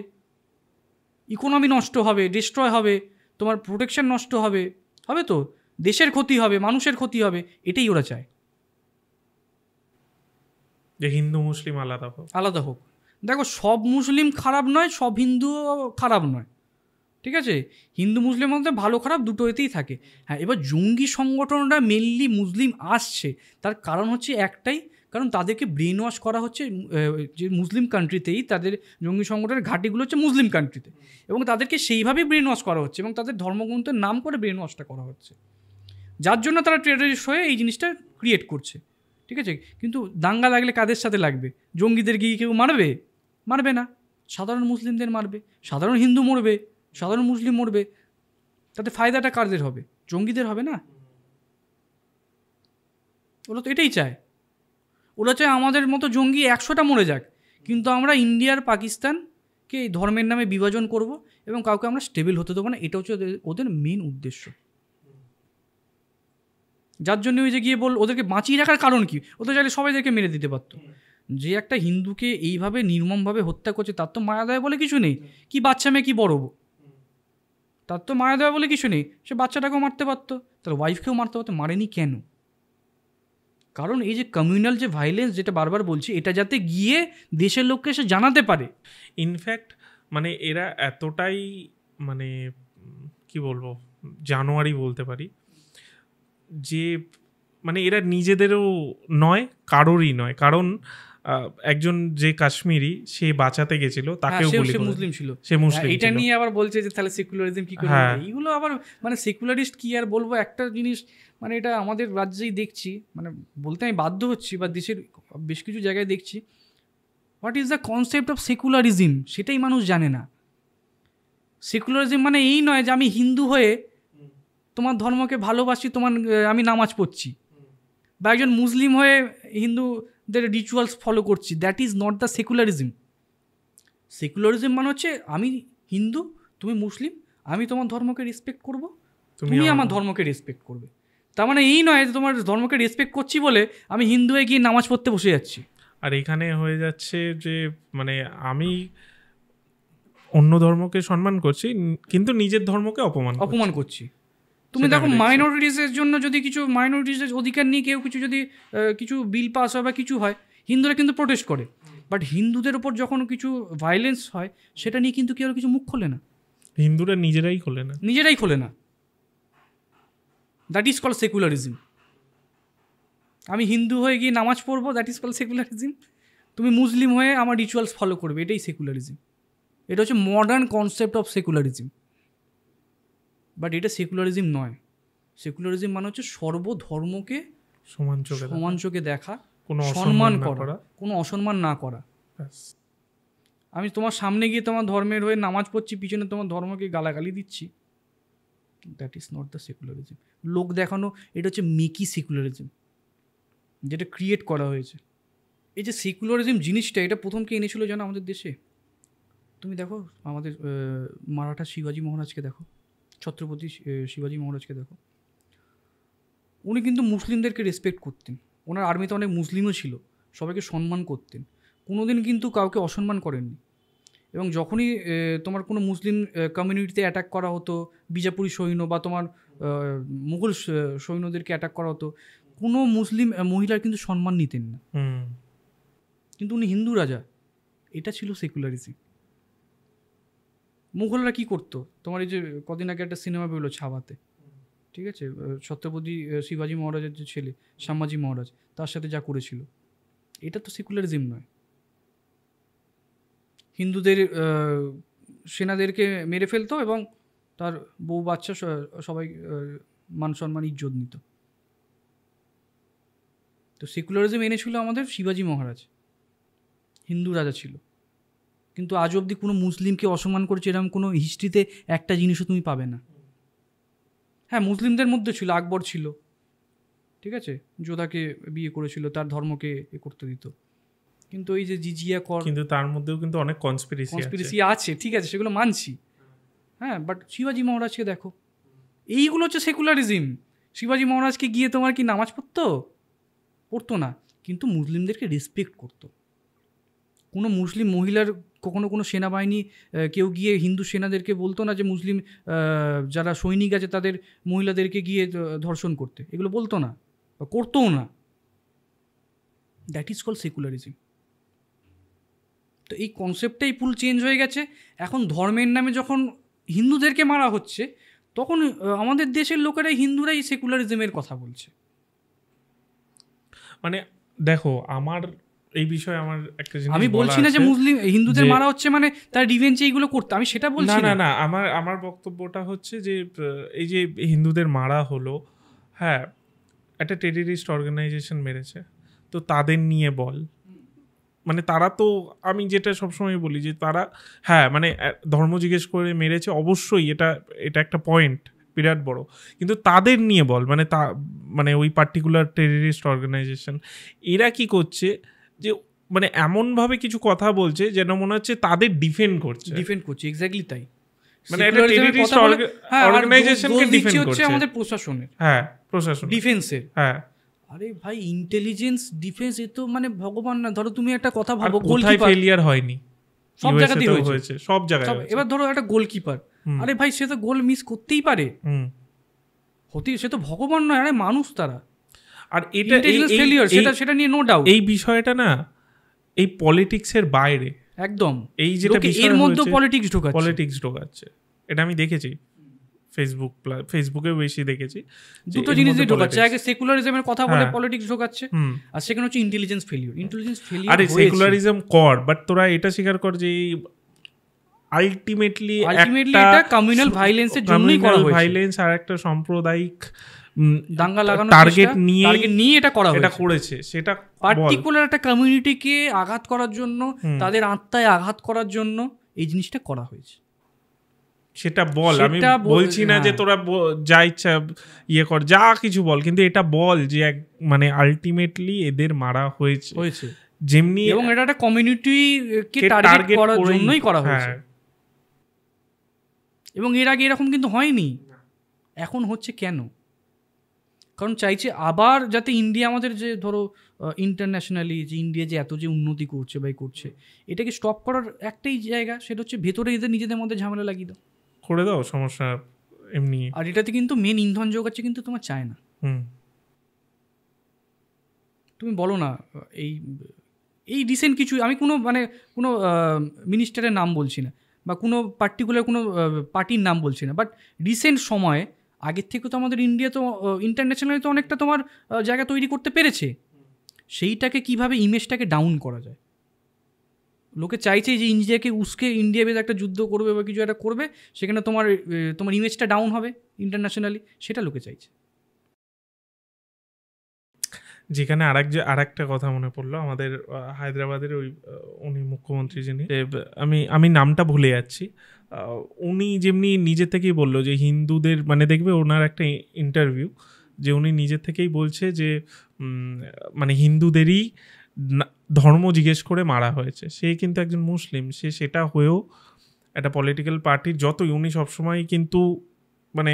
ইকোনমি নষ্ট হবে, ডিস্ট্রয় হবে, তোমার প্রোটেকশন নষ্ট হবে, হবে তো, দেশের ক্ষতি হবে, মানুষের ক্ষতি হবে। এটাই ওরা চায়, যে হিন্দু মুসলিম আলাদা হোক। দেখো, সব মুসলিম খারাপ নয়, সব হিন্দু খারাপ নয়, ঠিক আছে? হিন্দু মুসলিমের মধ্যে ভালো খারাপ দুটো এতেই থাকে। হ্যাঁ, এবার জঙ্গি সংগঠনরা মেনলি মুসলিম আসছে, তার কারণ হচ্ছে একটাই, কারণ তাদেরকে ব্রেন ওয়াশ করা হচ্ছে যে মুসলিম কান্ট্রিতেই, তাদের জঙ্গি সংগঠনের ঘাঁটিগুলো হচ্ছে মুসলিম কান্ট্রিতে, এবং তাদেরকে সেইভাবেই ব্রেন ওয়াশ করা হচ্ছে, এবং তাদের ধর্মগ্রন্থের নাম করে ব্রেন ওয়াশটা করা হচ্ছে, যার জন্য তারা টেররিস্ট হয়ে এই জিনিসটা ক্রিয়েট করছে, ঠিক আছে? কিন্তু দাঙ্গা লাগলে কাদের সাথে লাগবে? জঙ্গিদের গিয়ে কেউ মারবে না, সাধারণ মুসলিমদের মারবে, সাধারণ হিন্দু মরবে, সাধারণ মুসলিম মরবে। তাতে ফায়দাটা কাদের হবে? জঙ্গিদের হবে না? ওরা তো এটাই চায়। ওরা চায় আমাদের মতো জঙ্গি 100টা মরে যাক, কিন্তু আমরা ইন্ডিয়ার পাকিস্তানকে এই ধর্মের নামে বিভাজন করব এবং কাউকে আমরা স্টেবল হতে দেবো না। এটা হচ্ছে ওদের মেন উদ্দেশ্য, যার জন্য ওই যে গিয়ে ওদেরকে বাঁচিয়ে রাখার কারণ কি? ওদের চাইলে সবাইদেরকে মেরে দিতে পারতো। যে একটা হিন্দুকে এইভাবে নির্মমভাবে হত্যা করছে, তার তো মায়া দয়া বলে কিছু নেই। কি বাচ্চা মেয়ে, কি বড়, তার তো মায়া দয়া বলে কিছু নেই। সে বাচ্চাটাকেও মারতে পারতো, তার ওয়াইফকেও মারতে পারতো। মারেনি কেন? কারণ এই যে কমিউনাল যে ভাইলেন্স, যেটা বারবার বলছি, এটা যাতে গিয়ে দেশের লোককে সে জানাতে পারে। ইনফ্যাক্ট মানে এরা এতটাই, মানে কি বলবো, জানোয়ারি বলতে পারি, যে মানে এরা নিজেদেরও নয়, কারোরই নয়। কারণ একজন যে কাশ্মীরি, সে বাঁচাতে গেছিল, তাকেও গুলি করে। মুসলিম ছিল, সে মুসলিম। এটা নিয়ে আবার বলছে যে তাহলে সেকুলারিজম কি করে? এইগুলো আবার মানে সেকুলারিস্ট কি আর বলবো, একটা জিনিস মানে এটা আমাদের রাজ্যেই দেখছি, মানে বলতে আমি বাধ্য হচ্ছি, বা দেশের বেশ কিছু জায়গায় দেখছি, what is the concept of secularism সেটাই মানুষ জানে না। সেকুলারিজম মানে এই নয় যে আমি হিন্দু হয়ে তোমার ধর্মকে ভালোবাসি, আমি নামাজ পড়ছি, বা একজন মুসলিম হয়ে হিন্দুদের রিচুয়ালস ফলো করছি। That is not the secularism. Secularism মানে হচ্ছে আমি হিন্দু, তুমি মুসলিম, আমি তোমার ধর্মকে রেসপেক্ট করব, তুমি আমার ধর্মকে রেসপেক্ট করবে। তার মানে এই নয় যে তোমার ধর্মকে রেসপেক্ট করছি বলে আমি হিন্দু হয়ে গিয়ে নামাজ পড়তে বসে যাচ্ছি। আর এখানে হয়ে যাচ্ছে যে মানে আমি অন্য ধর্মকে সম্মান করছি, কিন্তু নিজের ধর্মকে অপমান করছি। তুমি দেখো, মাইনরিটিসের জন্য যদি কিছু মাইনরিটিসের অধিকার নিয়ে কেউ যদি কিছু বিল পাস হয় বা কিছু হয়, হিন্দুরা কিন্তু প্রোটেস্ট করে। বাট হিন্দুদের ওপর যখন কিছু ভায়োলেন্স হয়, সেটা নিয়ে কিন্তু কেউ কিছু মুখ খোলে না। হিন্দুরা নিজেরাই খোলে না। That is called secularism. আমি হিন্দু হয়ে গিয়ে নামাজ পড়বো, দ্যাট ইজ কল্ড সেকুলারিজম। তুমি মুসলিম হয়ে আমার রিচুয়ালস ফলো করবে, এটাই সেকুলারিজম। এটা হচ্ছে modern concept of secularism, but এটা সেকুলারিজম নয়। সেকুলারিজম মানে হচ্ছে সর্বধর্মকে সমান চোখে দেখা, কোনো সম্মান করা, কোনো অসম্মান না করা। আমি তোমার সামনে গিয়ে তোমার ধর্মের হয়ে নামাজ পড়ছি, পিছনে তোমার ধর্মকে গালাগালি দিচ্ছি, that is not the secularism. লোক দেখানো, এটা হচ্ছে মেকি সেকুলারিজম, যেটা ক্রিয়েট করা হয়েছে। এই যে সেকুলারিজম জিনিসটা, এটা প্রথম কে এনেছিল জানো আমাদের দেশে? তুমি দেখো আমাদের মারাঠা শিবাজি মহারাজকে দেখো, ছত্রপতি শিবাজি মহারাজকে দেখো। উনি কিন্তু মুসলিমদেরকে রেসপেক্ট করতেন, ওনার আর্মিতে অনেক মুসলিমও ছিল, সবাইকে সম্মান করতেন, কোনোদিন কিন্তু কাউকে অসম্মান করেননি। এবং যখনই তোমার কোনো মুসলিম কমিউনিটিতে অ্যাটাক করা হতো, বিজাপুরি সৈন্য বা তোমার মুঘল সৈন্যদেরকে অ্যাটাক করা হতো, কোনো মুসলিম মহিলার কিন্তু সম্মান নিতেন না। কিন্তু উনি হিন্দু রাজা, এটা ছিল সেকুলারিজম। মুঘলরা কি করতো, তোমার এই যে কদিন আগে একটা সিনেমা বেরোলো ছাবাতে, ঠিক আছে, ছত্রপতি শিবাজি মহারাজের যে ছেলে শ্যামাজি মহারাজ, তার সাথে যা করেছিল, এটা তো সেকুলারিজম নয়। হিন্দুদের সেনাদেরকে মেরে ফেলতো এবং তার বউ বাচ্চা সবাই মান সম্মান ইজ্জত নিত। তো সেকুলারিজম এনেছিল আমাদের শিবাজি মহারাজ, হিন্দু রাজা ছিল। কিন্তু আজ অবধি কোনো মুসলিমকে অসম্মান করেছে এরকম কোনো হিস্ট্রিতে একটা জিনিসও তুমি পাবে না। হ্যাঁ, মুসলিমদের মধ্যে ছিল, আকবর ছিল, ঠিক আছে, যোধাকে বিয়ে করেছিল, তার ধর্মকে করতে দিত। কিন্তু এই যে জিজিয়া কর, কিন্তু তার মধ্যেও কিন্তু অনেক কনস্পিরেসি আছে, ঠিক আছে, সেগুলো মানছি। হ্যাঁ, বাট শিবাজি মহারাজকে দেখো, এইগুলো হচ্ছে সেকুলারিজম। শিবাজি মহারাজকে গিয়ে তোমার কি নামাজ পড়তো না, কিন্তু মুসলিমদেরকে রেসপেক্ট করতো। কোনো মুসলিম মহিলার কখনো কোনো সেনাবাহিনী কেউ গিয়ে হিন্দু সেনাদেরকে বলতো না যে মুসলিম যারা সৈনিক আছে তাদের মহিলাদেরকে গিয়ে ধর্ষণ করতে, এগুলো বলতো না বা করতোও না। That is call secularism. তো এই কনসেপ্টটাই ফুল চেঞ্জ হয়ে গেছে। এখন ধর্মের নামে যখন হিন্দুদেরকে মারা হচ্ছে, তখন আমাদের দেশের লোকেরাই হিন্দুরাই সেকুলারিজমের কথা বলছে। মানে দেখো, আমার এই বিষয়ে আমার একটা জিনিস, আমি বলছি না যে মুসলিম হিন্দুদের মারা হচ্ছে মানে তার রিভেঞ্জে এইগুলো করতে, আমি সেটা বলছি না। না, আমার বক্তব্যটা হচ্ছে যে এই যে হিন্দুদের মারা হলো, হ্যাঁ, একটা টেররিস্ট অর্গানাইজেশন মেরেছে, তো তাদের নিয়ে বল। মানে তারা তো, আমি যেটা সবসময় বলি যে তারা, হ্যাঁ মানে ধর্ম জিজ্ঞেস করে মেরেছে, অবশ্যই এটা একটা পয়েন্ট বিরাট বড়, কিন্তু তাদের নিয়ে বল। মানে ওই পার্টিকুলার টেররিস্ট অর্গানাইজেশন এরা কি করছে, যে মানে এমনভাবে কিছু কথা বলছে যেন মনে হচ্ছে তাদের ডিফেন্ড করছে। এক্স্যাক্টলি তাই। মানে একটা টেররিস্ট অর্গানাইজেশনকে ডিফেন্ড করছে আমাদের প্রশাসনের, প্রশাসন, ডিফেন্সের। আরে ভাই, ইন্টেলিজেন্স ডিফেন্স এ তো মানে ভগবান না। ধরো তুমি একটা কথা ভাবো, গোলকিপার ফেলিয়ার হয়নি, সব জায়গাতেই হয়েছে, সব জায়গায়। এবার ধরো একটা গোলকিপার, আরে ভাই সে তো গোল মিস করতেই পারে, সে তো ভগবান নয়, আরে মানুষ তারা। আর এটা ফেলিয়ার, সেটা নিয়ে নো ডাউট। এই বিষয়টা না এই পলিটিক্সের বাইরে একদম। এই যেটা এর মধ্যে পলিটিক্স ঢোকাচ্ছে, এটা আমি দেখেছি ফেসবুকে বেশি দেখেছি। দুটো জিনিস ঢোকাচ্ছে, আগে সেকুলারিজমের কথা বলে পলিটিক্স ঢোকাচ্ছে, আর সেখানে হচ্ছে ইন্টেলিজেন্স ফেলিয়ার। আরে সেকুলারিজম কর, বাট তোরা এটা স্বীকার কর যে আলটিমেটলি এটা কমিউনাল ভায়োলেন্সের জন্যই করা হয়েছে। ভায়োলেন্স আর একটা সাম্প্রদায়িক দাঙ্গা লাগানোর টার্গেট নিয়ে এটা করেছে। সেটা পার্টিকুলার একটা কমিউনিটিকে আঘাত করার জন্য, তাদের আত্মায় আঘাত করার জন্য এই জিনিসটা করা হয়েছে। সেটা বল, আমি বলছি না যে তোরা যা ইচ্ছা ইয়ে কর, যা কিছু বল, কিন্তু এটা বল যে মানে আলটিমেটলি এদের মারা হয়েছে যেমনি, এবং এটা একটা কমিউনিটিকে টার্গেট করার জন্যই করা হয়েছে। এবং এর আগে এরকম কিন্তু হয়নি, এখন হচ্ছে কেন? কারণ চাইছে আবার যাতে ইন্ডিয়া আমাদের যে ধরো ইন্টারন্যাশনালি যে ইন্ডিয়া যে এত যে উন্নতি করছে করছে, এটাকে স্টপ করার একটাই জায়গা, সেটা হচ্ছে ভেতরে এদের নিজেদের মধ্যে ঝামেলা লাগিয়ে দাও, করে দাও সমস্যা এমনি। আর এটাতে কিন্তু মেন ইন্ধন যোগাচ্ছে কিন্তু তোমার চায়না। তুমি বলো না, এই রিসেন্ট কিছু, আমি কোনো মিনিস্টারের নাম বলছি না বা কোনো পার্টিকুলার কোনো পার্টির নাম বলছি না, বাট রিসেন্ট সময়ে আগের থেকে তো আমাদের ইন্ডিয়া তো ইন্টারন্যাশনালি তো অনেকটা তোমার জায়গা তৈরি করতে পেরেছে। সেইটাকে কিভাবে ইমেজটাকে ডাউন করা যায়, লোকে চাইছে যে ইন্ডিয়াকে উস্কে ইন্ডিয়া বেশ একটা যুদ্ধ করবে বা কিছু একটা করবে, সেখানে তোমার ইমেজটা ডাউন হবে ইন্টারন্যাশনালি, সেটা লোকে চাইছে। যেখানে আরেকটা কথা মনে পড়লো আমাদের হায়দ্রাবাদের ওই উনি মুখ্যমন্ত্রী যিনি, আমি নামটা ভুলে যাচ্ছি, উনি যেমনি নিজে থেকেই বললো যে হিন্দুদের, মানে দেখবে ওনার একটা ইন্টারভিউ যে উনি নিজের থেকেই বলছে যে মানে হিন্দুদেরই ধর্ম জিজ্ঞেস করে মারা হয়েছে। সে কিন্তু একজন মুসলিম, সে সেটা হয়েও একটা পলিটিক্যাল পার্টির, যতই উনি সবসময় কিন্তু মানে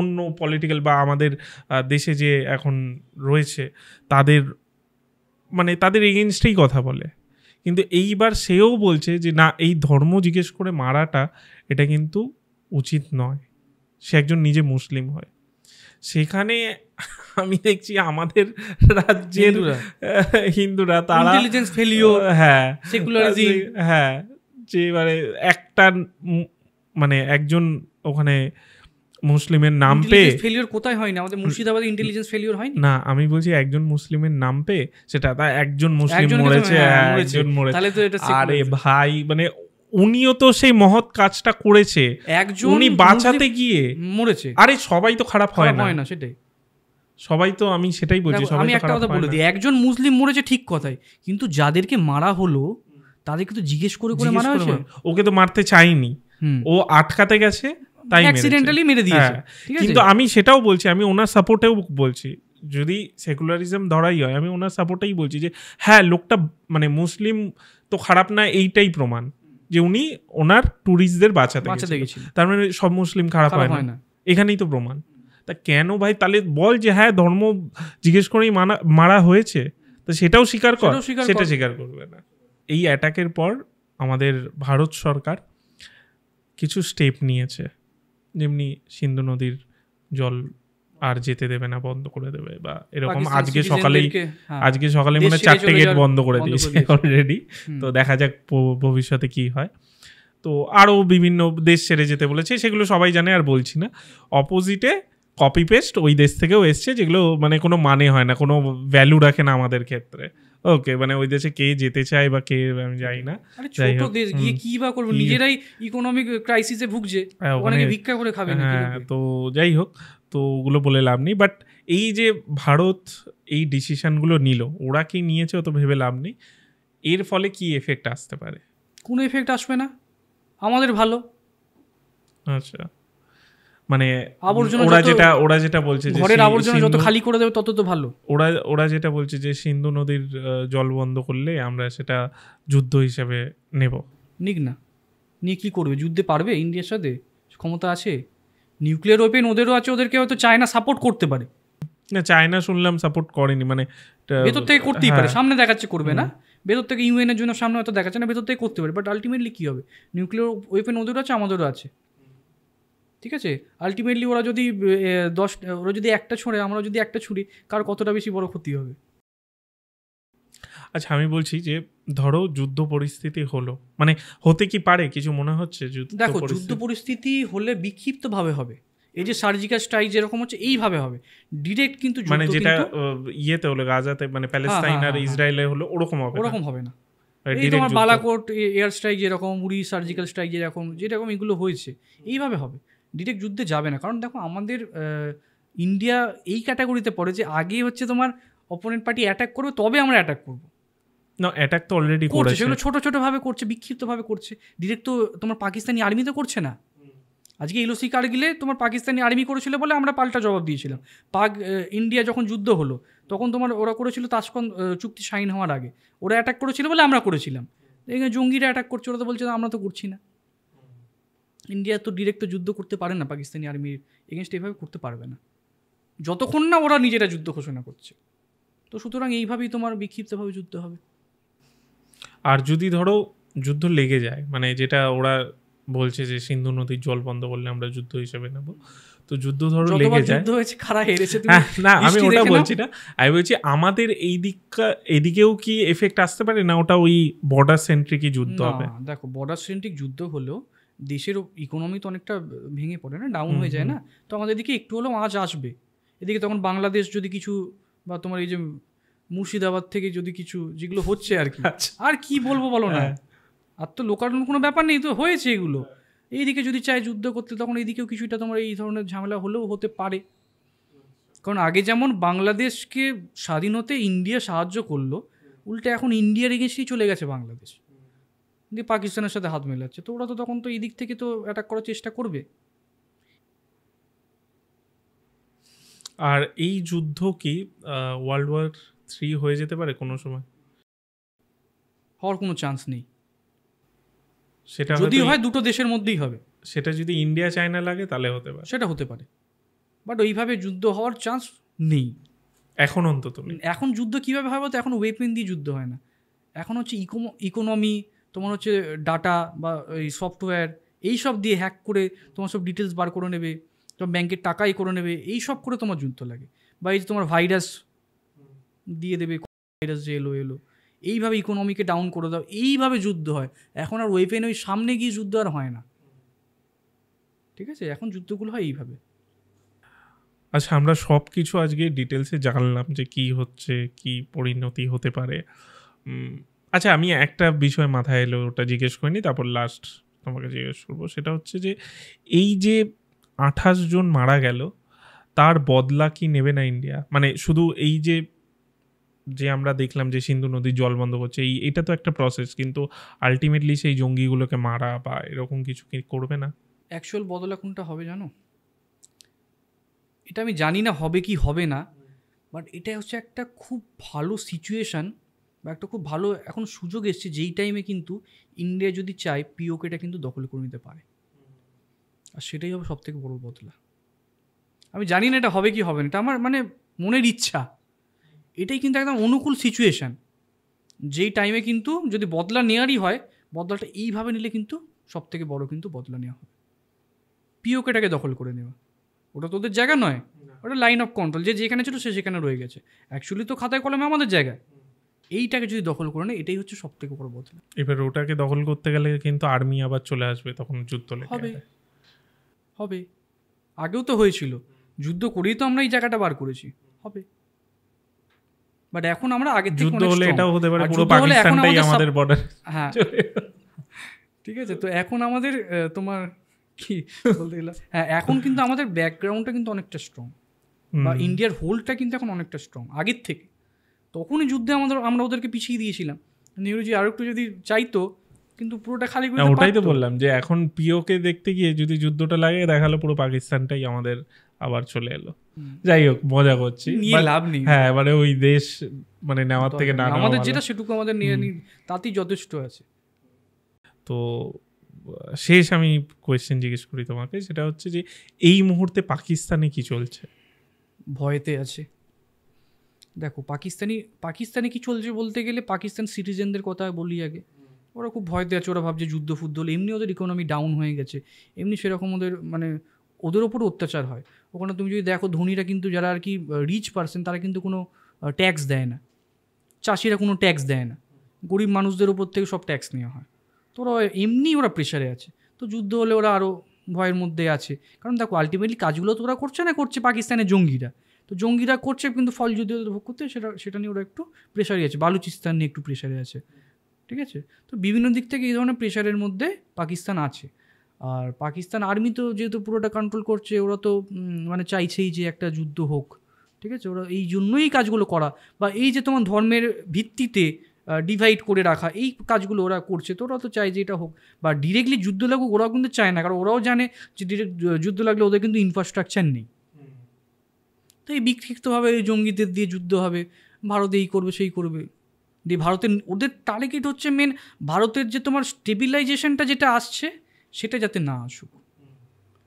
অন্য পলিটিক্যাল বা আমাদের দেশে যে এখন রয়েছে তাদের এগেনস্টেই কথা বলে, কিন্তু এইবার সেও বলছে যে না, এই ধর্ম জিজ্ঞেস করে মারাটা এটা কিন্তু উচিত নয়, সে একজন নিজে মুসলিম হয়। সেখানে আমি দেখছি আমাদের রাজ্যের হিন্দুরা তারা হ্যাঁ হ্যাঁ যে একটা মানে একজন ওখানে মুসলিমের নাম পেয়ে ফেলিওর কোথায় হয় না, আমাদের মুর্শিদাবাদে ইন্টেলিজেন্স ফেলিওর হয় না, আমি বলছি একজন মুসলিমের নাম পেয়ে সেটা তা একজন মুসলিম মরেছে, একজন মরেছে, আরে ভাই মানে উনিও তো সেই মহৎ কাজটা করেছে, উনি বাঁচাতে গিয়ে মরেছে। আরে সবাই তো খারাপ হয় না, সেটাই সবাই তো, আমি সেটাই বলছি, আমি একটা কথা বলে দিই, একজন মুসলিম মরেছে ঠিক কথাই, কিন্তু যাদেরকে মারা হলো তাদেরকে তো জিজ্ঞেস করে করে মারা হয়েছে। ওকে তো মারতে চাইনি, ও আটকাতে গেছে তাই অ্যাক্সিডেন্টালি মেরে দিয়েছে। কিন্তু আমি সেটাও বলছি, আমি ওনার সাপোর্টেও বলছি, যদি সেকুলারিজম ধরাই হয় আমি ওনার সাপোর্টেই বলছি যে হ্যাঁ লোকটা মানে মুসলিম তো খারাপ না, এইটাই প্রমাণ যে উনি ওনার ট্যুরিস্টদের বাঁচাতে গেছিলেন, তার মানে সব মুসলিম খারাপ হয় না, এখানেই তো প্রমাণ। তা কেন ভাই তাহলে বল যে হ্যাঁ ধর্ম জিজ্ঞেস করেই মারা হয়েছে, তো সেটাও স্বীকার কর, সেটা স্বীকার করবে না। এই অ্যাটাকের পর আমাদের ভারত সরকার কিছু স্টেপ নিয়েছে, যেমনি সিন্ধু নদীর জল আর যেতে দেবে না, বন্ধ করে দেবে বা এরকম। আজকে সকালে মানে 4টে গেট বন্ধ করে দিয়েছে অলরেডি, তো দেখা যাক ভবিষ্যতে কি হয়। তো আরও বিভিন্ন দেশ ছেড়ে যেতে বলেছে, সেগুলো সবাই জানে আর বলছি না। অপোজিটে কপি পেস্ট ওই দেশ থেকেও এসছে, যেগুলো মানে কোনো মানে হয় না, কোনো ভ্যালু রাখে না আমাদের ক্ষেত্রে। ওকে, মানে ওই দেশে কে যেতে চায় বা কে আমি জানি না, ছোট দেশ গিয়ে কি বা করবো, নিজেরাই ইকোনমিক ক্রাইসিসে ভুগছে, ওখানে ভিক্ষা করে খাবে। হ্যাঁ, তো যাই হোক, তো ওগুলো বলে লাভ নেই। বাট এই যে ভারত এই ডিসিশনগুলো নিল, ওরা কি নিয়েছে অত ভেবে লাভ নেই, এর ফলে কি এফেক্ট আসতে পারে? কোনো এফেক্ট আসবে না, আমাদের ভালো। আচ্ছা, মানে আবর্জনা ওরা যেটা বলছে যে ঘরের আবর্জনা যত খালি করে দেবে তত তো ভালো। ওরা যেটা বলছে যে সিন্ধু নদীর জল বন্ধ করলে আমরা সেটা যুদ্ধ হিসেবে নেব। নিক না, নিয়ে কি করবে? যুদ্ধে পারবে ইন্ডিয়ার সাথে? ক্ষমতা আছে, নিউক্লিয়ার ওয়েপেন ওদেরও আছে, ওদেরকে হয়তো চায়না সাপোর্ট করতে পারে। না, চায়না শুনলাম সাপোর্ট করেনি, মানে ভেতর থেকে করতেই পারে, সামনে দেখাচ্ছে করবে না, ভেতর থেকে ইউএন এর জন্য সামনে হয়তো দেখাচ্ছে না, ভেতর থেকে করতে পারে। বাট আলটিমেটলি কী হবে, নিউক্লিয়ার ওয়েপেন ওদেরও আছে, আমাদেরও আছে, ঠিক আছে। আলটিমেটলি ওরা যদি ওরা যদি একটা ছুঁড়ে, আমরা যদি একটা ছুঁড়ি, কার কতটা বেশি বড় ক্ষতি হবে? আচ্ছা, আমি বলছি যে ধরো যুদ্ধ পরিস্থিতি হলো, মানে হতে কি পারে কিছু মনে হচ্ছে? দেখো, যুদ্ধ পরিস্থিতি হলে বিক্ষিপ্তভাবে হবে, এই যে সার্জিক্যাল স্ট্রাইক যেরকম হচ্ছে এইভাবে হবে, ডিরেক্ট কিন্তু মানে যেটা ইয়েতে হলো গাজাতে, মানে প্যালেস্তাইন আর ইসরায়েলে হলো, ওরকম হবে না। এই তোমার বালাকোট এয়ার স্ট্রাইক যেরকম, উড়ি সার্জিক্যাল স্ট্রাইক যেরকম এগুলো হয়েছে, এইভাবে হবে, ডিরেক্ট যুদ্ধে যাবে না। কারণ দেখো, আমাদের ইন্ডিয়া এই ক্যাটাগরিতে পড়ে যে আগে হচ্ছে তোমার অপোনেন্ট পার্টি অ্যাটাক করবে, তবে আমরা অ্যাটাক করবো না। অ্যাটাক তো অলরেডি করছে, সেগুলো ছোটো ছোটোভাবে করছে, বিক্ষিপ্তভাবে করছে, ডিরেক্ট তো তোমার পাকিস্তানি আর্মি তো করছে না। আজকে এলওসি কার্গিলে তোমার পাকিস্তানি আর্মি করেছিল বলে আমরা পাল্টা জবাব দিয়েছিলাম। ইন্ডিয়া যখন যুদ্ধ হলো তখন তোমার ওরা করেছিল তাসকন চুক্তি সাইন হওয়ার আগে, ওরা অ্যাটাক করেছিল বলে আমরা করেছিলাম। এখানে জঙ্গিরা অ্যাটাক করছে, ওরা তো বলছে আমরা তো করছি না। ইন্ডিয়া তো ডিরেক্ট তো যুদ্ধ করতে পারে না পাকিস্তানি আর্মির এগেনস্ট, এইভাবে করতে পারবে না যতক্ষণ না ওরা নিজেরা যুদ্ধ ঘোষণা করছে। তো সুতরাং এইভাবেই তোমার বিক্ষিপ্তভাবে যুদ্ধ হবে। আর যদি ধরো যুদ্ধ লেগে যায়, মানে যেটা ওরা বলছে যে সিন্ধু নদীর জল বন্ধ করলে আমরা যুদ্ধ হিসেবে নেব, তো যুদ্ধ ধরো লেগে যায়, যুদ্ধ হয়েছে, কারা হেরেছে? না, আমি ওটা বলছি না, আমি বলছি আমাদের এদিকেও কি এফেক্ট আসতে পারে না? ওটা ওই বর্ডার সেন্ট্রিকই যুদ্ধ হবে। দেখো, বর্ডার সেন্ট্রিক যুদ্ধ হলেও দেশের ইকোনমি তো অনেকটা ভেঙে পড়ে না, ডাউন হয়ে যায় না, তো আমাদের দিকে একটু হলেও আঁচ আসবে। এদিকে তখন বাংলাদেশ যদি কিছু, বা তোমার এই যে মুর্শিদাবাদ থেকে যদি কিছু যেগুলো হচ্ছে আর কি, আর কি বলবো বলো না, আর তো লোকানোর কোনো ব্যাপার নেই, তো হয়েছে এগুলো। এইদিকে যদি চায় যুদ্ধ করতে, তখন এইদিকেও কিছুটা তোমার এই ধরনের ঝামেলা হলেও হতে পারে। কারণ আগে যেমন বাংলাদেশকে স্বাধীন হতে ইন্ডিয়া সাহায্য করলো, উল্টে এখন ইন্ডিয়ার এগেন্স্টেই চলে গেছে বাংলাদেশ, দিয়ে পাকিস্তানের সাথে হাত মেলাচ্ছে। তো ওরা তো তখন তো এই দিক থেকে তো অ্যাটাক করার চেষ্টা করবে। আর এই যুদ্ধ কি ওয়ার্ল্ড ওয়ার 3 হয়ে যেতে পারে কোনো সময়? হওয়ার কোনো চান্স নেই। সেটা যদি হয়তো- হয় দুটো দেশের মধ্যেই হবে, সেটা যদি ইন্ডিয়া চায়না লাগে তাহলে হতে পারে, সেটা হতে পারে। বাট ওইভাবে যুদ্ধ হওয়ার চান্স নেই এখন অন্তত নেই। এখন যুদ্ধ কীভাবে হয় বলতো, এখন ওয়েপেন দিয়ে যুদ্ধ হয় না, এখন হচ্ছে ইকোনমি, তোমার হচ্ছে ডাটা বা এই সফটওয়্যার, এই সব দিয়ে হ্যাক করে তোমার সব ডিটেলস বার করে নেবে, তোমার ব্যাংকের টাকাই করে নেবে, এই সব করে তোমার যুদ্ধ লাগে। বা এই যে তোমার ভাইরাস দিয়ে দেবে, ভাইরাস যে এলো এইভাবে ইকোনমিকে ডাউন করে দাও, এইভাবে যুদ্ধ হয়। এখন আর ওয়েপেন ওই সামনে গিয়ে যুদ্ধ আর হয় না, ঠিক আছে? এখন যুদ্ধগুলো হয় এইভাবে। আচ্ছা, আমরা সব কিছু আজকে ডিটেলসে জানলাম যে কি হচ্ছে, কি পরিণতি হতে পারে। আচ্ছা, আমি একটা বিষয় মাথায় এলো, ওটা জিজ্ঞেস করিনি, তারপর লাস্ট তোমাকে জিজ্ঞেস করবো। সেটা হচ্ছে যে এই যে 28 জন মারা গেল, তার বদলা কি নেবে না ইন্ডিয়া? মানে শুধু এই যে যে আমরা দেখলাম যে সিন্ধু নদীর জল বন্ধ করছে, এটা তো একটা প্রসেস, কিন্তু আলটিমেটলি সেই জঙ্গিগুলোকে মারা বা এরকম কিছু কি করবে না? অ্যাকচুয়াল বদলা কোনটা হবে জানো? এটা আমি জানি না হবে কি হবে না, বাট এটা হচ্ছে একটা খুব ভালো সিচুয়েশান বা একটা খুব ভালো এখন সুযোগ এসছে, যেই টাইমে কিন্তু ইন্ডিয়া যদি চায় পিওকেটা কিন্তু দখল করে নিতে পারে। আর সেটাই হবে সব থেকে বড় বদলা। আমি জানি না এটা হবে কি হবে না, এটা আমার মানে মনের ইচ্ছা। এটাই কিন্তু একদম অনুকূল সিচুয়েশান, যেই টাইমে কিন্তু যদি বদলা নেওয়ারই হয়, বদলাটা এইভাবে নিলে কিন্তু সব থেকে বড় কিন্তু বদলা নেওয়া হবে। পিওকেটাকে দখল করে নেওয়া, ওটা তোদের জায়গা নয়, ওটা লাইন অফ কন্ট্রোল, যে যেখানে ছিল সে সেখানে রয়ে গেছে, অ্যাকচুয়ালি তো খাতায় কলমে আমাদের জায়গায়। এইটাকে যদি দখল করে নেয়, এটাই হচ্ছে সব থেকে বড় বদলা। এবার ওটাকে দখল করতে গেলে কিন্তু আর্মি আবার চলে আসবে, তখন যুদ্ধ লেগে হবে যাবে। হবে, আগেও তো হয়েছিল, যুদ্ধ করেই তো আমরা এই জায়গাটা বার করেছি। হবে, বাট এখন আমরা আগের থেকে যুদ্ধ অনেক হলে strong। এটাও হতে পারে আর পুরো যুদ্ধ হলে এখন পাকিস্তানটাই আমাদের আমাদের বর্ডার। হ্যাঁ ঠিক আছে, তো এখন আমাদের তোমার কি বলতে গেলাম, হ্যাঁ এখন কিন্তু আমাদের ব্যাকগ্রাউন্ডটা কিন্তু অনেকটা স্ট্রং, বা ইন্ডিয়ার হোল্ডটা কিন্তু এখন অনেকটা স্ট্রং আগের থেকে। তখনই যুদ্ধে আমরা ওদেরকে পিছিয়ে দিয়েছিলাম, নেহরুজি আরো একটু যদি চাইতো কিন্তু পুরোটা খালি করে ওটাই তো বললাম যে এখন পিওকে দেখতে গিয়ে যদি যুদ্ধটা লাগে, দেখালো পুরো পাকিস্তানটাই আমাদের আবার চলে এলো। যাই হোক, মজা করছি, নিয়ে লাভ নেই। হ্যাঁ মানে ওই দেশ মানে নেওয়ার থেকে না নেওয়া আমাদের ভালো। যেটা সেটুকু আমাদের নিয়ে তাতেই যথেষ্ট আছে। তো শেষ আমি কোয়েশ্চেন জিজ্ঞেস করি তোমাকে, সেটা হচ্ছে যে এই মুহূর্তে পাকিস্তানে কি চলছে? ভয়েতে আছে। দেখো পাকিস্তানে কি চলছে বলতে গেলে, পাকিস্তান সিটিজেনদের কথা বলি আগে। ওরা খুব ভয়তে আছে, ওরা ভাবছে যুদ্ধ ফুদ্ধ হলে এমনি ওদের ইকোনমি ডাউন হয়ে গেছে, এমনি সেরকম ওদের মানে ওদের ওপর অত্যাচার হয়। ওখানে তুমি যদি দেখো ধনীরা কিন্তু যারা আর কি রিচ পার্সন, তারা কিন্তু কোনো ট্যাক্স দেয় না, চাষিরা কোনো ট্যাক্স দেয় না, গরিব মানুষদের ওপর থেকে সব ট্যাক্স নেওয়া হয়। তো ওরা এমনি ওরা প্রেশারে আছে, তো যুদ্ধ হলে ওরা আরও ভয়ের মধ্যে আছে। কারণ দেখো আলটিমেটলি কাজগুলো তো ওরা করছে না, করছে পাকিস্তানের জঙ্গিরা। তো জঙ্গিরা করছে কিন্তু ফল যদি ওদের ভোগ করতে, সেটা নিয়ে ওরা একটু প্রেশারে আছে। বালুচিস্তান নিয়ে একটু প্রেশারে আছে, ঠিক আছে? তো বিভিন্ন দিক থেকে এই ধরনের প্রেশারের মধ্যে পাকিস্তান আছে। আর পাকিস্তান আর্মি তো যেহেতু পুরোটা কন্ট্রোল করছে, ওরা তো মানে চাইছেই যে একটা যুদ্ধ হোক, ঠিক আছে? ওরা এই জন্যই কাজগুলো করা, বা এই যে তোমার ধর্মের ভিত্তিতে ডিভাইড করে রাখা, এই কাজগুলো ওরা করছে। তো ওরা তো চায় যে এটা হোক, বা ডিরেক্টলি যুদ্ধ লাগুক ওরাও কিন্তু চায় না, কারণ ওরাও জানে যে ডিরেক্ট যুদ্ধ লাগলে ওদের কিন্তু ইনফ্রাস্ট্রাকচার নেই। তো এই বিক্ষিপ্তভাবে এই জঙ্গিদের দিয়ে যুদ্ধ হবে, ভারত এই করবে সেই করবে, দিয়ে ভারতের ওদের টার্গেট হচ্ছে মেন ভারতের যে তোমার স্টেবিলাইজেশনটা যেটা আসছে সেটা যাতে না আসুক।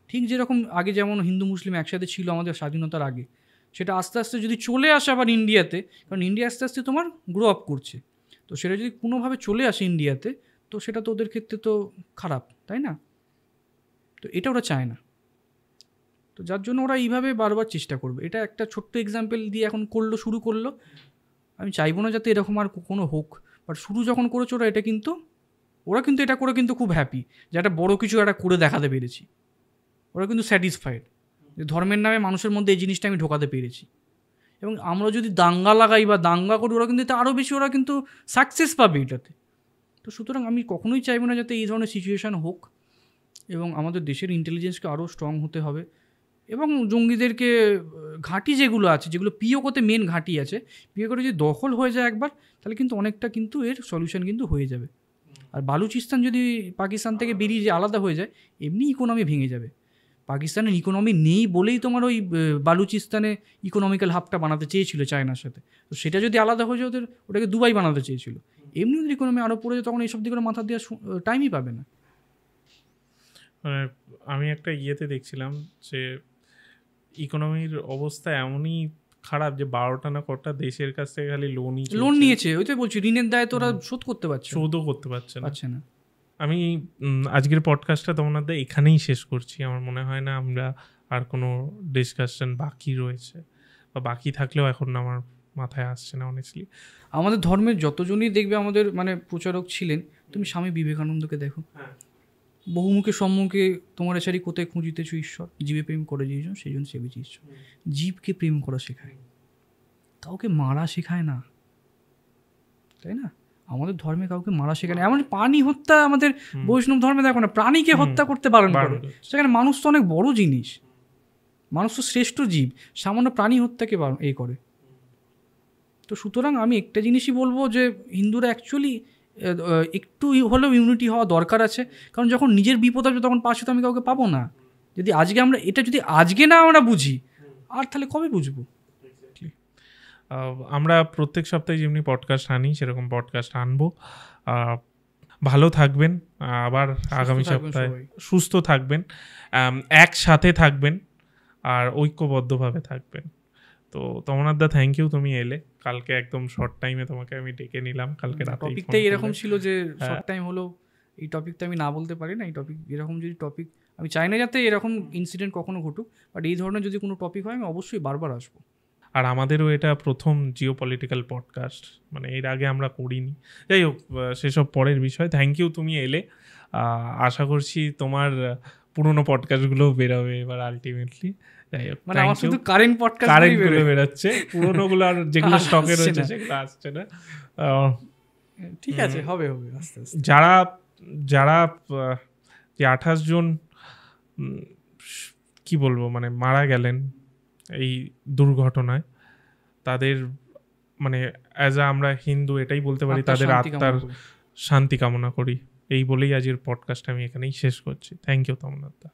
ঠিক যেরকম আগে যেমন হিন্দু মুসলিম একসাথে ছিল আমাদের স্বাধীনতার আগে, সেটা আস্তে আস্তে যদি চলে আসে আবার ইন্ডিয়াতে, কারণ ইন্ডিয়া আস্তে আস্তে তোমার গ্রো আপ করছে, তো সেটা যদি কোনোভাবে চলে আসে ইন্ডিয়াতে, তো সেটা তো ওদের ক্ষেত্রে তো খারাপ, তাই না? তো এটা ওরা চায় না, তো যার জন্য ওরা এইভাবে বারবার চেষ্টা করবে। এটা একটা ছোট্ট এক্সাম্পল দিয়ে এখন শুরু করলো। আমি চাইবো না যাতে এরকম আর কোনো হোক, বাট শুরু যখন করেছে ওরা কিন্তু এটা করে কিন্তু খুব হ্যাপি যে একটা বড়ো কিছু একটা করে দেখাতে পেরেছি। ওরা কিন্তু স্যাটিসফাইড যে ধর্মের নামে মানুষের মধ্যে এই জিনিসটা আমি ঢোকাতে পেরেছি। এবং আমরা যদি দাঙ্গা লাগাই বা দাঙ্গা করি, ওরা কিন্তু এটা আরও বেশি ওরা কিন্তু সাকসেস পাবে এটাতে। তো তো সুতরাং আমি কখনোই চাইবো না যাতে এই ধরনের সিচুয়েশান হোক, এবং আমাদের দেশের ইন্টেলিজেন্সকে আরও স্ট্রং হতে হবে, এবং জঙ্গিদেরকে ঘাঁটি যেগুলো আছে, যেগুলো পিওকোতে মেন ঘাঁটি আছে, পিওকোতে যদি দখল হয়ে যায় একবার, তাহলে কিন্তু অনেকটা কিন্তু এর সলিউশন কিন্তু হয়ে যাবে। আর বালুচিস্তান যদি পাকিস্তান থেকে বেরিয়ে যে আলাদা হয়ে যায়, এমনি ইকোনমি ভেঙে যাবে। পাকিস্তানের ইকোনমি নেই বলেই তোমার ওই বালুচিস্তানে ইকোনমিক্যাল হাবটা বানাতে চেয়েছিল চায়নার সাথে, তো সেটা যদি আলাদা হয়ে যায় ওটাকে দুবাই বানাতে চেয়েছিল। এমনি যদি ইকোনমি আরও পড়ে যায়, তখন এইসব দিকে মাথা দেওয়ার টাইমই পাবে না। মানে আমি একটা ইয়েতে দেখছিলাম যে ইকোনমির অবস্থা এমনই খারাপ যে 12টা না কটা দেশের কাছ থেকে খালি লোন নিয়েছে, ওই তো বলছি, ঋণের দায় তো ওরা শোধও করতে পারছে না। আমি আজকের পডকাস্টটা তোমাদের এখানেই শেষ করছি। আমার মনে হয় না আমরা আর কোনো ডিসকাশন বাকি রয়েছে, বা বাকি থাকলেও এখন আমার মাথায় আসছে না অনেস্টলি। আমাদের ধর্মের যতজনই দেখবে আমাদের মানে প্রচারক ছিলেন, তুমি স্বামী বিবেকানন্দকে দেখো, বহুমুখে সম্মুখে তোমার এছাড়ি কোথায় খুঁজিতেছ ঈশ্বর, জীবে প্রেম করে দিয়েছ সেই জন্য সেবেছি ঈশ্বর। জীবকে প্রেম করা শেখায়, কাউকে মারা শেখায় না, তাই না? আমাদের ধর্মে কাউকে মারা শেখায় না। এমন প্রাণী হত্যা আমাদের বৈষ্ণব ধর্মে দেখো না, প্রাণীকে হত্যা করতে বারণ করে। সেখানে মানুষ তো অনেক বড় জিনিস, মানুষ তো শ্রেষ্ঠ জীব, সামান্য প্রাণী হত্যাকে করে। তো সুতরাং আমি একটা জিনিসই বলবো যে হিন্দুরা অ্যাকচুয়ালি একটু হলেও ইউনিটি হওয়া দরকার আছে, কারণ যখন নিজের বিপদ আসবে তখন পাশে তো আমি কাউকে পাবো না। যদি আজকে আমরা এটা যদি আজকে না আমরা বুঝি, আর তাহলে কবে বুঝবো? আমরা প্রত্যেক সপ্তাহে যেমনি পডকাস্ট আনি সেরকম পডকাস্ট আনবো। ভালো থাকবেন, আবার আগামী সপ্তাহে সুস্থ থাকবেন, একসাথে থাকবেন, আর ঐক্যবদ্ধভাবে থাকবেন। তো তমনাথদা, থ্যাংক ইউ, তুমি এলে কালকে একদম শর্ট টাইমে তোমাকে আমি ডেকে নিলাম। কালকে রাতে টপিকটাই এরকম ছিল যে শর্ট টাইম হলো, এই টপিকটা আমি না বলতে পারি না। এই টপিক এরকম যদি টপিক, আমি চাই না যাতে এরকম ইনসিডেন্ট কখনো ঘটুক, বাট এই ধরনের যদি কোনো টপিক হয় আমি অবশ্যই বারবার আসবো। আর আমাদেরও এটা প্রথম জিও পলিটিক্যাল পডকাস্ট, মানে এর আগে আমরা করিনি। যাই হোক, সেসব পরের বিষয়। থ্যাংক ইউ, তুমি এলে। আশা করছি তোমার পুরোনো পডকাস্টগুলো বেরোবে এবার আলটিমেটলি। যাই হোক, মানে আমার শুধু কারেন্ট পডকাস্টগুলো বেরোচ্ছে, পুরোনোগুলো আর যেগুলো স্টকে রয়েছে সেগুলো আসছে না। ঠিক আছে, হবে আস্তে আস্তে। যারা যে 28 জন কি বলবো মানে মারা গেলেন এই দুর্ঘটনায়, তাদের মানে অ্যাজ আমরা হিন্দু এটাই বলতে পারি, তাদের আত্মার শান্তি কামনা করি। এই বলেই আজকের পডকাস্ট আমি এখানেই শেষ করছি। Thank you তমনাথদা।